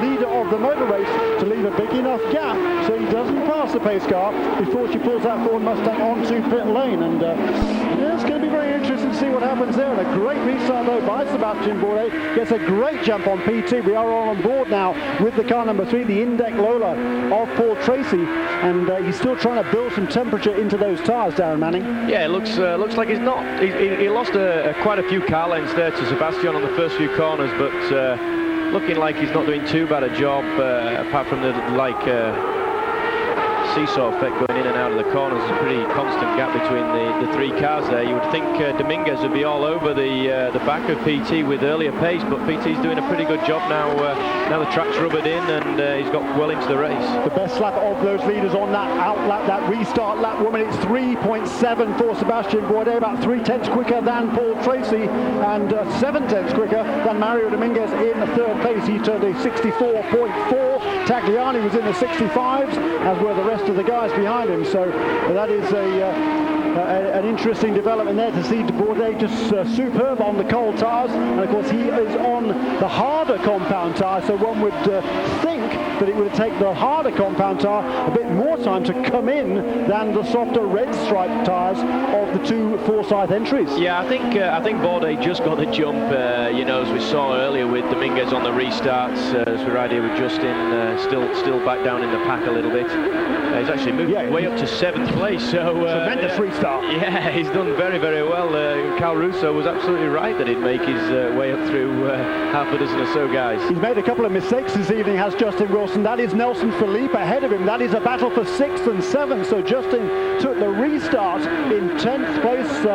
leader of the motor race to leave a big enough gap so he doesn't pass the pace car before she pulls that Ford Mustang onto pit lane. And it's going to be very interesting to see what happens there. And a great restart though by Sebastian Bourdais. Gets a great jump on PT. We are all on board now with the car number 3, the Indec Lola of Paul Tracy, and he's still trying to build some temperature into those tyres, Darren Manning. Yeah, it looks like he's not. He lost quite a few car lengths there to Sebastian on the first few corners, but looking like he's not doing too bad a job, apart from the seesaw effect going in and out of the corners. There's a pretty constant gap between the three cars there. You would think Dominguez would be all over the back of PT with earlier pace, but PT's doing a pretty good job now. Now the track's rubbered in, and he's got well into the race. The best lap of those leaders on that outlap, that restart lap, 1 minute 3.7 for Sebastian Bourdais, about 3/10 quicker than Paul Tracy, and 7/10 quicker than Mario Dominguez in the 3rd place. He turned a 64.4. Tagliani was in the 65s, as were the rest of the guys behind him. So that is an interesting development there to see Bourdais just superb on the cold tyres, and of course he is on the harder compound tyre, so one would think that it would take the harder compound tyre a bit more time to come in than the softer red stripe tyres of the two Forsyth entries. Yeah, I think Bourdais just got the jump, as we saw earlier with Dominguez on the restarts, as we're right here with Justin still back down in the pack a little bit. He's actually moved way up to 7th place, so tremendous restart. Yeah, he's done very well. Cal Russo was absolutely right that he'd make his way up through half a dozen or so guys. He's made a couple of mistakes this evening, has Justin Wilson. That is Nelson Philippe ahead of him. That is a battle for 6th and 7th. So Justin took the restart in 10th place.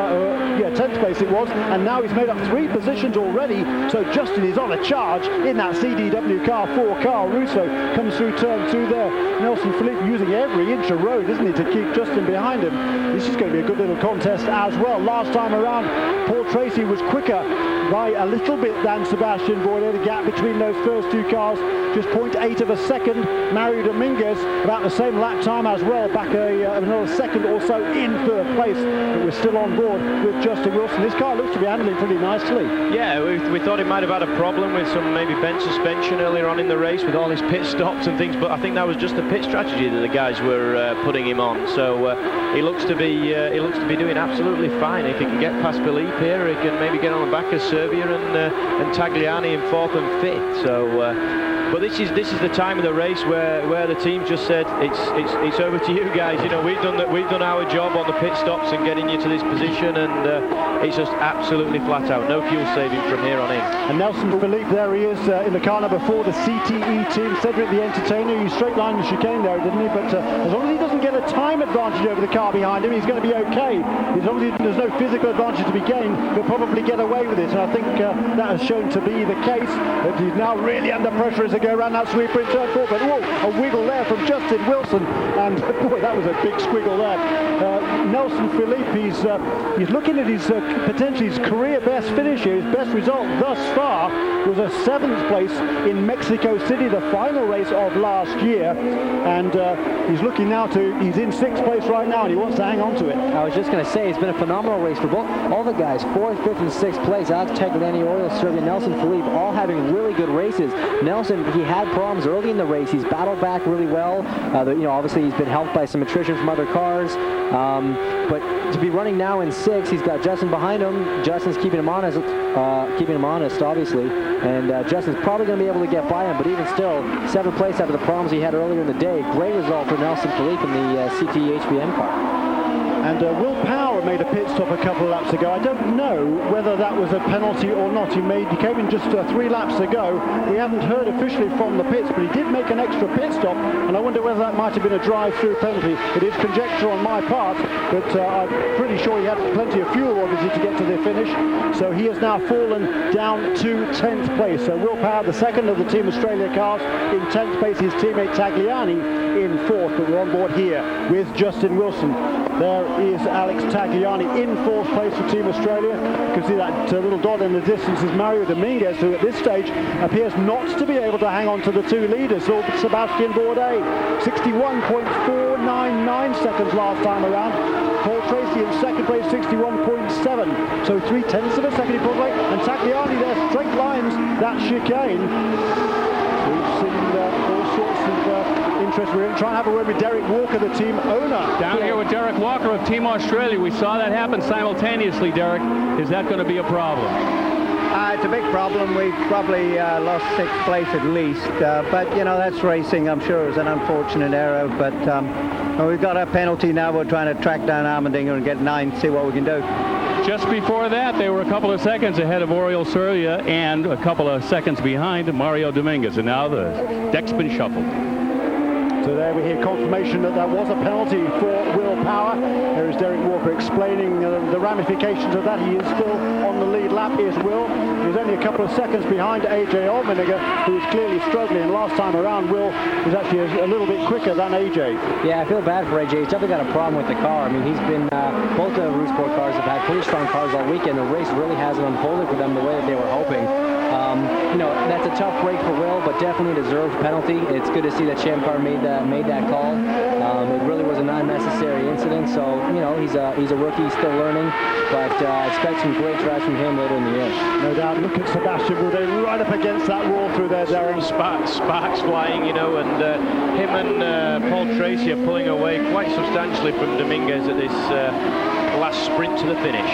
10th place it was, and now he's made up 3 positions already. So Justin is on a charge in that CDW car for Carl Russo. Comes through turn 2 there. Nelson Philippe using every inch of road, isn't he, to keep Justin behind him. This is going to be a good little contest as well. Last time around, Paul Tracy was quicker by a little bit than Sebastian Bourdais. The gap between those first 2 cars, just 0.8 of a second. Mario Dominguez, about the same lap time as well, back another second or so in 3rd place. But we're still on board with Justin Wilson. This car looks to be handling pretty nicely. Yeah, we thought he might have had a problem with some maybe bent suspension earlier on in the race with all his pit stops and things, but I think that was just the pit strategy that the guys were putting him on. So he looks to be doing absolutely fine. If he can get past Philippe here, he can maybe get on the back of Serbia and Tagliani in 4th and 5th. So But this is the time of the race where the team just said it's over to you guys. You know, we've done our job on the pit stops and getting you to this position, and it's just absolutely flat out. No fuel saving from here on in. And Nelson Philippe, there he is in the car number 4, the CTE team. Cedric the Entertainer, he straight lined the chicane there, didn't he? But as long as he doesn't get a time advantage over the car behind him, he's going to be okay. As long as there's no physical advantage to be gained, he'll probably get away with it. And I think that has shown to be the case. That he's now really under pressure as they go around that sweeper in turn 4. But whoa, a wiggle there from Justin Wilson, and boy, that was a big squiggle there. Nelson Philippe, he's looking at his potentially his career best finish here. His best result thus far was a 7th place in Mexico City, the final race of last year, and he's looking now he's in 6th place right now, and he wants to hang on to it. I was just going to say, it's been a phenomenal race for all the guys. 4th, 5th, and 6th place. Alex Tagliani, Oriol Serbia, Nelson Philippe, all having really good races. Nelson, he had problems early in the race. He's battled back really well. Obviously he's been helped by some attrition from other cars. But to be running now in 6th, he's got Justin behind him. Justin's keeping him honest, obviously. And Justin's probably going to be able to get by him. But even still, 7th place after the problems he had earlier in the day. Great result for Nelson Philippe in the CT HBM car. And Will Power made a pit stop a couple of laps ago. I don't know whether that was a penalty or not. He came in just 3 laps ago. We haven't heard officially from the pits, but he did make an extra pit stop, and I wonder whether that might have been a drive-through penalty. It is conjecture on my part, but I'm pretty sure he had plenty of fuel, obviously, to get to the finish. So he has now fallen down to 10th place. So Will Power, the second of the Team Australia cars, in 10th place. His teammate Tagliani in 4th, but we're on board here with Justin Wilson. There is Alex Tagliani in 4th place for Team Australia. You can see that little dot in the distance is Mario Dominguez, who at this stage appears not to be able to hang on to the 2 leaders. So Sebastian Bourdais, 61.499 seconds last time around. Paul Tracy in 2nd place, 61.7. So 0.3 of a second in Broadway. And Tagliani there, straight lines that chicane. We've seen all sorts of interest. We're going to try and have a word with Derek Walker, the team owner. Down here with Derek Walker of Team Australia. We saw that happen simultaneously, Derek. Is that going to be a problem? It's a big problem. We've probably lost 6th place at least. But, you know, that's racing. I'm sure it was an unfortunate error. But we've got a penalty now. We're trying to track down Armendinger and get 9, see what we can do. Just before that, they were a couple of seconds ahead of Oriol Serbia and a couple of seconds behind Mario Dominguez. And now the deck's been shuffled. So there we hear confirmation that was a penalty for Will Power. There is Derek Walker explaining the ramifications of that. He is still on the lead lap, is Will. He's only a couple of seconds behind AJ Allmendinger, who is clearly struggling. And last time around, Will was actually a little bit quicker than AJ. Yeah, I feel bad for AJ. He's definitely got a problem with the car. I mean, he's been, both the Eurosport cars have had pretty strong cars all weekend. The race really hasn't unfolded for them the way that they were hoping. That's a tough break for Will, but definitely deserved penalty. It's good to see that Champ Car made that call. It really was an unnecessary incident. So he's a rookie, still learning, but expect some great drives from him later in the year. No doubt. Look at Sebastian Bourdais right up against that wall through there, Darren. Sparks flying, and him and Paul Tracy are pulling away quite substantially from Dominguez at this last sprint to the finish.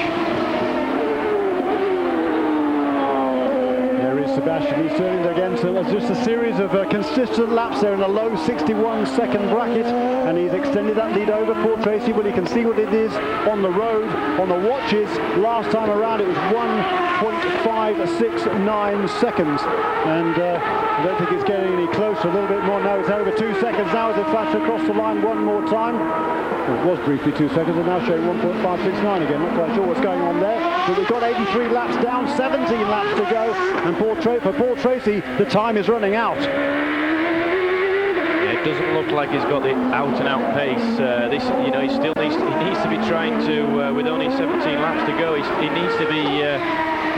Sebastian, he's turning again, so it's just a series of consistent laps there in a low 61-second bracket, and he's extended that lead over Paul Tracy. Well, you can see what it is on the road, on the watches. Last time around it was 1.569 seconds, and I don't think it's getting any closer. A little bit more now. It's over 2 seconds now as it flashes across the line one more time. Well, it was briefly 2 seconds, and now showing 1.569 again. Not quite sure what's going on there, but we've got 83 laps down, 17 laps to go, and for Paul Tracy, the time is running out. Yeah, it doesn't look like he's got the out-and-out pace. He still needs to be trying to, with only 17 laps to go, he needs to be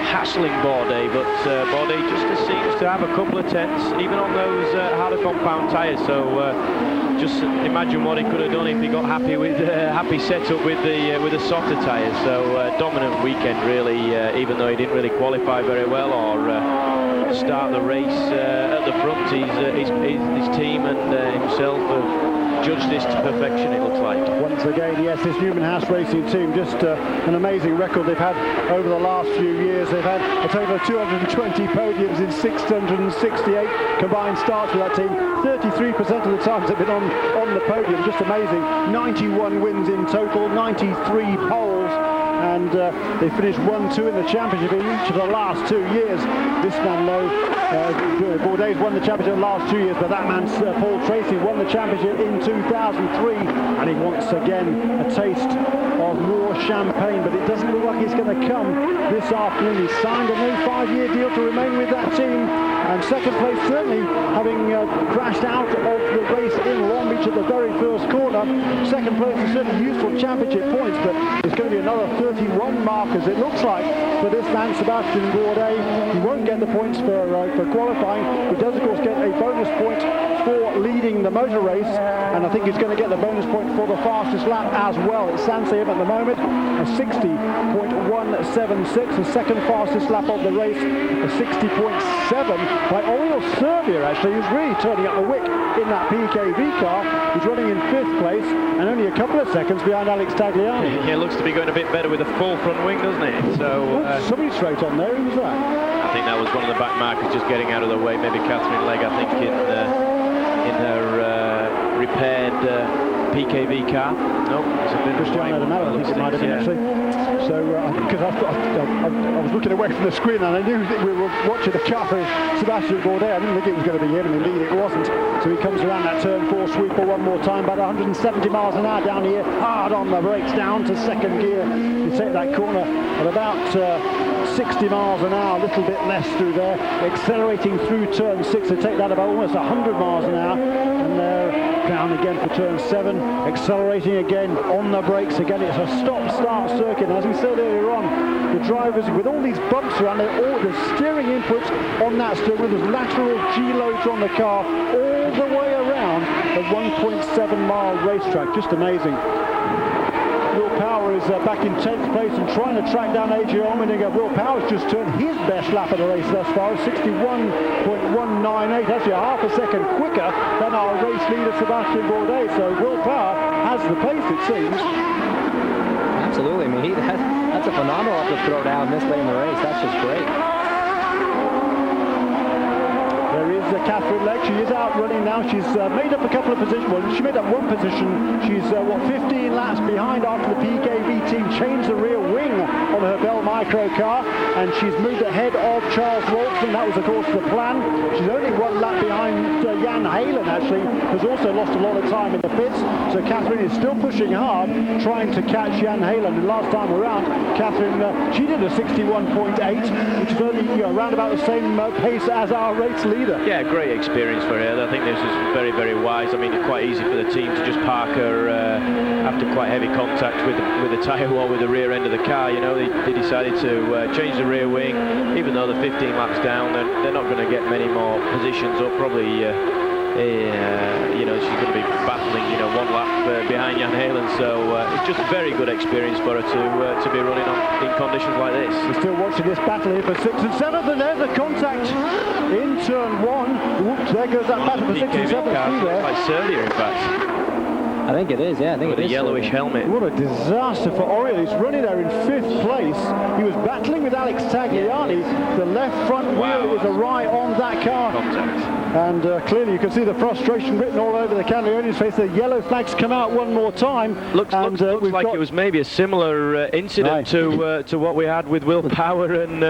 hassling Bourdais, but Bourdais just seems to have a couple of tenths, even on those harder compound tyres. So just imagine what he could have done if he got happy setup with the softer tyres. So dominant weekend, really, even though he didn't really qualify very well or start the race at the front. His team and himself have judged this to perfection, it looks like. Once again, yes, this Newman House Racing team, just an amazing record they've had over the last few years. They've had a total of 220 podiums in 668 combined starts with that team. 33% of the times they've been on the podium, just amazing. 91 wins in total, 93 poles. And they finished 1-2 in the championship in each of the last 2 years. This man, though, Bourdais won the championship in the last 2 years, but that man, Paul Tracy, won the championship in 2003, and he wants again a taste of more champagne, but it doesn't look like it's going to come this afternoon. He signed a new 5-year deal to remain with that team, and second place certainly having crashed out of the race in Long Beach at the very first corner. Second place is certainly useful championship points, but it's going to be another 31 markers, it looks like, for this man, Sebastian Bourdais. He won't get the points for qualifying. He does, of course, get a bonus point for leading the motor race, and I think he's going to get the bonus point for the fastest lap as well. It's Sansev at the moment, a 60.176, the second fastest lap of the race, a 60.7 by Oriol Servia, actually, who's really turning up the wick in that PKV car. He's running in 5th place and only a couple of seconds behind Alex Tagliani. Yeah, it looks to be going a bit better with a full front wing, doesn't it? So somebody straight on there. Who was that? I think that was one of the back markers just getting out of the way. Maybe Catherine Legg, I think, in her repaired PKV car. No, it's a bit Cristiano Ronaldo, I think it might have been, actually. So, because I was looking away from the screen and I knew that we were watching the car for Sebastian Bourdais. I didn't think it was going to be him, and indeed it wasn't. So he comes around that turn 4 sweeper one more time, about 170 miles an hour down here, hard on the brakes, down to second gear. You take that corner at about 60 miles an hour, a little bit less through there, accelerating through turn 6 to take that about almost 100 miles an hour, and they're down again for turn 7, accelerating again on the brakes again. It's a stop-start circuit, and as we said earlier on, the drivers with all these bumps around, the steering inputs on that steering wheel, there's lateral G-loads on the car all the way around a 1.7 mile racetrack, just amazing. Will Power is back in 10th place and trying to track down AJ Allmendinger. Will Power's just turned his best lap of the race thus far, 61.198, actually a half a second quicker than our race leader Sebastian Bourdais. So Will Power has the pace, it seems. Absolutely, I mean, that's a phenomenal up to throw down this late in the race. That's just great. There is Catherine Legg. She is out running now. She's made up a couple of positions. Well, she made up one position. She's 15 laps behind after the PKV team changed the rear wing on her Bell Micro car, and she's moved ahead of Charles Walton. That was, of course, the plan. She's only 1 lap behind Jan Halen, actually, who's also lost a lot of time in the pits. So Catherine is still pushing hard, trying to catch Jan Halen. And last time around, Catherine, she did a 61.8, which is only around about the same pace as our race leader. Yeah, great experience for her. I think this is very, very wise. I mean, it's quite easy for the team to just park her after quite heavy contact with the tyre wall with the rear end of the car. You know, they decided to change the rear wing, even though they're 15 laps down. They're not going to get many more positions up. Probably, you know, she's going to be battling, 1 lap behind Jan Halen. So it's just a very good experience for her to be running on in conditions like this. We're still watching this battle here for 6th and 7th, and there's the contact in turn 1. Whoops, there goes that battle for 6th and 7th. Like Servia, in fact. I think it is, yeah. I think with it is. With a yellowish helmet. What a disaster for Oriol. He's running there in 5th place. He was battling with Alex Tagliani. The left front wheel is awry on that car. Contact. And clearly you can see the frustration written all over the Caglioni's face. The yellow flags come out one more time. Looks like it was maybe a similar incident to what we had with Will Power and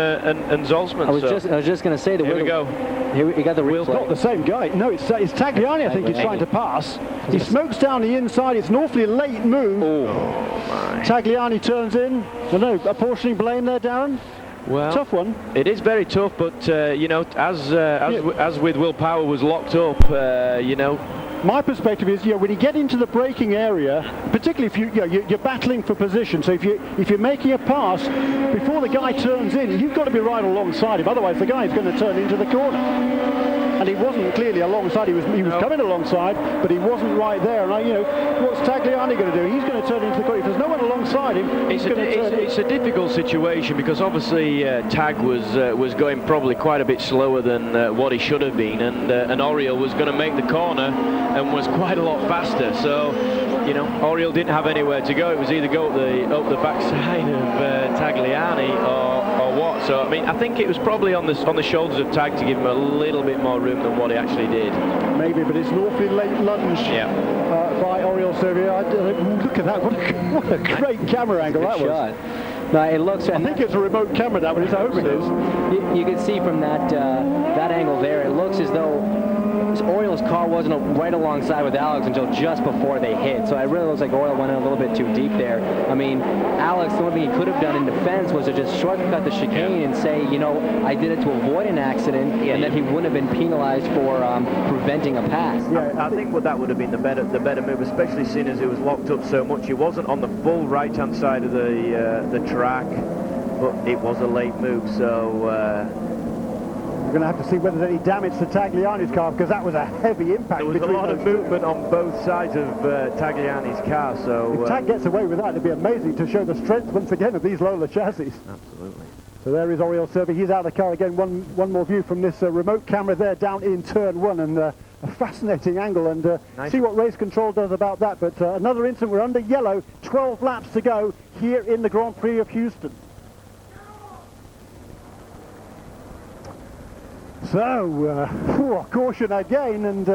Zolzman. I was just going to say that. Here we go. Here we got the replay. Not the same guy. No, it's Tagliani, I think, he's trying to pass. He smokes down the inside. It's an awfully late move. Oh, my. Tagliani turns in. No, apportioning blame there, Darren? Well, tough one. It is very tough, but as with Will Power was locked up, My perspective is, when you get into the braking area, particularly if you're battling for position. So if you're making a pass before the guy turns in, you've got to be right alongside him. Otherwise, the guy's going to turn into the corner. and he wasn't clearly alongside. He was coming alongside, but he wasn't right there. And what's Tagliani going to do? He's going to turn into the corner. If there's no one alongside him, it's a difficult situation because obviously Tag was going probably quite a bit slower than what he should have been, and Oriel was going to make the corner and was quite a lot faster. So, Oriel didn't have anywhere to go. It was either go up the backside of Tagliani or what. So, I mean, I think it was probably on the shoulders of Tag to give him a little bit more room than what he actually did. Maybe, but it's an awfully late lunge by Oriel Servia. Look at that. What a great camera angle that was. No, it looks. I think it's a remote camera that one. I hope it is. You can see from that angle there, it looks as though Oriel's car wasn't right alongside with Alex until just before they hit. So it really looks like Oriel went in a little bit too deep there. I mean, Alex, the only thing he could have done in defense was to just shortcut the chicane and say, I did it to avoid an accident, and then he wouldn't have been penalized for preventing a pass. Yeah, I think that would have been the better move, especially seeing as it was locked up so much. He wasn't on the full right-hand side of the track, but it was a late move, so... We're going to have to see whether there's any damage to Tagliani's car, because that was a heavy impact. There was a lot of movement on both sides of Tagliani's car, so... If Tag gets away with that, it'd be amazing to show the strength once again of these Lola chassis. Absolutely. So there is Oriel Servia. He's out of the car again. One more view from this remote camera there down in turn one, and a fascinating angle, and nice. See what race control does about that. But another incident, we're under yellow, 12 laps to go here in the Grand Prix of Houston. So, caution again, and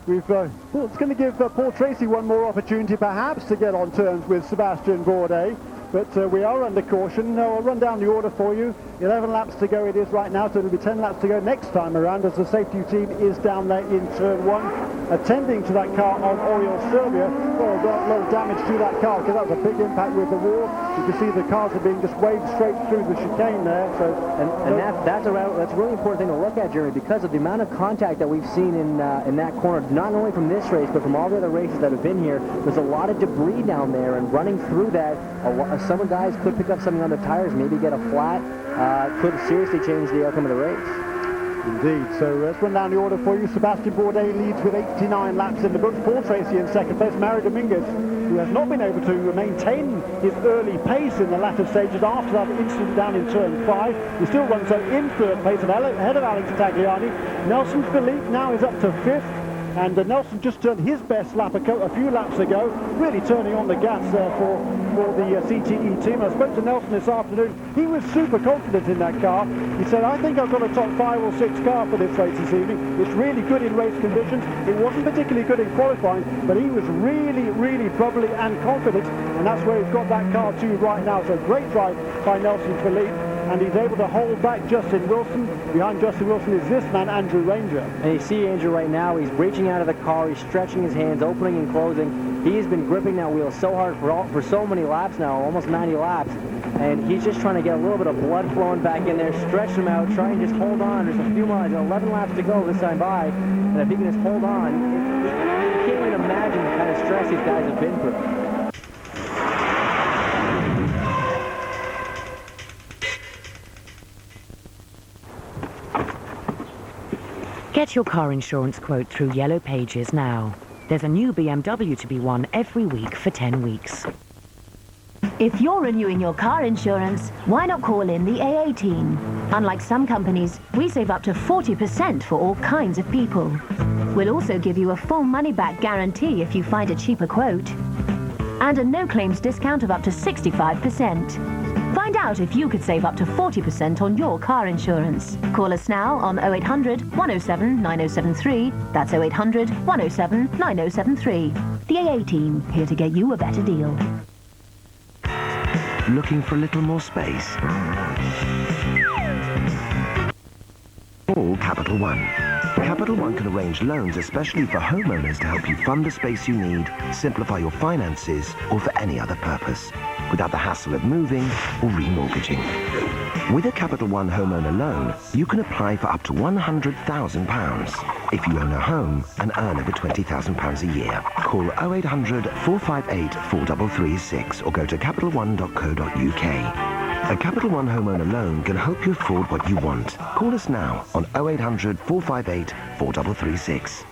it's going to give Paul Tracy one more opportunity perhaps to get on terms with Sebastian Bourdais. But we are under caution. I'll run down the order for you. 11 laps to go it is right now, so it'll be 10 laps to go next time around as the safety team is down there in turn one, attending to that car on Oriel Servia. Well, a lot of damage to that car because that was a big impact with the wall. You can see the cars are being just waved straight through the chicane there. So, that's a really important thing to look at, Jeremy, because of the amount of contact that we've seen in that corner, not only from this race, but from all the other races that have been here. There's a lot of debris down there, and running through that, some guys could pick up something on the tires, maybe get a flat, could seriously change the outcome of the race. Indeed. So let's run down the order for you. Sebastian Bourdais leads with 89 laps in the books. Paul Tracy in second place. Mario Dominguez, who has not been able to maintain his early pace in the latter stages after that incident down in turn 5. He still runs in third place ahead of Alex Tagliani. Nelson Philippe now is up to 5th. And Nelson just turned his best lap a few laps ago, really turning on the gas for the CTE team. I spoke to Nelson this afternoon. He was super confident in that car. He said, I think I've got a top 5 or 6 car for this race this evening. It's really good in race conditions. It wasn't particularly good in qualifying, but he was really, really bubbly and confident, and that's where he's got that car too right now. So great drive by Nelson Philippe. And he's able to hold back Justin Wilson. Behind Justin Wilson is this man, Andrew Ranger. And you see Andrew right now, he's reaching out of the car, he's stretching his hands, opening and closing. He's been gripping that wheel so hard for so many laps now, almost 90 laps. And he's just trying to get a little bit of blood flowing back in there, stretch him out, try and just hold on. There's a few more, 11 laps to go this time by. And if he can just hold on, you can't even imagine the kind of stress these guys have been through. Get your car insurance quote through Yellow Pages now. There's a new BMW to be won every week for 10 weeks. If you're renewing your car insurance, why not call in the AA team? Unlike some companies, we save up to 40% for all kinds of people. We'll also give you a full money-back guarantee if you find a cheaper quote. And a no-claims discount of up to 65%. Find out if you could save up to 40% on your car insurance. Call us now on 0800 107 9073. That's 0800 107 9073. The AA team, here to get you a better deal. Looking for a little more space? All Capital One. Capital One can arrange loans especially for homeowners to help you fund the space you need, simplify your finances, or for any other purpose, without the hassle of moving or remortgaging. With a Capital One homeowner loan, you can apply for up to £100,000 if you own a home and earn over £20,000 a year. Call 0800 458 4336 or go to capitalone.co.uk. A Capital One homeowner loan can help you afford what you want. Call us now on 0800 458 4336.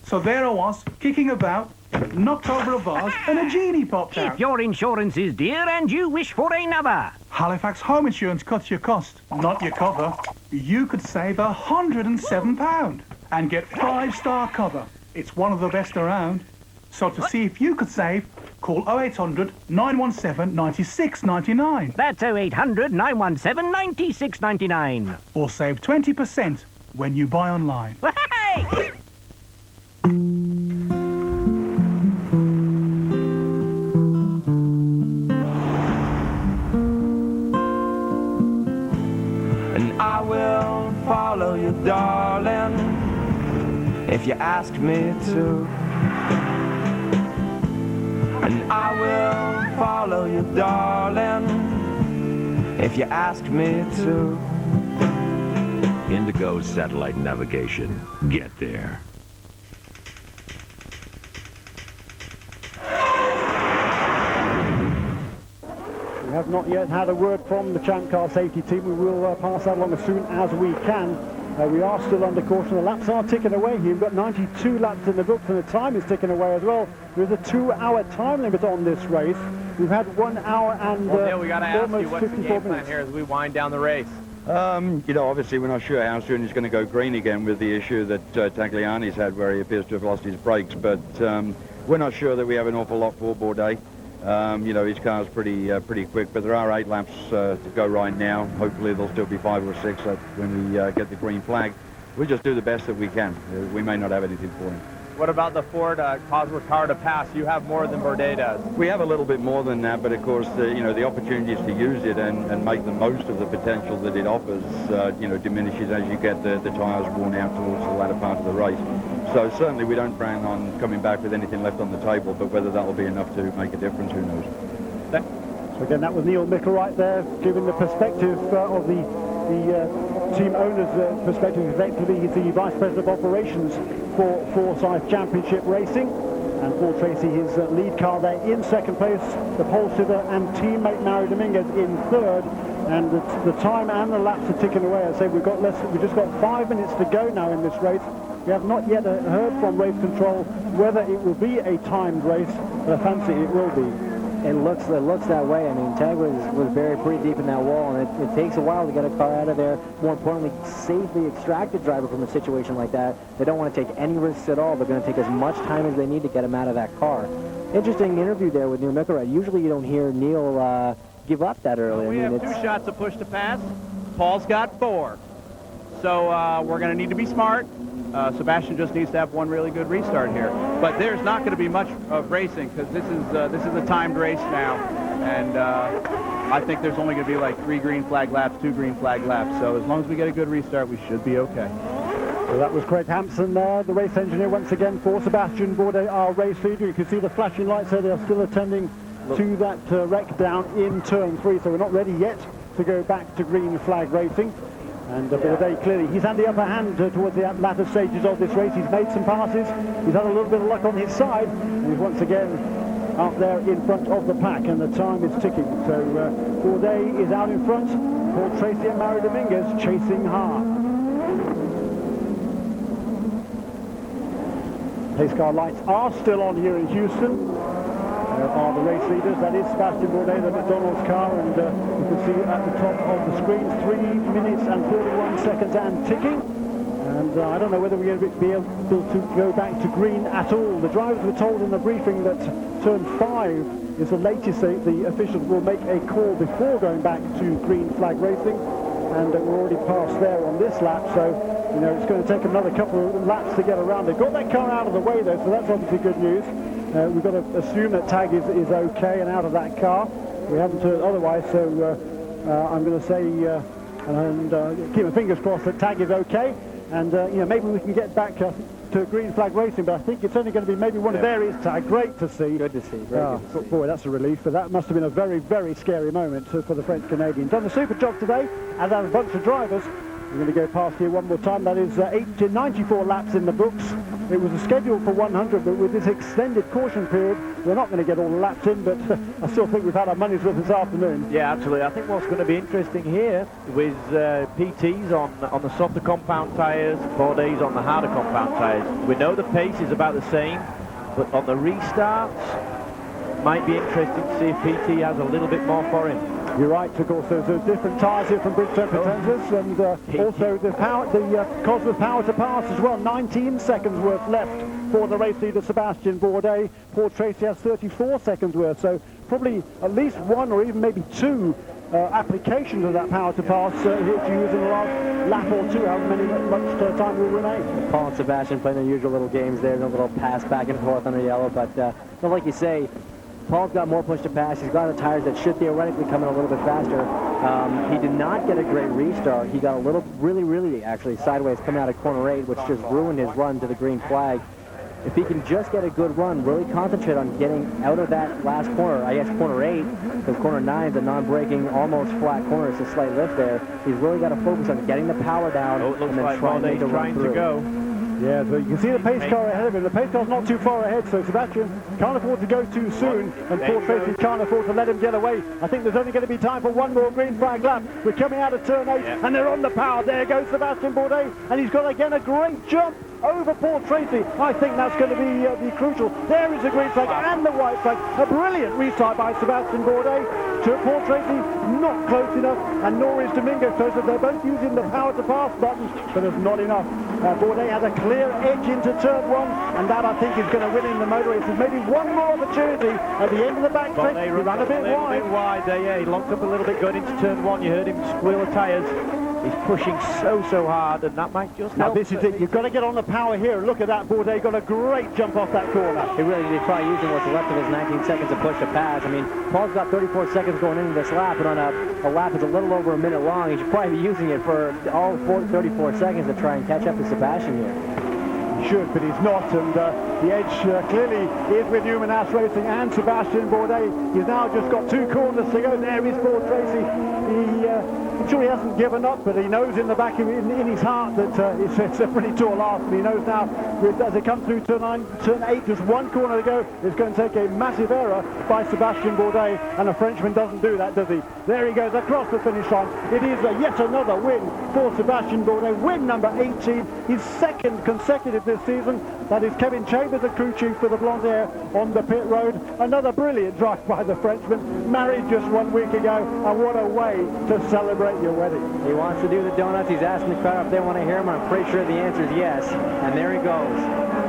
So there I was, kicking about, knocked over a vase, and a genie popped out. If your insurance is dear and you wish for another. Halifax Home Insurance cuts your cost, not your cover. You could save £107 and get 5-star cover. It's one of the best around. So to see if you could save, call 0800 917 9699. That's 0800 917 9699. Or save 20% when you buy online. Hey! And I will follow you, darling, if you ask me to. And I will follow you, darling, if you ask me to. Indigo satellite navigation. Get there. We have not yet had a word from the Champ Car safety team. We will pass that along as soon as we can. We are still under caution. The laps are ticking away here. We've got 92 laps in the books and the time is ticking away as well. There is a 2-hour time limit on this race. We've had 1 hour and Neil, we got to ask you, what's the 54 game plan minutes. here as we wind down the race? You know, obviously we're not sure how soon he's going to go green again with the issue that Tagliani's had where he appears to have lost his brakes, but we're not sure that we have an awful lot for Bourdais. You know, his car's pretty quick, but there are 8 laps to go right now. Hopefully there'll still be 5 or 6 when we get the green flag. We'll just do the best that we can. We may not have anything for him. What about the Ford Cosworth car to pass? You have more than Bourdais does. We have a little bit more than that, but of course, you know, the opportunities to use it and make the most of the potential that it offers, you know, diminishes as you get the tyres worn out towards the latter part of the race. So certainly we don't plan on coming back with anything left on the table, but whether that will be enough to make a difference, who knows. So again, that was Neil Mickle right there, giving the perspective of the team owner's perspective. Effectively, he's the Vice President of Operations for Forsyth Championship Racing. And Paul Tracy, his lead car there in second place, the pole sitter and teammate Mario Dominguez in third. And the time and the laps are ticking away. I say we've just got 5 minutes to go now in this race. We have not yet heard from race control whether it will be a timed race, but I fancy it will be. It looks that way. I mean, Tag was buried pretty deep in that wall, and it takes a while to get a car out of there. More importantly, safely extract the driver from a situation like that. They don't want to take any risks at all. They're going to take as much time as they need to get him out of that car. Interesting interview there with Neil Mickle. Usually you don't hear Neil give up that early. We have 2 shots of push to pass. Paul's got 4. So we're going to need to be smart. Sebastian just needs to have one really good restart here. But there's not going to be much of racing because this is a timed race now. And I think there's only going to be like 3 green flag laps, 2 green flag laps. So as long as we get a good restart, we should be okay. So that was Craig Hampson there, the race engineer once again for Sebastian Bourdais, our race leader. You can see the flashing lights there. They are still attending to that wreck down in turn 3. So we're not ready yet to go back to green flag racing. And Bourdais, clearly, he's had the upper hand towards the latter stages of this race. He's made some passes. He's had a little bit of luck on his side. And he's once again out there in front of the pack, and the time is ticking. So Bourdais is out in front. Paul Tracy and Mario Dominguez chasing hard. Pace car lights are still on here in Houston. Are the race leaders. That is Sebastian Bourdais, the McDonald's car, and you can see at the top of the screen 3 minutes and 41 seconds and ticking. And I don't know whether we're going to be able to go back to green at all. The drivers were told in the briefing that turn 5 is the latest the officials will make a call before going back to green flag racing. And we're already past there on this lap, so you know it's going to take another couple of laps to get around. They've got that car out of the way though, so that's obviously good news. We've got to assume that Tag is okay and out of that car. We haven't heard otherwise, so I'm going to say and keep my fingers crossed that Tag is okay, and you know, maybe we can get back to green flag racing. But I think it's only going to be maybe one of there is Tag. Great to see. Good to see. Very good to see. Boy, that's a relief. But that must have been a very, very scary moment for the French Canadian. Done the super job today, and have a bunch of drivers. We're going to go past here one more time. That is 94 laps in the books. It was scheduled for 100, but with this extended caution period, we're not going to get all the laps in, but I still think we've had our money's worth this afternoon. Yeah, absolutely. I think what's going to be interesting here with PTs on the softer compound tyres, Bourdais on the harder compound tyres. We know the pace is about the same, but on the restarts, might be interesting to see if PT has a little bit more for him. You're right, of course, there's different tyres here from Bridgestone Pretenders, and also the Cosworth power to pass as well. 19 seconds worth left for the race leader, Sebastian Bourdais. Paul Tracy has 34 seconds worth, so probably at least one or even maybe two applications of that power to pass here to use in the last lap or two, however much time will remain. Paul and Sebastian playing their usual little games there, a little pass back and forth on the yellow, but like you say, Paul's got more push to pass. He's got the tires that should theoretically come in a little bit faster. He did not get a great restart. He got a little, really, actually, sideways coming out of corner 8, which just ruined his run to the green flag. If he can just get a good run, really concentrate on getting out of that last corner, I guess corner 8, because corner 9 is a non-braking, almost flat corner. It's a slight lift there. He's really got to focus on getting the power down and then trying to run through. Yeah, so you can see the pace car ahead of him. The pace car's not too far ahead, so Sebastian can't afford to go too soon, and Paul Tracy can't afford to let him get away. I think there's only going to be time for one more green flag lap. We're coming out of turn 8, and they're on the power. There goes Sebastian Bourdais, and he's got again a great jump over Paul Tracy. I think that's going to be crucial. There is the green flag and the white flag. A brilliant restart by Sebastian Bourdais. To Paul Tracy, not close enough, and nor is Domingo close enough. They're both using the power to pass button, but it's not enough. Bourdais has a clear edge into turn 1, and that I think is going to win in the motor race. There's maybe one more opportunity at the end of the back straight. He ran a bit wide. Yeah, he locked up a little bit going into turn 1. You heard him squeal the tyres. He's pushing so hard, and that might just help. Now this is it. You've got to get on the power here. Look at that. Bourdais got a great jump off that corner. He really did try using what's left of his 19 seconds to push to pass. I mean, Paul's got 34 seconds going into this lap, and on a lap that's a little over a minute long, he should probably be using it for all 34 seconds to try and catch up to Sebastian here. He should, but he's not, and the edge clearly is with Human Ass Racing and Sebastian Bourdais. He's now just got 2 corners to go. There is Paul Tracy. I'm sure he hasn't given up, but he knows in the back of in his heart that it's a pretty tall ask. And he knows now, as they come through turn 8, just 1 corner to go, it's going to take a massive error by Sebastian Bourdais, and a Frenchman doesn't do that, does he? There he goes across the finish line. It is yet another win for Sebastian Bourdais. Win number 18, his second consecutive this season. That is Kevin Chambers, the crew chief for the Blonde Air on the pit road. Another brilliant drive by the Frenchman. Married just 1 week ago, and what a way to celebrate your wedding. He wants to do the donuts. He's asking the crowd if they want to hear him. I'm pretty sure the answer is yes. And there he goes.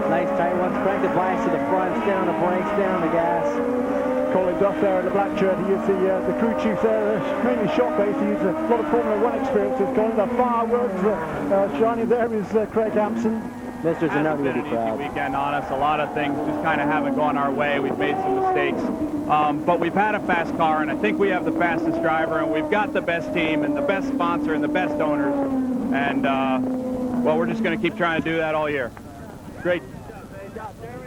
Nice tight one. Crank the bias to the front. Stay on the brakes. Stay on the gas. Colin Duff there in the black shirt. He is the crew chief there, mainly shot base. He's a lot of Formula 1 experiences. Colin, the fireworks shining there is Craig Hampson. Mr. Zanardi will be proud. Weekend on us. A lot of things just kind of haven't gone our way. We've made some mistakes. But we've had a fast car, and I think we have the fastest driver, and we've got the best team and the best sponsor and the best owners. And, well, we're just going to keep trying to do that all year. Great.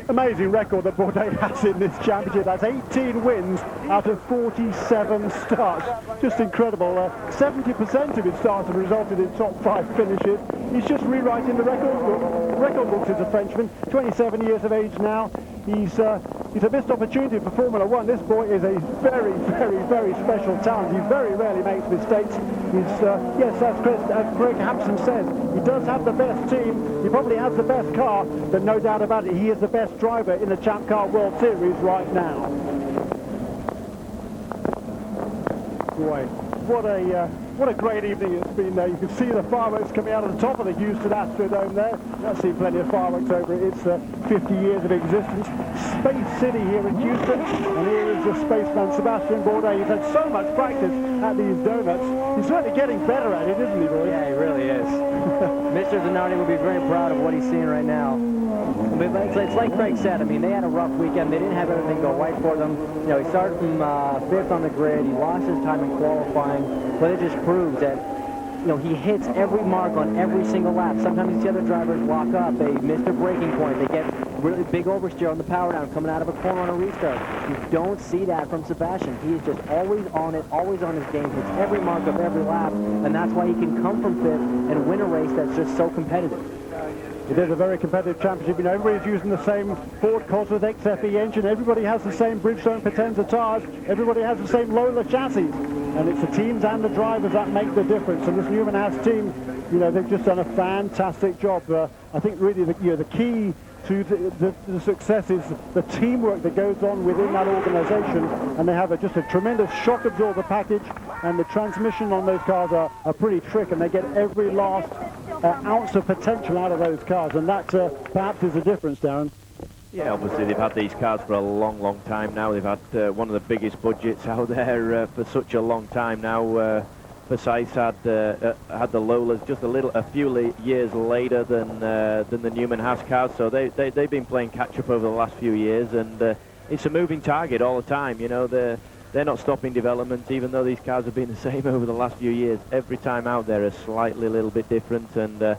Amazing record that Bourdais has in this championship. That's 18 wins out of 47 starts. Just incredible. 70% of his starts have resulted in top 5 finishes. He's just rewriting the record books as a Frenchman. 27 years of age now. He's a missed opportunity for Formula 1. This boy is a very, very, very special talent. He very rarely makes mistakes. Yes, as Craig Hampson says, he does have the best team. He probably has the best car, but no doubt about it, he is the best driver in the Champ Car World Series right now. Boy, what a great evening it's been there. You can see the fireworks coming out of the top of the Houston Astrodome there. I've seen plenty of fireworks over it. It's 50 years of existence. Space City here in Houston, and here is the spaceman Sebastian Bourdais. He's had so much practice at these donuts. He's certainly getting better at it, isn't he, boy? Yeah, he really is. Mr. Zanardi will be very proud of what he's seeing right now. It's like Craig said, I mean, they had a rough weekend. They didn't have everything go right for them. You know, he started from 5th on the grid. He lost his time in qualifying, but it just proves that, you know, he hits every mark on every single lap. Sometimes the other drivers lock up. They miss their braking point. They get really big oversteer on the power down coming out of a corner on a restart. You don't see that from Sebastian. He is just always on it, always on his game, hits every mark of every lap, and that's why he can come from 5th and win a race that's just so competitive. It is a very competitive championship. You know, everybody's using the same Ford Cosworth XFE engine. Everybody has the same Bridgestone Potenza tires. Everybody has the same Lola chassis. And it's the teams and the drivers that make the difference. And this Newman Haas team, you know, they've just done a fantastic job. I think really the key to the success is the teamwork that goes on within that organization, and they have just a tremendous shock absorber package, and the transmission on those cars are pretty trick, and they get every last ounce of potential out of those cars, and that perhaps is the difference, Darren. Yeah, obviously they've had these cars for a long time now. They've had one of the biggest budgets out there for such a long time now. Forsyth had the Lolas just a few years later than the Newman Haas cars, so they've been playing catch up over the last few years, and it's a moving target all the time. You know, they're not stopping development, even though these cars have been the same over the last few years. Every time out there is slightly a little bit different, and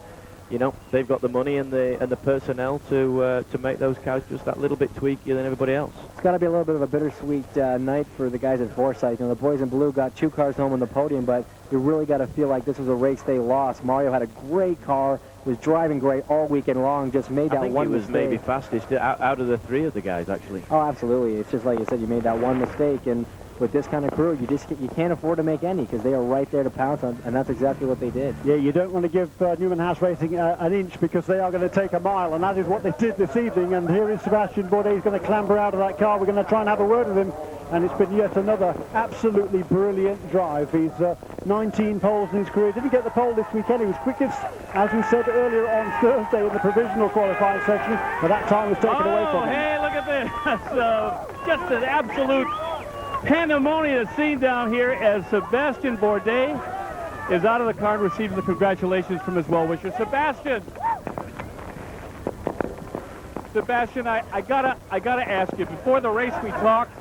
you know, they've got the money and the personnel to make those cars just that little bit tweakier than everybody else. It's got to be a little bit of a bittersweet night for the guys at Forsyth. You know, the boys in blue got 2 cars home on the podium, but you really got to feel like this was a race they lost. Mario had a great car, was driving great all weekend long, just made that one mistake. I think he was maybe fastest out of the 3 of the guys, actually. Oh, absolutely. It's just like you said, you made that one mistake, and with this kind of crew, you can't afford to make any, because they are right there to pounce on, and that's exactly what they did. Yeah, you don't want to give Newman Haas Racing an inch, because they are going to take a mile, and that is what they did this evening. And here is Sebastian Bourdais. He's going to clamber out of that car. We're going to try and have a word with him, and it's been yet another absolutely brilliant drive. He's 19 poles in his career. Didn't get the pole this weekend. He was quickest, as we said earlier, on Thursday in the provisional qualifying section, but that time was taken away from him. Hey, look at this. Just an absolute pandemonium scene down here as Sebastian Bourdais is out of the car and receiving the congratulations from his well-wisher. Sebastian, I gotta ask you, before the race we talked,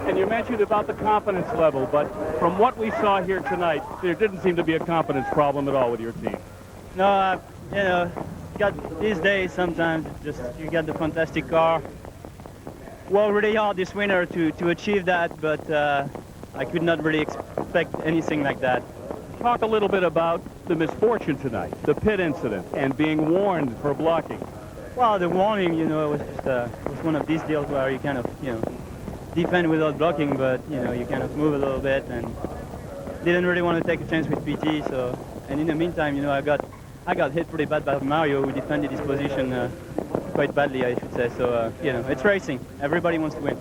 and you mentioned about the confidence level, but from what we saw here tonight, there didn't seem to be a confidence problem at all with your team. No, you know, got these days sometimes just you got the fantastic car. Well, really hard this winter to achieve that, but I could not really expect anything like that. Talk a little bit about the misfortune tonight, the pit incident, and being warned for blocking. Well, the warning, you know, was just was one of these deals where you kind of, you know, defend without blocking, but you know, you kind of move a little bit and didn't really want to take a chance with PT. So, and in the meantime, you know, I got hit pretty bad by Mario, who defended his position quite badly, I should say. So, you know, it's racing. Everybody wants to win.